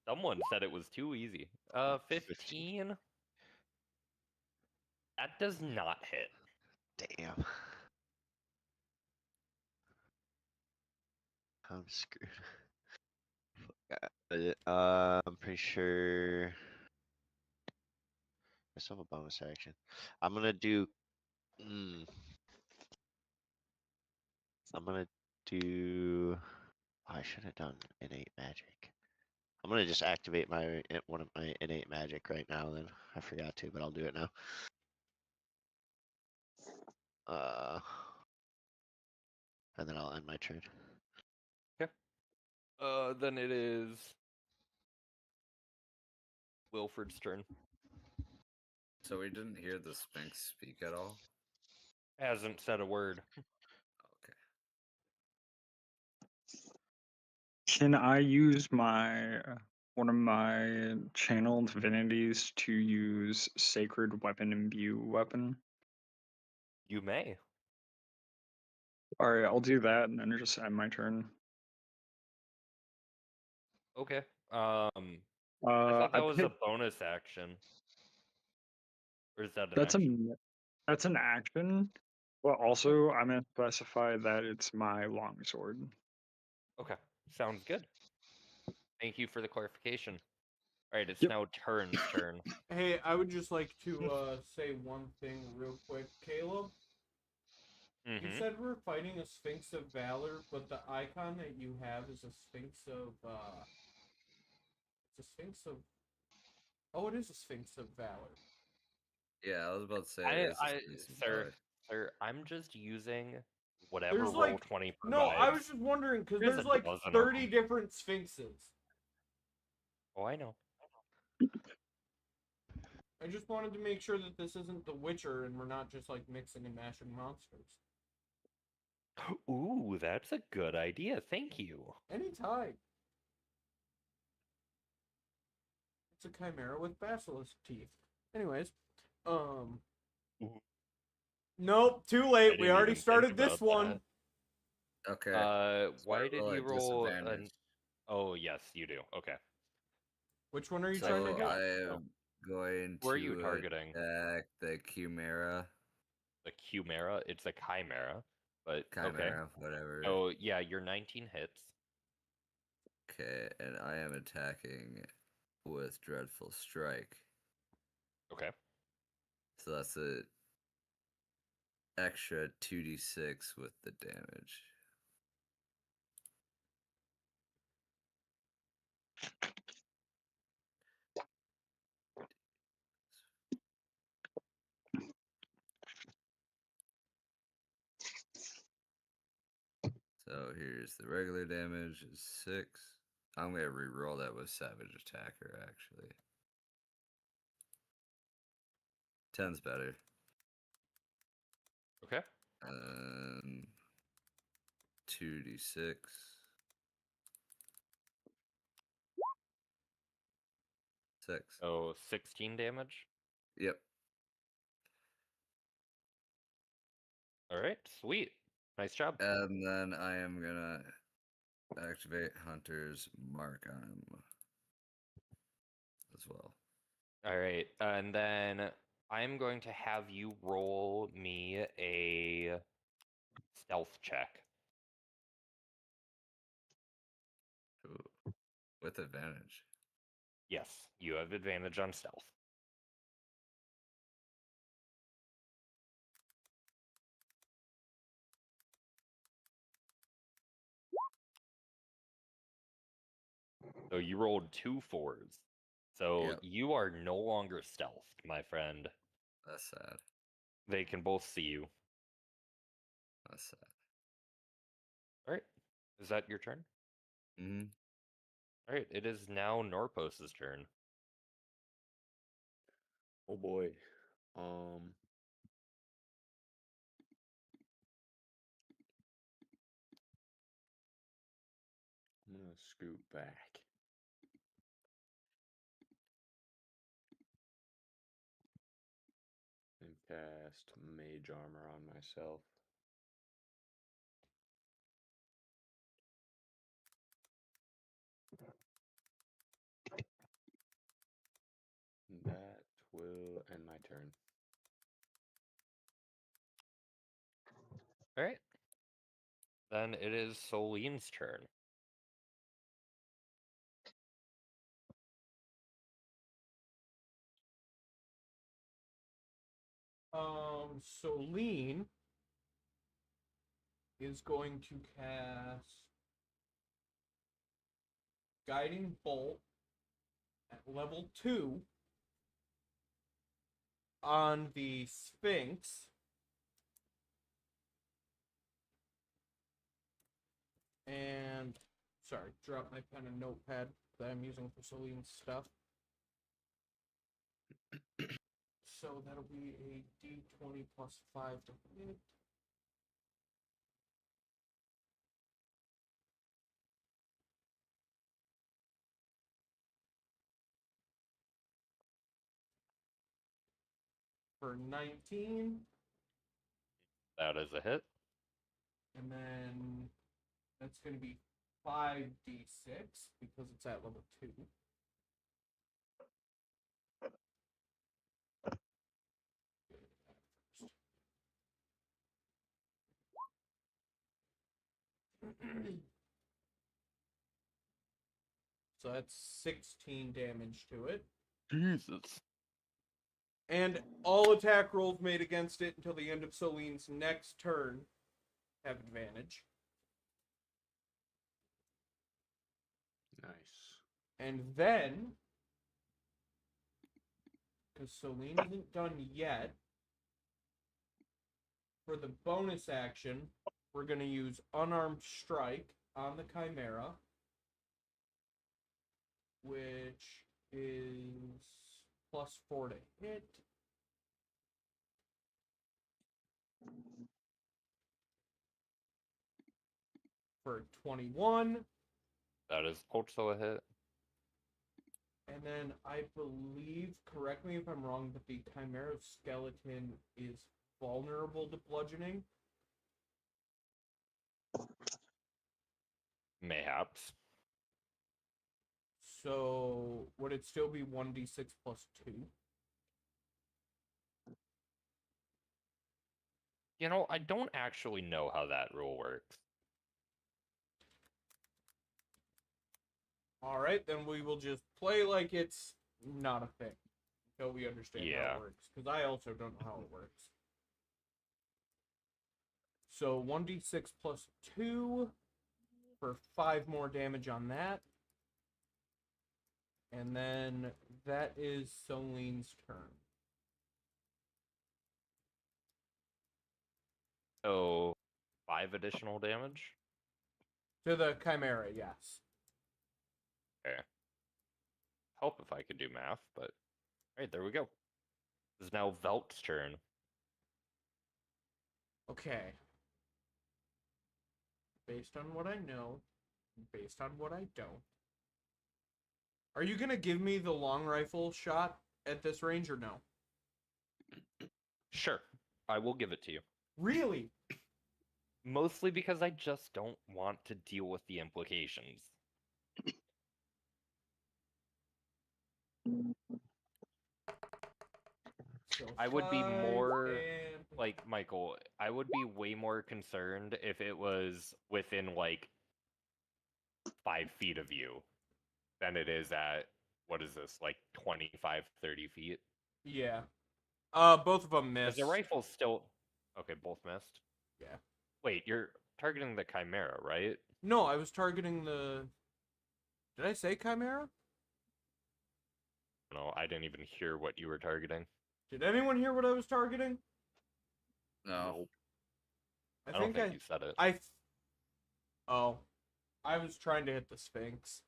Someone said it was too easy. 15? That does not hit. Damn. I'm screwed. I'm pretty sure. I still have a bonus action. I'm gonna do. I'm gonna do. Oh, I should have done innate magic. I'm gonna just activate one of my innate magic right now. Then I forgot to, but I'll do it now. And then I'll end my turn. Then it is Wilfred's turn. So we didn't hear the Sphinx speak at all? Hasn't said a word. Okay. Can I use my one of my channeled divinities to use Sacred Weapon Imbue weapon? You may. All right, I'll do that and then just end my turn. Okay. I thought that was a bonus action. Or is that an That's action? that's an action, but also I'm gonna specify that it's my longsword. Okay. sounds good. Thank you for the clarification. All right, it's Yep. now Turn's turn. Hey, I would just like to say one thing real quick, Caleb. You Mm-hmm. said we're fighting a Sphinx of Valor, but the icon that you have is a Sphinx of it's a Sphinx of Oh, it is a Sphinx of Valor. Yeah, I was about to say I, it is a I, Sphinx of sir, Valor. sir, I'm just using whatever There's roll like 20 provides. No, I was just wondering because There's there's a like dozen of 30 them. different Sphinxes. Oh, I know. I just wanted to make sure that this isn't The Witcher and we're not just like mixing and mashing monsters. Ooh, that's a good idea. Thank you. Anytime. It's a chimera with basilisk teeth. Anyways, Ooh, nope, too I late. didn't We already even think started this about one. that. Okay. Why Start did roll you at roll an? disadvantage. Oh, yes, you do. Okay. Which one are you So trying to do? I Oh. am going Who are you to targeting? attack the Chimera. The Chimera? It's a Chimera, but okay. Chimera, whatever. So, yeah, your 19 hits. Okay, and I am attacking with Dreadful Strike. Okay. So that's a extra 2d6 with the damage. So here's the regular damage is 6. I'm gonna re-roll that with Savage Attacker actually. 10's better. Okay. 2d6. 6. So, 16 damage. Yep. All right, sweet. Nice job. And then I am gonna activate Hunter's Mark on him as well. All right, and then I'm going to have you roll me a stealth check. Ooh, with advantage. Yes, you have advantage on stealth. So you rolled 2 4s. So Yep. you are no longer stealthed, my friend. That's sad. They can both see you. That's sad. All right. Is that your turn? Mm-hmm. All right. It is now Norpos's turn. Oh boy. I'm gonna scoot back. And cast Mage Armor on myself. That will end my turn. All right. Then it is Soline's turn. Soline is going to cast Guiding Bolt at level 2 on the Sphinx. And, sorry, drop my pen and notepad that I'm using for Soline's stuff. So that'll be a d20 plus 5 to hit. For 19. That is a hit. And then that's going to be 5d6 because it's at level 2. So that's 16 damage to it. Jesus. And all attack rolls made against it until the end of Soline's next turn have advantage. Nice. And then, because Soline isn't done yet, for the bonus action, we're going to use Unarmed Strike on the Chimera, which is +4 to hit. For 21. That is also a hit. And then I believe, correct me if I'm wrong, but the Chimera skeleton is vulnerable to bludgeoning. Mayhaps. So would it still be 1d6 plus 2? You know, I don't actually know how that rule works. Alright, then we will just play like it's not a thing until we understand how Yeah. it works. Because I also don't know how it works. So 1d6 plus 2 for 5 more damage on that. And then that is Soline's turn. So, 5 additional damage? To the Chimera, yes. Okay. Help if I could do math, but... Alright, there we go. This is now Velt's turn. Okay. Based on what I know, based on what I don't. Are you gonna give me the long rifle shot at this range or no? Sure, I will give it to you. Really? Mostly because I just don't want to deal with the implications. So I would be 5 more... and... Like, Michael, I would be way more concerned if it was within, like, 5 feet of you than it is at, what is this, like 25, 30 feet? Yeah. Both of them Because missed. the rifle's still... Okay, both missed? Yeah. Wait, you're targeting the Chimera, right? No, I was targeting the... Did I say Chimera? No, I didn't even hear what you were targeting. Did anyone hear what I was targeting? No. I don't think you said it. Oh. I was trying to hit the Sphinx.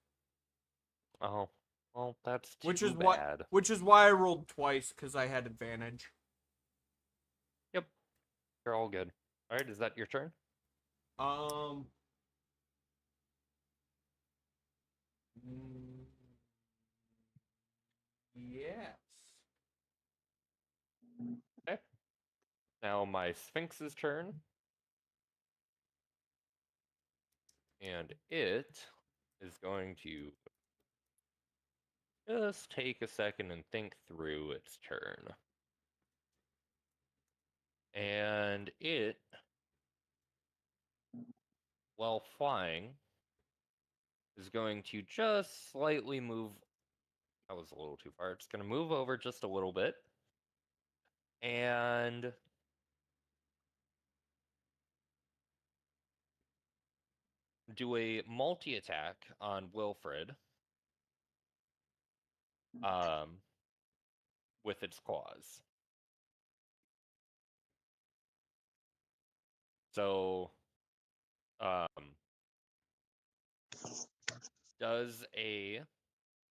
Oh, well, that's too Which is bad. which is why I rolled twice, because I had advantage. Yep, you're all good. All right, is that your turn? Um. mm, Yes. Okay. Now my Sphinx's turn. And it is going to just take a second and think through its turn. And it, while flying, is going to just slightly move. That was a little too far. It's going to move over just a little bit. And do a multi-attack on Wilfred. With its claws. So, does a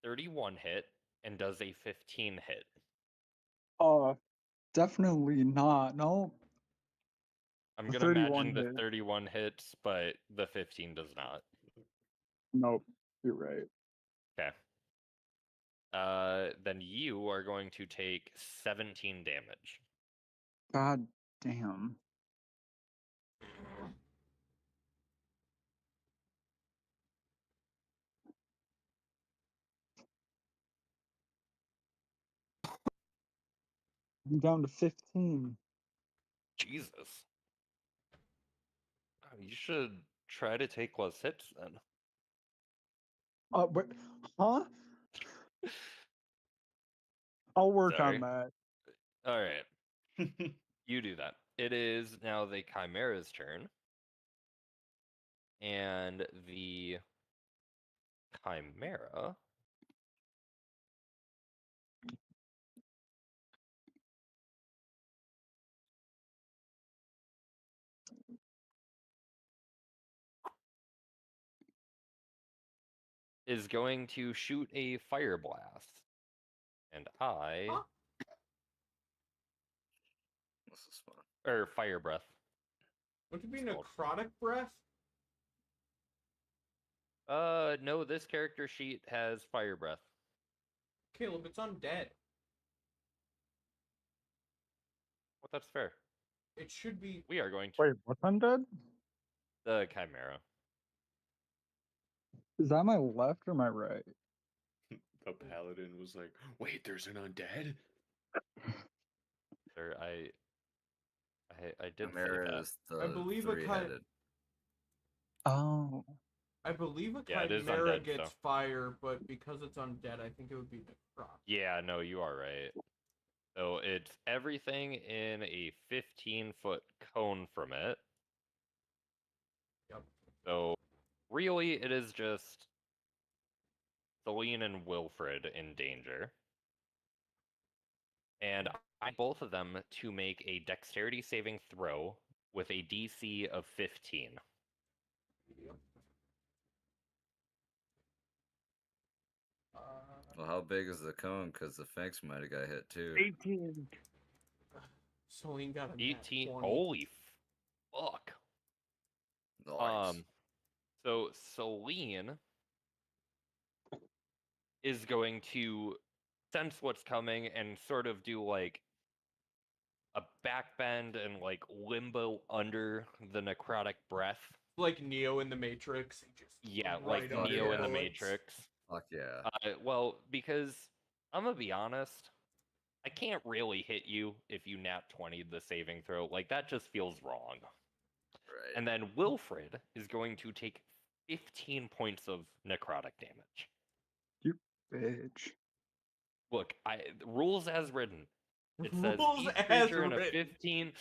31 hit and does a 15 hit? Definitely not. No. I'm The gonna 31 imagine the hit. 31 hits, but the 15 does not. Nope. You're right. Okay. Then you are going to take 17 damage. God damn. I'm down to 15. Jesus. Oh, you should try to take less hits then. But huh? I'll work Sorry. on that. All right, you do that. It is now the Chimera's turn, and the Chimera is going to shoot a fire blast, and Huh? This is fun. or fire breath. Would it be It's called. necrotic breath? No, this character sheet has fire breath. Caleb, it's undead. Well, that's fair. It should be. We are going to Wait, what's undead? the Chimera. Is that my left or my right? The paladin was like, "Wait, there's an undead." Sir, I did say Chimera that. is the I believe a three-headed. Oh. I believe a Yeah, it is chimera undead, gets so. fire, but because it's undead, I think it would be necrotic. Yeah, no, you are right. So it's everything in a 15-foot cone from it. Yep. So really, it is just Celine and Wilfred in danger. And I need both of them to make a dexterity saving throw with a DC of 15. Yep. Well, how big is the cone? Because the Finks might have got hit too. 18. Celine got a nat 18. 20. Holy fuck. Nice. So Celine is going to sense what's coming and sort of do like a backbend and like limbo under the necrotic breath. Like Neo in the Matrix. He just Yeah, right like under Neo the in the bullets. Matrix. Fuck yeah. Well, because I'm gonna be honest, I can't really hit you if you nat 20 the saving throw. Like that just feels wrong. Right. And then Wilfred is going to take 15 points of necrotic damage. You bitch. Look, rules as written. It says Rules each as creature in a written.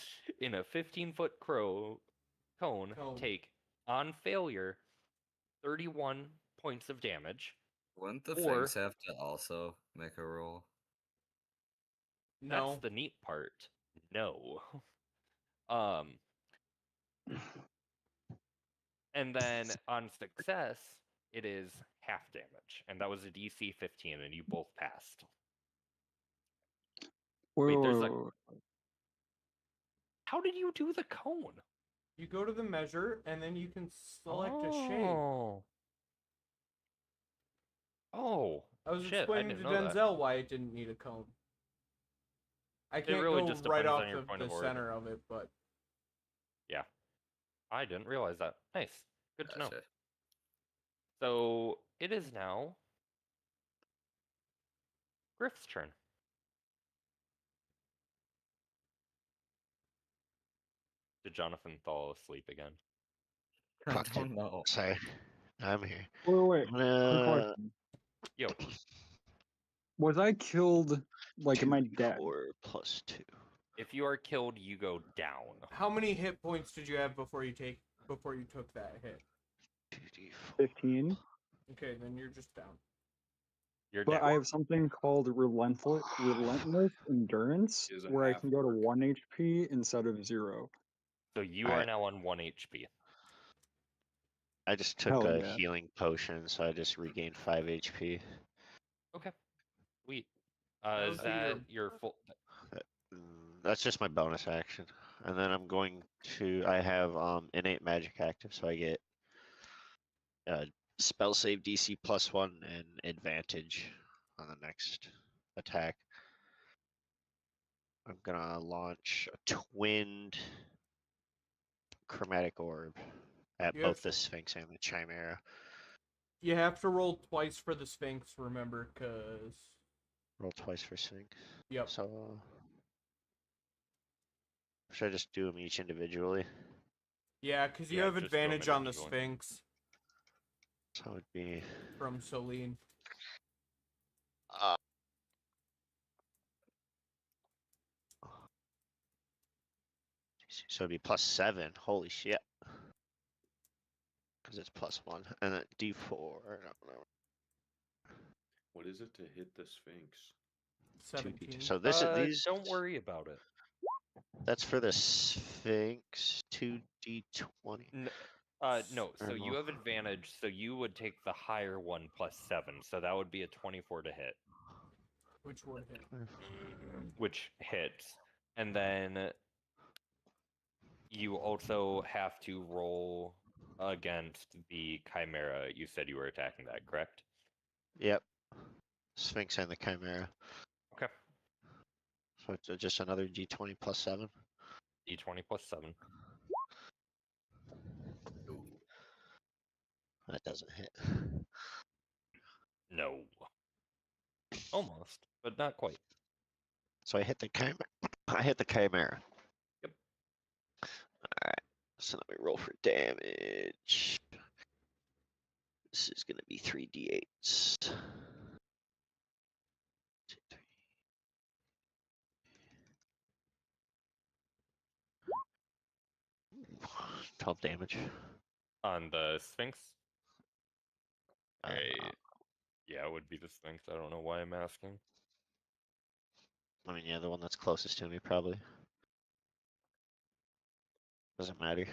15-foot cone take on failure 31 points of damage. Wouldn't the Or- Finks have to also make a roll? That's No. the neat part. No. Um and then on success, it is half damage. And that was a DC 15 and you both passed. Wait, there's a Whoa. How did you do the cone? You go to the measure, and then you can select a shape. Oh, I was shit, I explaining didn't to know that. Denzel why it didn't need a cone. I can't really go just right depends off on your the, point the of origin. center of it, but Yeah. I didn't realize that. Nice. Good to know. Gotcha. So it is now Griff's turn. Did Jonathan fall asleep again? I Fuck, don't dude. know. Sorry, I'm here. Wait. I'm Quick gonna question. Yo, Was I killed? Like, am I dead? 2d4 plus 2. if you are killed, you go down. how many hit points did you have before you took that hit? 2d4. 15. Okay, then you're just down. You're But down. I have something called relentless endurance, He is a where I can go to half-orc. 1 HP instead of 0. So you are Alright. now on 1 HP. I just took Hell a yeah. healing potion, so I just regained 5 HP. Okay. Sweet. That'll Is be that your full? That's just my bonus action. And then I'm going to, I have innate magic active, so I get spell save DC +1 and advantage on the next attack. I'm gonna launch a twinned chromatic orb at You have both the Sphinx and the Chimera. You have to roll twice for the Sphinx, remember, because... Roll twice for Sphinx. Yep. So should I just do them each individually? Yeah, because you Yeah, have just do 'em advantage on the individually. Sphinx. So it would be from Celine. uh, so it'd be +7. Holy shit. Because it's +1. And then D4. I don't know. What is it to hit the Sphinx? 17. So this is these. Don't worry about it. That's for the Sphinx. 2d20. No, so you have advantage, so you would take the higher one +7, so that would be a 24 to hit, Which would hit. which hits. And then you also have to roll against the Chimera. You said you were attacking that, correct? Yep. Sphinx and the Chimera. Okay. So it's just another d20 +7. D20 +7. That doesn't hit. No. Almost, but not quite. So I hit the Chimera. I hit the Chimera. Yep. Alright. So let me roll for damage. This is gonna be 3d8s. 2, 3. 12 damage. On the Sphinx? Uh, Yeah, it would be the Sphinx. I don't know why I'm asking. I mean, yeah, the one that's closest to me, probably. Doesn't matter.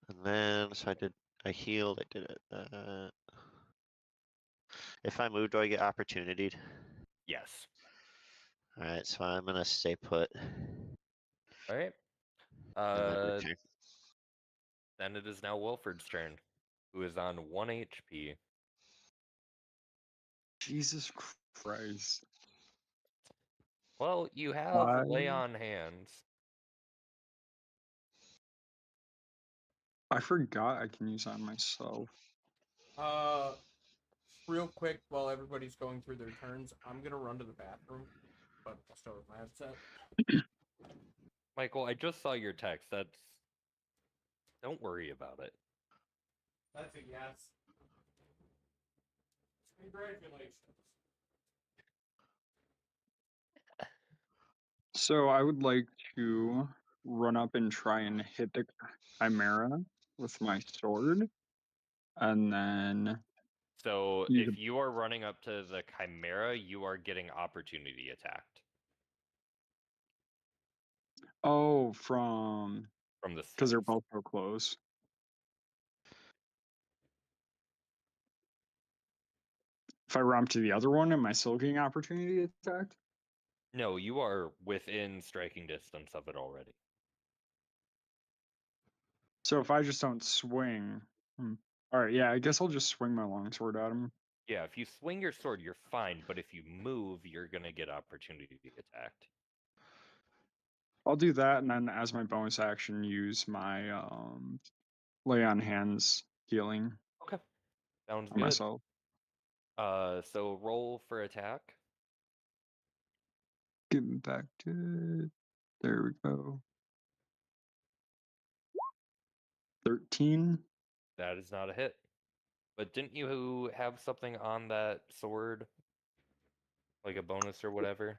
And then, so I healed, I did it. If I move, do I get opportunityed? Yes. Alright, so I'm gonna stay put. All right. And then return. Then it is now Wilford's turn, who is on 1 HP. Jesus Christ. Well, you have Why? lay on hands. I forgot I can use that myself. Real quick, while everybody's going through their turns, I'm gonna run to the bathroom, but I'll start with my headset. Michael, I just saw your text. Don't worry about it. That's a yes. Congratulations. So I would like to run up and try and hit the Chimera with my sword, and then So use if you are running up to the Chimera, you are getting opportunity attacked from from the because they're Sphinx. both so close. If I run up to the other one, am I still getting opportunity attacked? No, you are within striking distance of it already. So if I just don't swing, all right, yeah, I guess I'll just swing my longsword at him. Yeah, if you swing your sword, you're fine, but if you move, you're gonna get opportunity attacked. I'll do that, and then as my bonus action, use my lay on hands healing Okay. Sounds on good. myself. So roll for attack. Getting back to there we go. 13. That is not a hit. But didn't you have something on that sword? Like a bonus or whatever?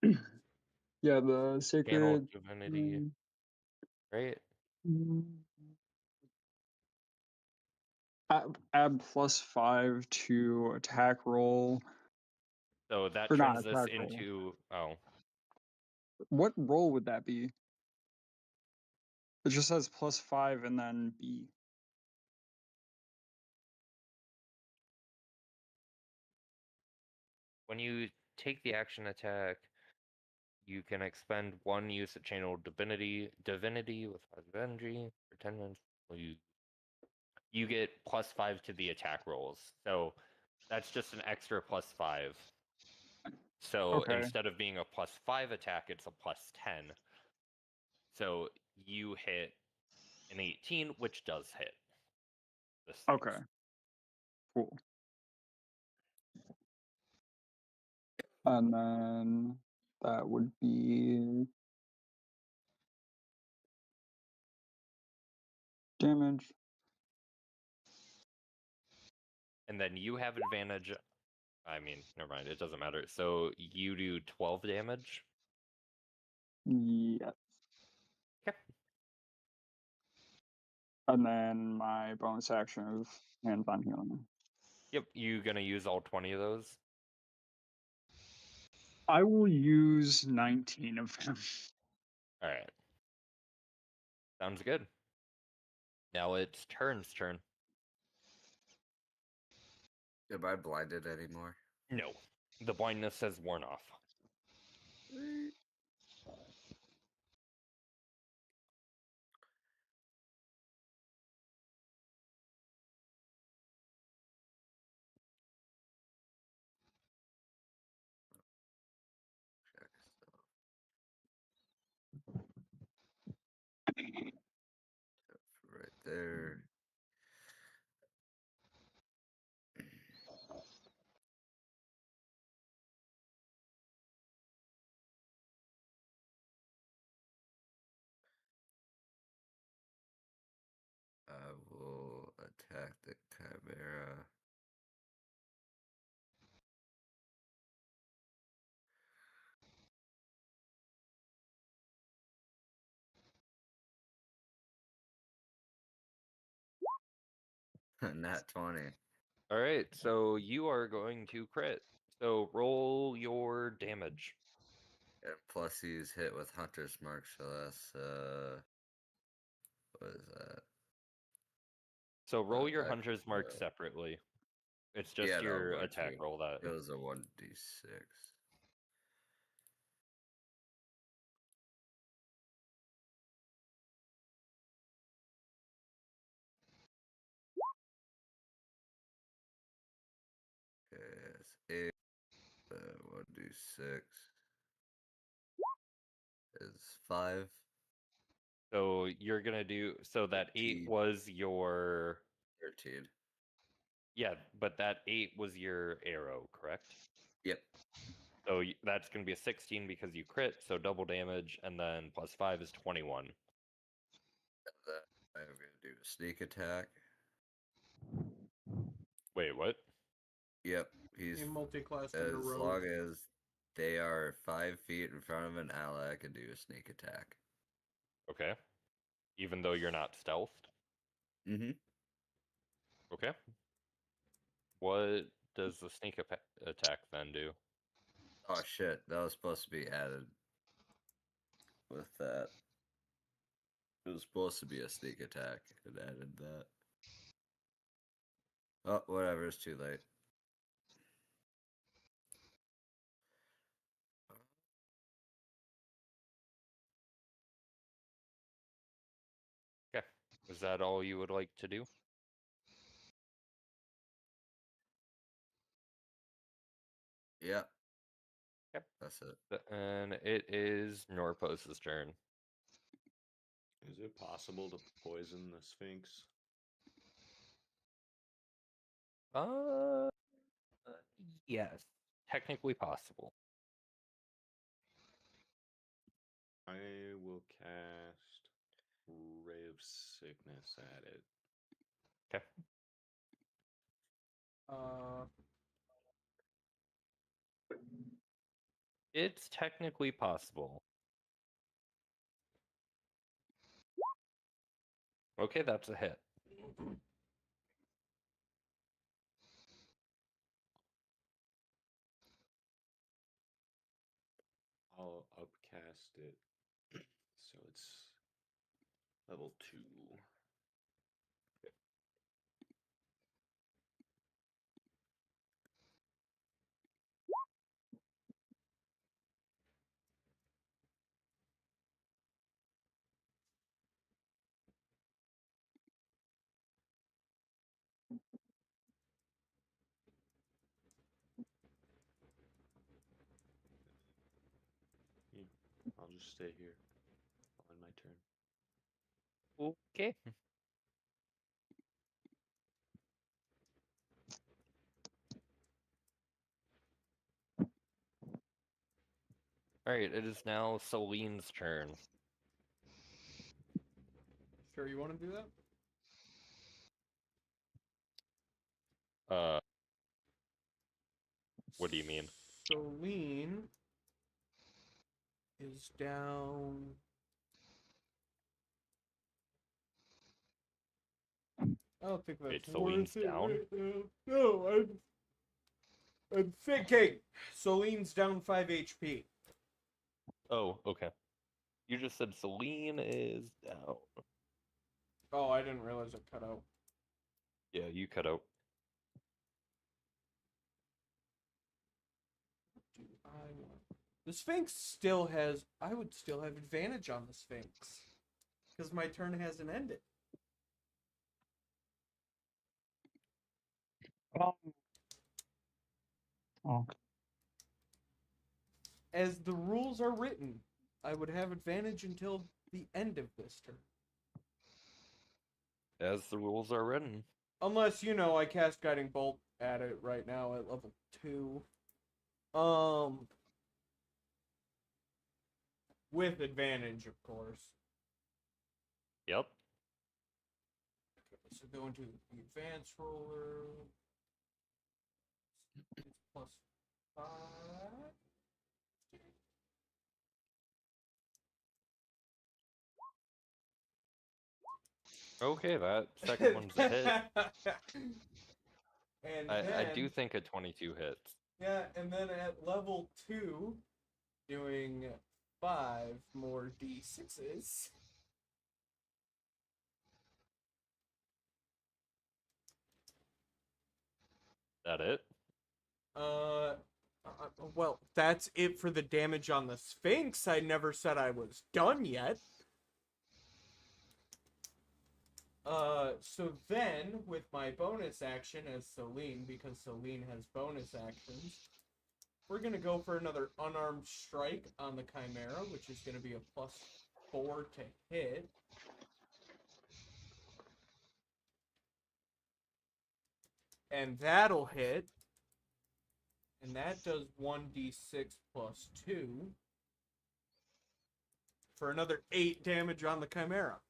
Yeah, the Channel sacred divinity, right? Add +5 to attack roll. So that Or not turns this attack roll. into What roll would that be? It just says +5 and then B. when you take the action attack, you can expend 1 use of channel divinity with 5 energy for 10 minutes. You get +5 to the attack rolls. So that's just an extra +5. So Okay. instead of being a +5 attack, it's a +10. So you hit an 18, which does hit. Okay. Cool. And then that would be damage. And then you have advantage. I mean, never mind. It doesn't matter. So you do 12 damage. Yes. Okay. And then my bonus action of hands on healing. Yep. You gonna use all 20 of those? I will use 19 of them. All right. Sounds good. Now it's Turn's turn. Am I blinded anymore? No. The blindness has worn off. Check stuff. Right there. I will attack the Chimera. Nat 20. All right. So you are going to crit. So roll your damage. And plus he's hit with Hunter's Mark, so that's what is that? So roll your Attack, hunter's mark separately. It's just yeah, no, I'm your going attack to. roll that. It was a 1d6. Okay, it's 8. 1d6 is 5. So you're gonna do so that 8 13. was your 13. yeah, but that 8 was your arrow, correct? Yep. So that's gonna be a 16 because you crit, so double damage, and then plus 5 is 21. Then I'm going to do a sneak attack. Wait, what? Yep. He's In multi-class under as rogue. long as they are 5 feet in front of an ally, I can do a sneak attack. Okay. Even though you're not stealthed? Mm-hmm. Okay. What does the sneak attack then do? Oh shit, that was supposed to be added with that. It was supposed to be a sneak attack. It added that. Oh, whatever, it's too late. Okay. Is that all you would like to do? Yeah. Yep. That's it. And it is Norpos's turn. Is it possible to poison the Sphinx? Uh, yes. Technically possible. I will cast Ray of Sickness at it. Okay. It's technically possible. Okay, that's a hit. I'll upcast it so it's level 2. I'll just stay here on my turn. Okay. Alright, it is now Celine's turn. Sure, you want to do that? Uh, what do you mean? Celine is down. I don't think that's Wait, Celine's worth it down? right now. No, I'm thinking. Celine's down 5 HP. Oh, okay. You just said Celine is down. Oh, I didn't realize it cut out. Yeah, you cut out. Do I want? The Sphinx still has. I would still have advantage on the Sphinx because my turn hasn't ended. Oh. Okay. As the rules are written, I would have advantage until the end of this turn. As the rules are written. Unless, I cast Guiding Bolt at it right now at level 2. With advantage, of course. Yep. Okay, so go into the advanced roller. It's plus 5. Okay, that second one's a hit. And I then, do think a 22 hits. yeah, and then at level 2, doing 5 more d6s. That it? Well, that's it for the damage on the Sphinx. I never said I was done yet. So then, with my bonus action as Celine, because Celine has bonus actions, we're gonna go for another unarmed strike on the Chimera, which is gonna be a +4 to hit. And that'll hit. And that does 1d6 plus 2. For another 8 damage on the Chimera.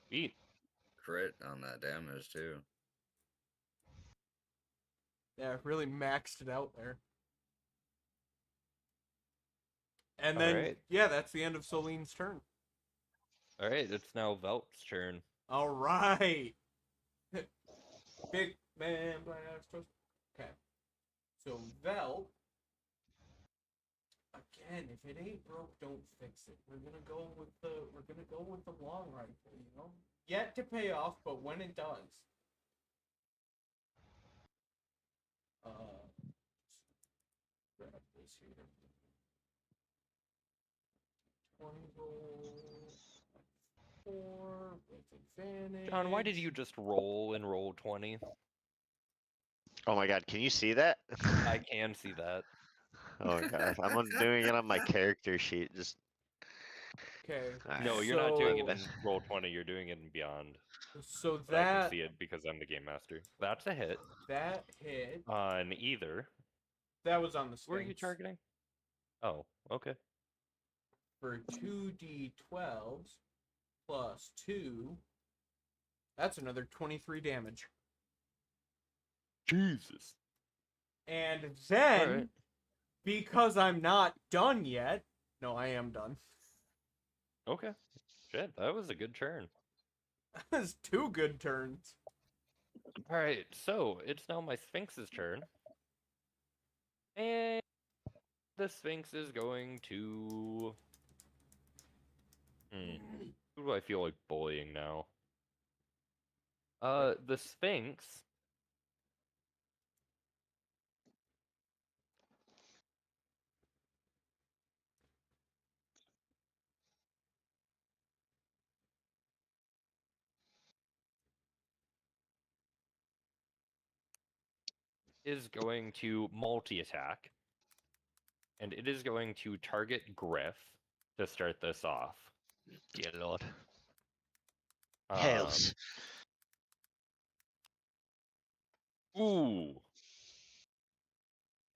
Sweet. Crit on that damage too. Yeah, really maxed it out there. And then, Alright. yeah, that's the end of Celine's turn. Alright, it's now Velt's turn. All right. Big man blast. Okay. So Vel. Again, if it ain't broke, don't fix it. We're gonna go with the long rifle, Yet to pay off, but when it does. Grab this here. 20 roll. 4 with advantage. John, why did you just roll and roll 20? Oh my god, can you see that? I can see that. Oh my god, doing it on my character sheet. Just Okay. No, you're not doing it So- in roll 20, you're doing it in beyond. So But I can that see it because I'm the game master. That's a hit hit. on either. That was on the Sphinx. Where are you targeting? Oh, okay. For 2d12s plus 2. That's another 23 damage. Jesus. And then, Alright. because I'm not done yet, no, I am done. Okay. Shit, that was a good turn. That was 2 good turns. Alright, so it's now my Sphinx's turn. And the Sphinx is going to... Who do I feel like bullying now? The Sphinx... is going to multi-attack. And it is going to target Griff to start this off. dear lord. Um, Hails. Ooh.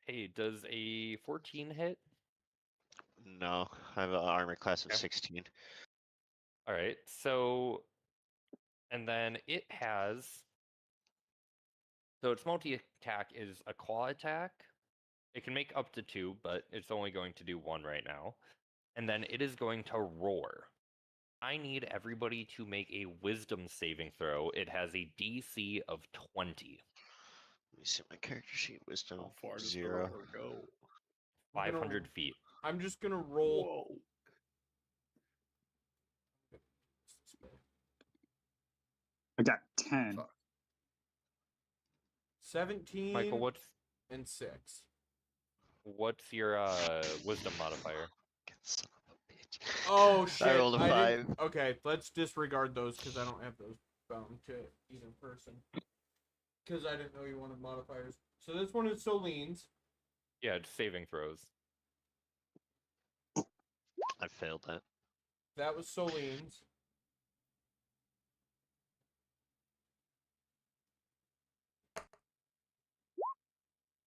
Hey, does a 14 hit? No, I have an armor class of Okay. 16. Alright, so... And then it has So its multi-attack is a claw attack. It can make up to 2, but it's only going to do 1 right now. And then it is going to roar. I need everybody to make a wisdom saving throw. It has a DC of 20. Let me see my character sheet. Wisdom How far does the 0. roar go? I'm gonna- 500 feet. I'm just gonna roll. Whoa. I got 10. Fuck. 17 Michael, and 6. what's your wisdom modifier? Son of a bitch. Oh shit! I rolled a didn't- 5. Okay, let's disregard those because I don't have those bound to either person. Because I didn't know you wanted modifiers. So this one is Soline's. Yeah, it's saving throws. I failed that. That was Soline's.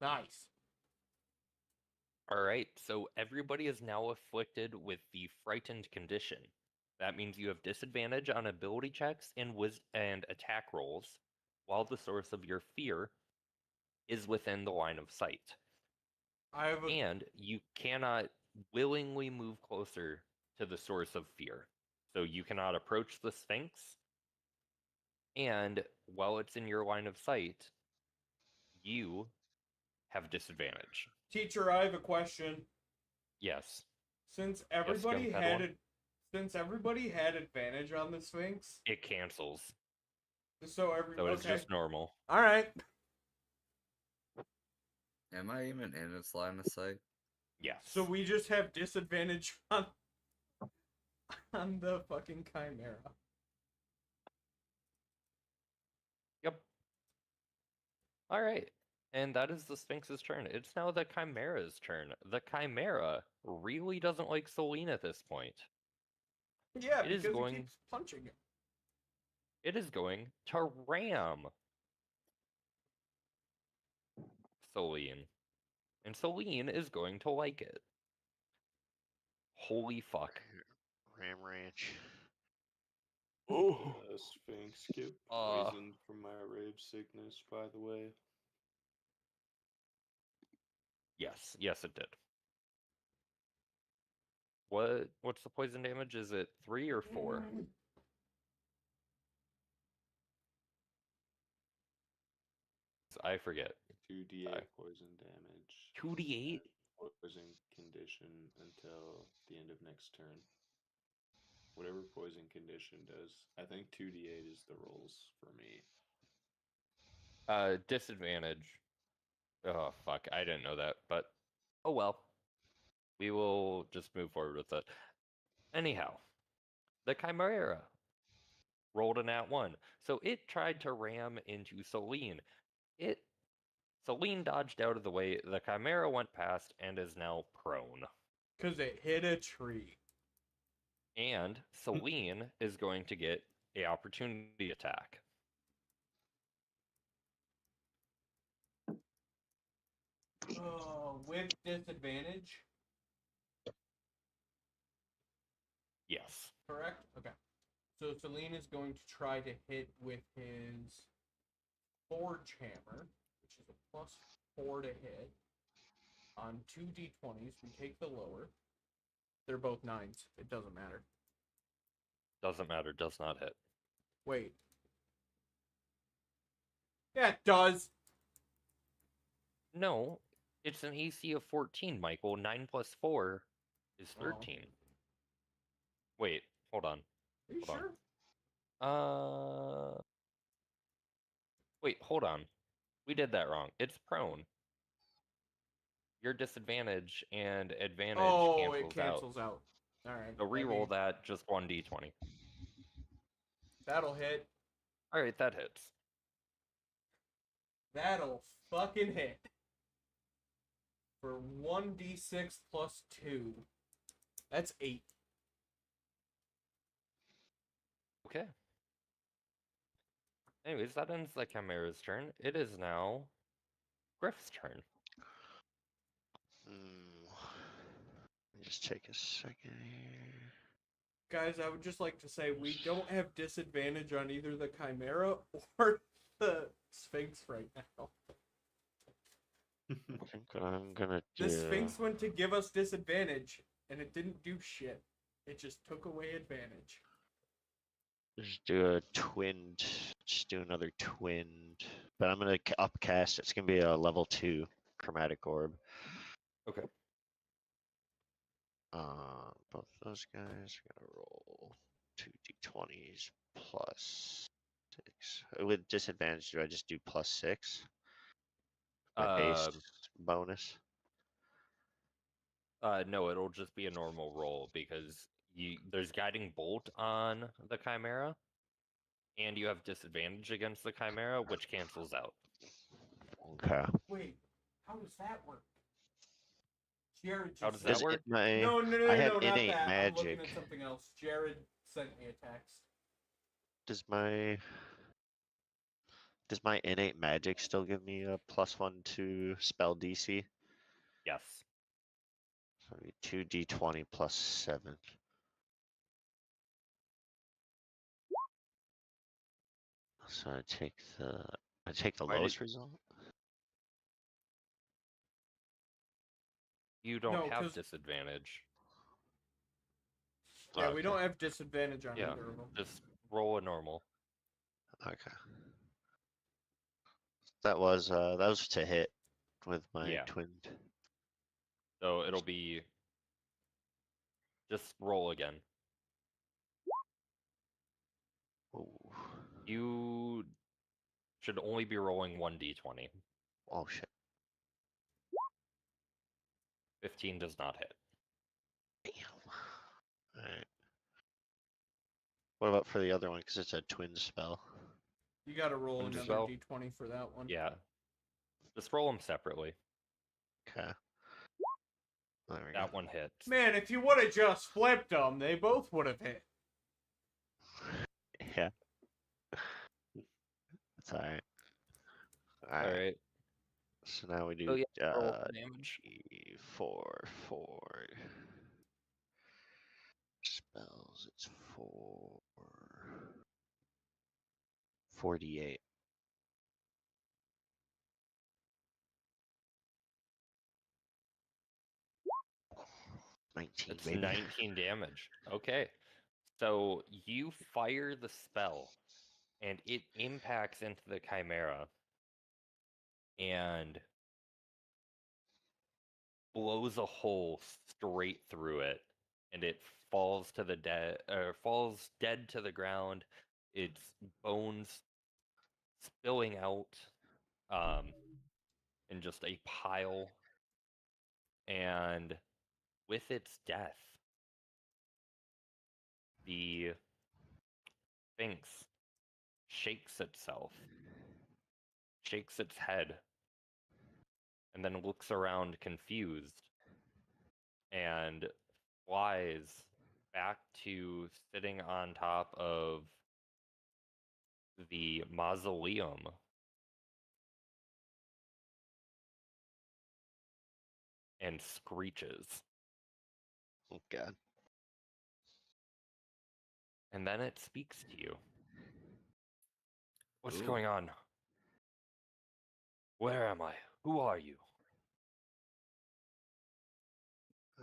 Nice. Alright, so everybody is now afflicted with the frightened condition. That means you have disadvantage on ability checks and attack rolls, while the source of your fear is within the line of sight. I have a And you cannot willingly move closer to the source of fear. So you cannot approach the Sphinx, and while it's in your line of sight, you have disadvantage. teacher. I have a question. Yes, Since everybody Skunk, had Padawan? it, since everybody had advantage on the Sphinx, it cancels. so every So it's okay. just normal. All right. Am I even in its line of sight? Yes. So we just have disadvantage on the fucking Chimera. Yep. Alright. And that is the Sphinx's turn. It's now the Chimera's turn. The Chimera really doesn't like Celine at this point. Yeah, It is because going- he keeps punching him. It is going to ram Celine. And Celine is going to like it. Holy fuck. Ram Ranch. Oh. Sphinx get Uh. poisoned from my rave sickness, by the way. Yes, yes it did. What's the poison damage? Is it 3 or 4? I forget. 2d8 I- poison damage. 2d8? Poison condition until the end of next turn. Whatever poison condition does. I think 2d8 is the rolls for me. Disadvantage. Oh fuck, I didn't know that, but oh well. We will just move forward with it. Anyhow, the Chimera rolled a nat 1. So it tried to ram into Celine. Celine dodged out of the way, the Chimera went past and is now prone. Because it hit a tree. And Celine is going to get a opportunity attack. With disadvantage, Yes. correct? Okay. So Celine is going to try to hit with his Forge Hammer, which is a +4 to hit. On 2d20s, we take the lower. They're both 9s. It doesn't matter. Doesn't matter, does not hit. Wait. Yeah, it does. No, it's an AC of 14, Michael. 9 plus 4 is 13. Wait, hold on. Are you Hold on. sure? Wait, hold on. We did that wrong. It's prone. Your disadvantage and advantage cancels it cancels out. Alright. So reroll that, just 1d20. That'll hit. Alright, that hits. That'll fucking hit. For 1d6 plus 2. That's 8. Okay. Anyways, that ends the Chimera's turn. It is now Griff's turn. Let me just take a second here. Guys, I would just like to say we don't have disadvantage on either the Chimera or the Sphinx right now. I think I'm gonna The do. Sphinx went to give us disadvantage, and it didn't do shit. It just took away advantage. Just do a twinned. Just do another twinned. But I'm gonna upcast. It's gonna be a level 2 chromatic orb. Okay. Both those guys are gonna roll 2d20s plus 6. With disadvantage, do I just do plus 6? My base bonus. No, it'll just be a normal roll because there's guiding bolt on the chimera, and you have disadvantage against the chimera, which cancels out. Okay. Wait, how does that work? Jared just How does said- that work? No, I have not innate that. I'm looking magic. at something else. Jared sent me a text. Does my innate magic still give me a +1 to spell DC? Yes. So 2d20 plus 7. So I take the Why did- lowest result. You don't No, have 'cause- disadvantage. Yeah, Okay. we don't have disadvantage on Yeah. either of them. Just roll a normal. Okay. That was to hit with my Yeah. twinned. So it'll be just roll again. Ooh. You should only be rolling 1d20. Oh shit. 15 does not hit. Damn. Alright. What about for the other one? Because it's a twin spell. You gotta roll Twin another spell? d20 for that one. Yeah. Just roll them separately. Okay. There we That go. one hits. Man, if you would have just flipped them, they both would have hit. Yeah. That's alright. Alright. Alright. So now we do So yeah, roll damage. 4 spells. It's 48. Nineteen, It's baby. 19 damage. Okay. So you fire the spell, and it impacts into the chimera and blows a hole straight through it, and it falls to the falls dead to the ground. Its bones spilling out in just a pile, and with its death, the Sphinx shakes itself, shakes its head, and then looks around confused and flies back to sitting on top of the mausoleum. And screeches. Oh god. And then it speaks to you. What's Ooh. going on? Where am I? Who are you?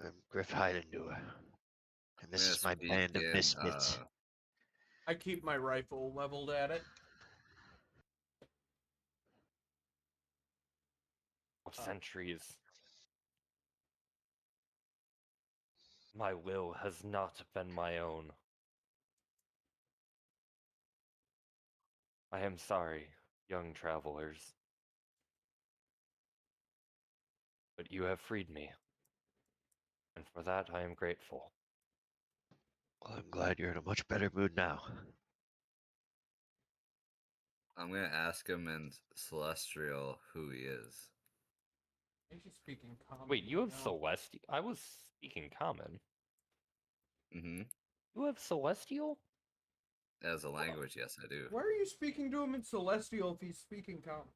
I'm Griff Heidendoer. And this I'm is my gonna band of speak in, misfits. I keep my rifle leveled at it. Of centuries. My will has not been my own. I am sorry, young travelers. But you have freed me. And for that I am grateful. Well, I'm glad you're in a much better mood now. I'm gonna ask him in Celestial who he is. He's just speaking common. Wait, you have now. Celestial? I was speaking common. Mm-hmm. You have Celestial? As a language, yes, I do. Why are you speaking to him in Celestial if he's speaking common?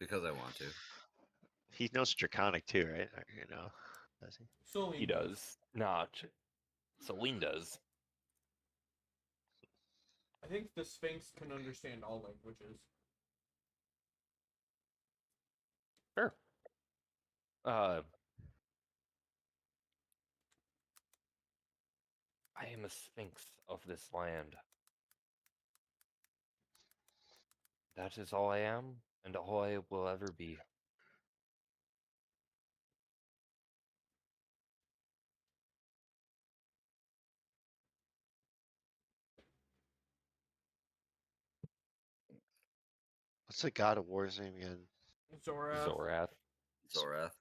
Because I want to. He knows Draconic too, right? Or, does he? Celine He does. Not. Celine does. I think the Sphinx can understand all languages. Sure. I am a sphinx of this land. That is all I am, and all I will ever be. What's the god of war's name again? Zorath. Zorath. Zorath.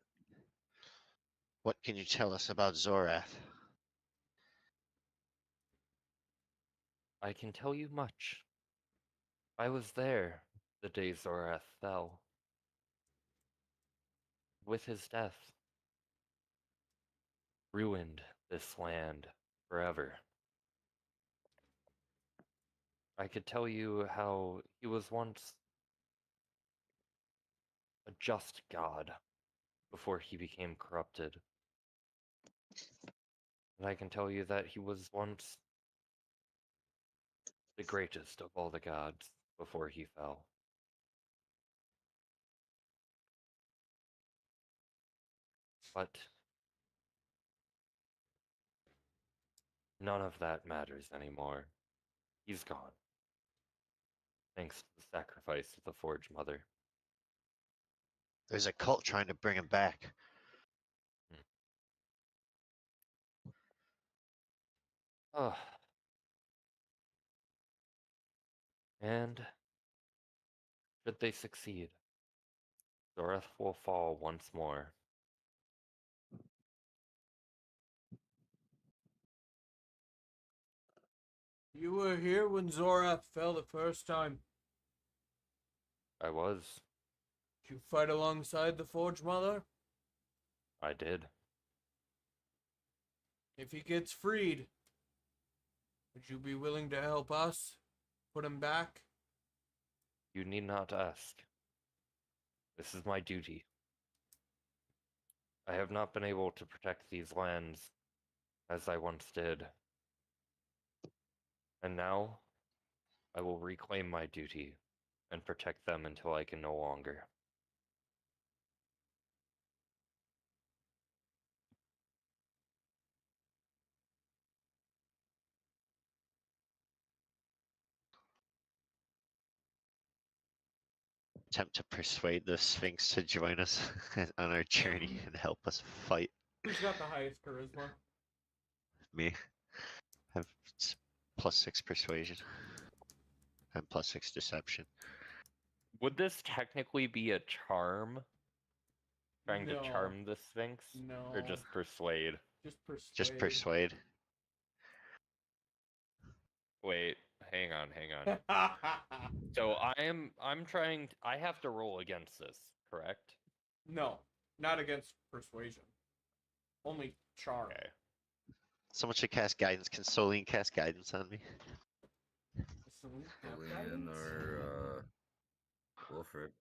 What can you tell us about Zorath? I can tell you much. I was there the day Zorath fell. With his death, ruined this land forever. I could tell you how he was once a just god before he became corrupted. And I can tell you that he was once the greatest of all the gods before he fell. But none of that matters anymore. He's gone. Thanks to the sacrifice of the Forge Mother. There's a cult trying to bring him back. Oh. And should they succeed, Zorath will fall once more. You were here when Zorath fell the first time. I was. Did you fight alongside the Forge Mother? I did. If he gets freed, would you be willing to help us put him back? You need not ask. This is my duty. I have not been able to protect these lands as I once did. And now, I will reclaim my duty and protect them until I can no longer. Attempt to persuade the Sphinx to join us on our journey and help us fight. Who's got the highest charisma? Me. Have +6 persuasion and +6 deception. Would this technically be a charm? Trying to No. charm the Sphinx? No. Or just persuade? Just persuade. Just persuade. Wait, hang on. So I'm trying I have to roll against this, correct? No, not against persuasion. Only charm. Okay. Someone should cast guidance. Can Soline cast guidance on me? So we have Julian guidance. or Wilfred.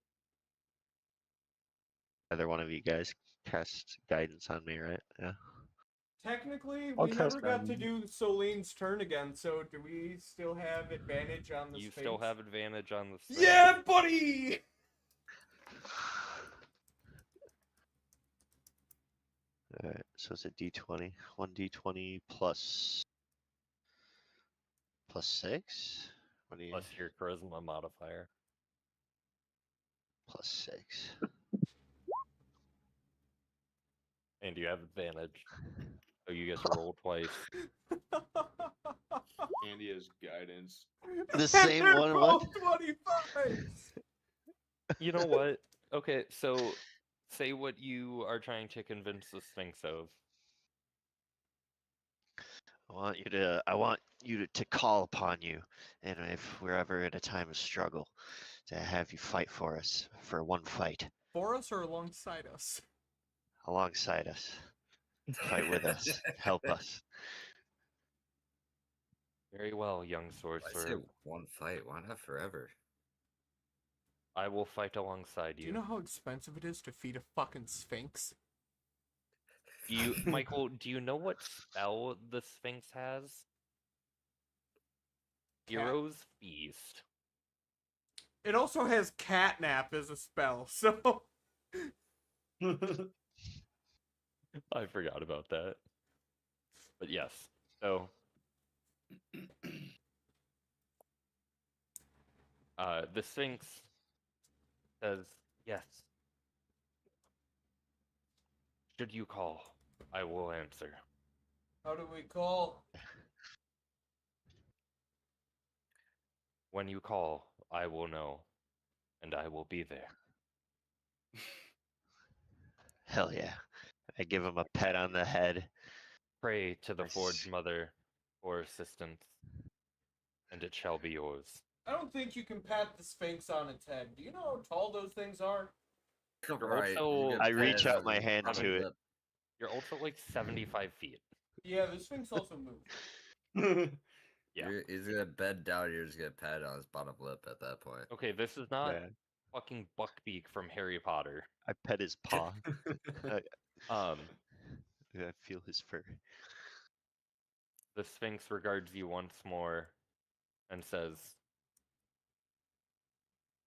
Either one of you guys cast guidance on me, right? Yeah. Technically, I'll we cast never got to guidance. do Soline's turn again, so do we still have advantage on the You Sphinx? still have advantage on the Sphinx. Yeah, buddy! Alright, so it's a d20. 1d20 plus 6? What do you Plus your charisma modifier. plus 6? And you have advantage. So you get to roll twice. Andy has guidance. The same They're one, both what? 25s! You know what? Okay, so say what you are trying to convince the Sphinx of. I want you to call upon you, and if we're ever in a time of struggle, to have you fight for us for one fight For us or alongside us? alongside us. Fight with us. Help us. Very well, young I say sorcerer. one fight. Why not forever? I will fight alongside Do you. you know how expensive it is to feed a fucking Sphinx? Michael, do you know what spell the Sphinx has? Hero's Feast. It also has catnap as a spell, so I forgot about that. But yes, so the Sphinx says, yes. Should you call, I will answer. how do we call? When you call, I will know, and I will be there. Hell yeah. I give him a pet on the head. Pray to the Nice. Forge Mother for assistance, and it shall be yours. I don't think you can pat the Sphinx on its head. Do you know how tall those things are? You're Right, you also get I reach pets out my and hand bottom to it. lip. You're also like 75 feet. Yeah, the Sphinx also moves. Yeah. He's gonna bend down. You're just gonna pat on his bottom lip at that point. Okay, this is not Yeah. fucking Buckbeak from Harry Potter. I pet his paw. Um, I feel his fur. the Sphinx regards you once more and says,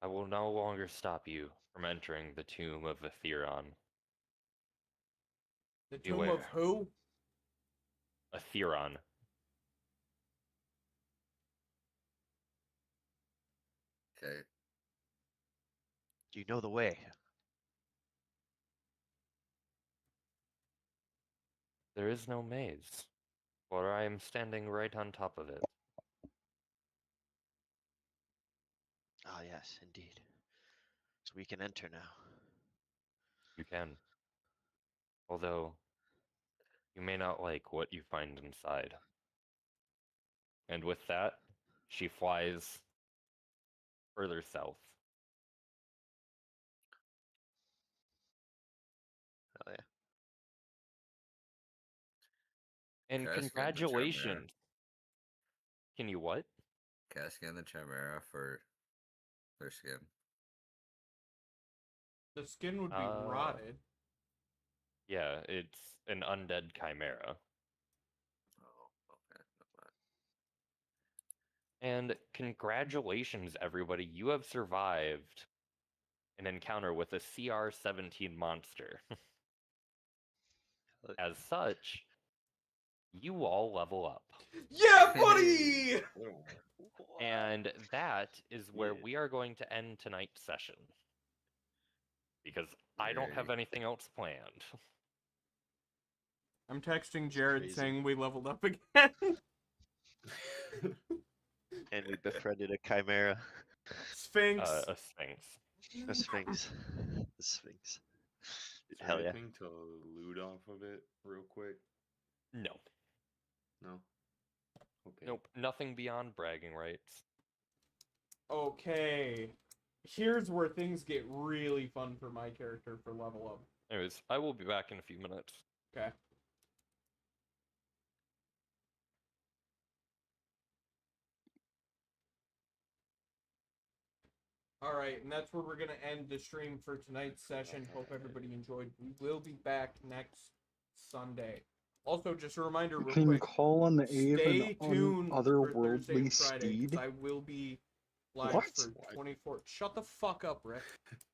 I will no longer stop you from entering the tomb of Atheron. The tomb of Beware. who? Atheron. Okay. Do you know the way? There is no maze, for I am standing right on top of it. Ah, yes, indeed. So we can enter now. You can. Although, you may not like what you find inside. And with that, she flies further south. Hell yeah. And Can I scan the Chimera? congratulations. Can you what? Can I scan the Chimera for their skin? The skin would be Uh, rotted. Yeah, it's an undead chimera. Oh, okay. And congratulations, everybody. You have survived an encounter with a CR-17 monster. As such, you all level up. Yeah, buddy! And that is where Yeah. we are going to end tonight's session. Because I don't have Yay. anything else planned. I'm texting Jared crazy. saying we leveled up again. And we befriended a chimera. Sphinx. A sphinx. A sphinx. The sphinx. Is there Hell yeah. anything to loot off of it real quick? No. No? Okay. Nope. Nothing beyond bragging rights. Okay. Here's where things get really fun for my character for level up. Anyways, I will be back in a few minutes. Okay. Alright, and that's where we're going to end the stream for tonight's session. Hope everybody enjoyed. We will be back next Sunday. Also, just a reminder real Can you quick. call on the Stay tuned for Thursday otherworldly and Friday, 'cause steed? I will be live What? for 24. Shut the fuck up, Rick.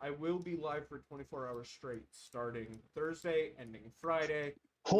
I will be live for 24 hours straight, starting Thursday, ending Friday.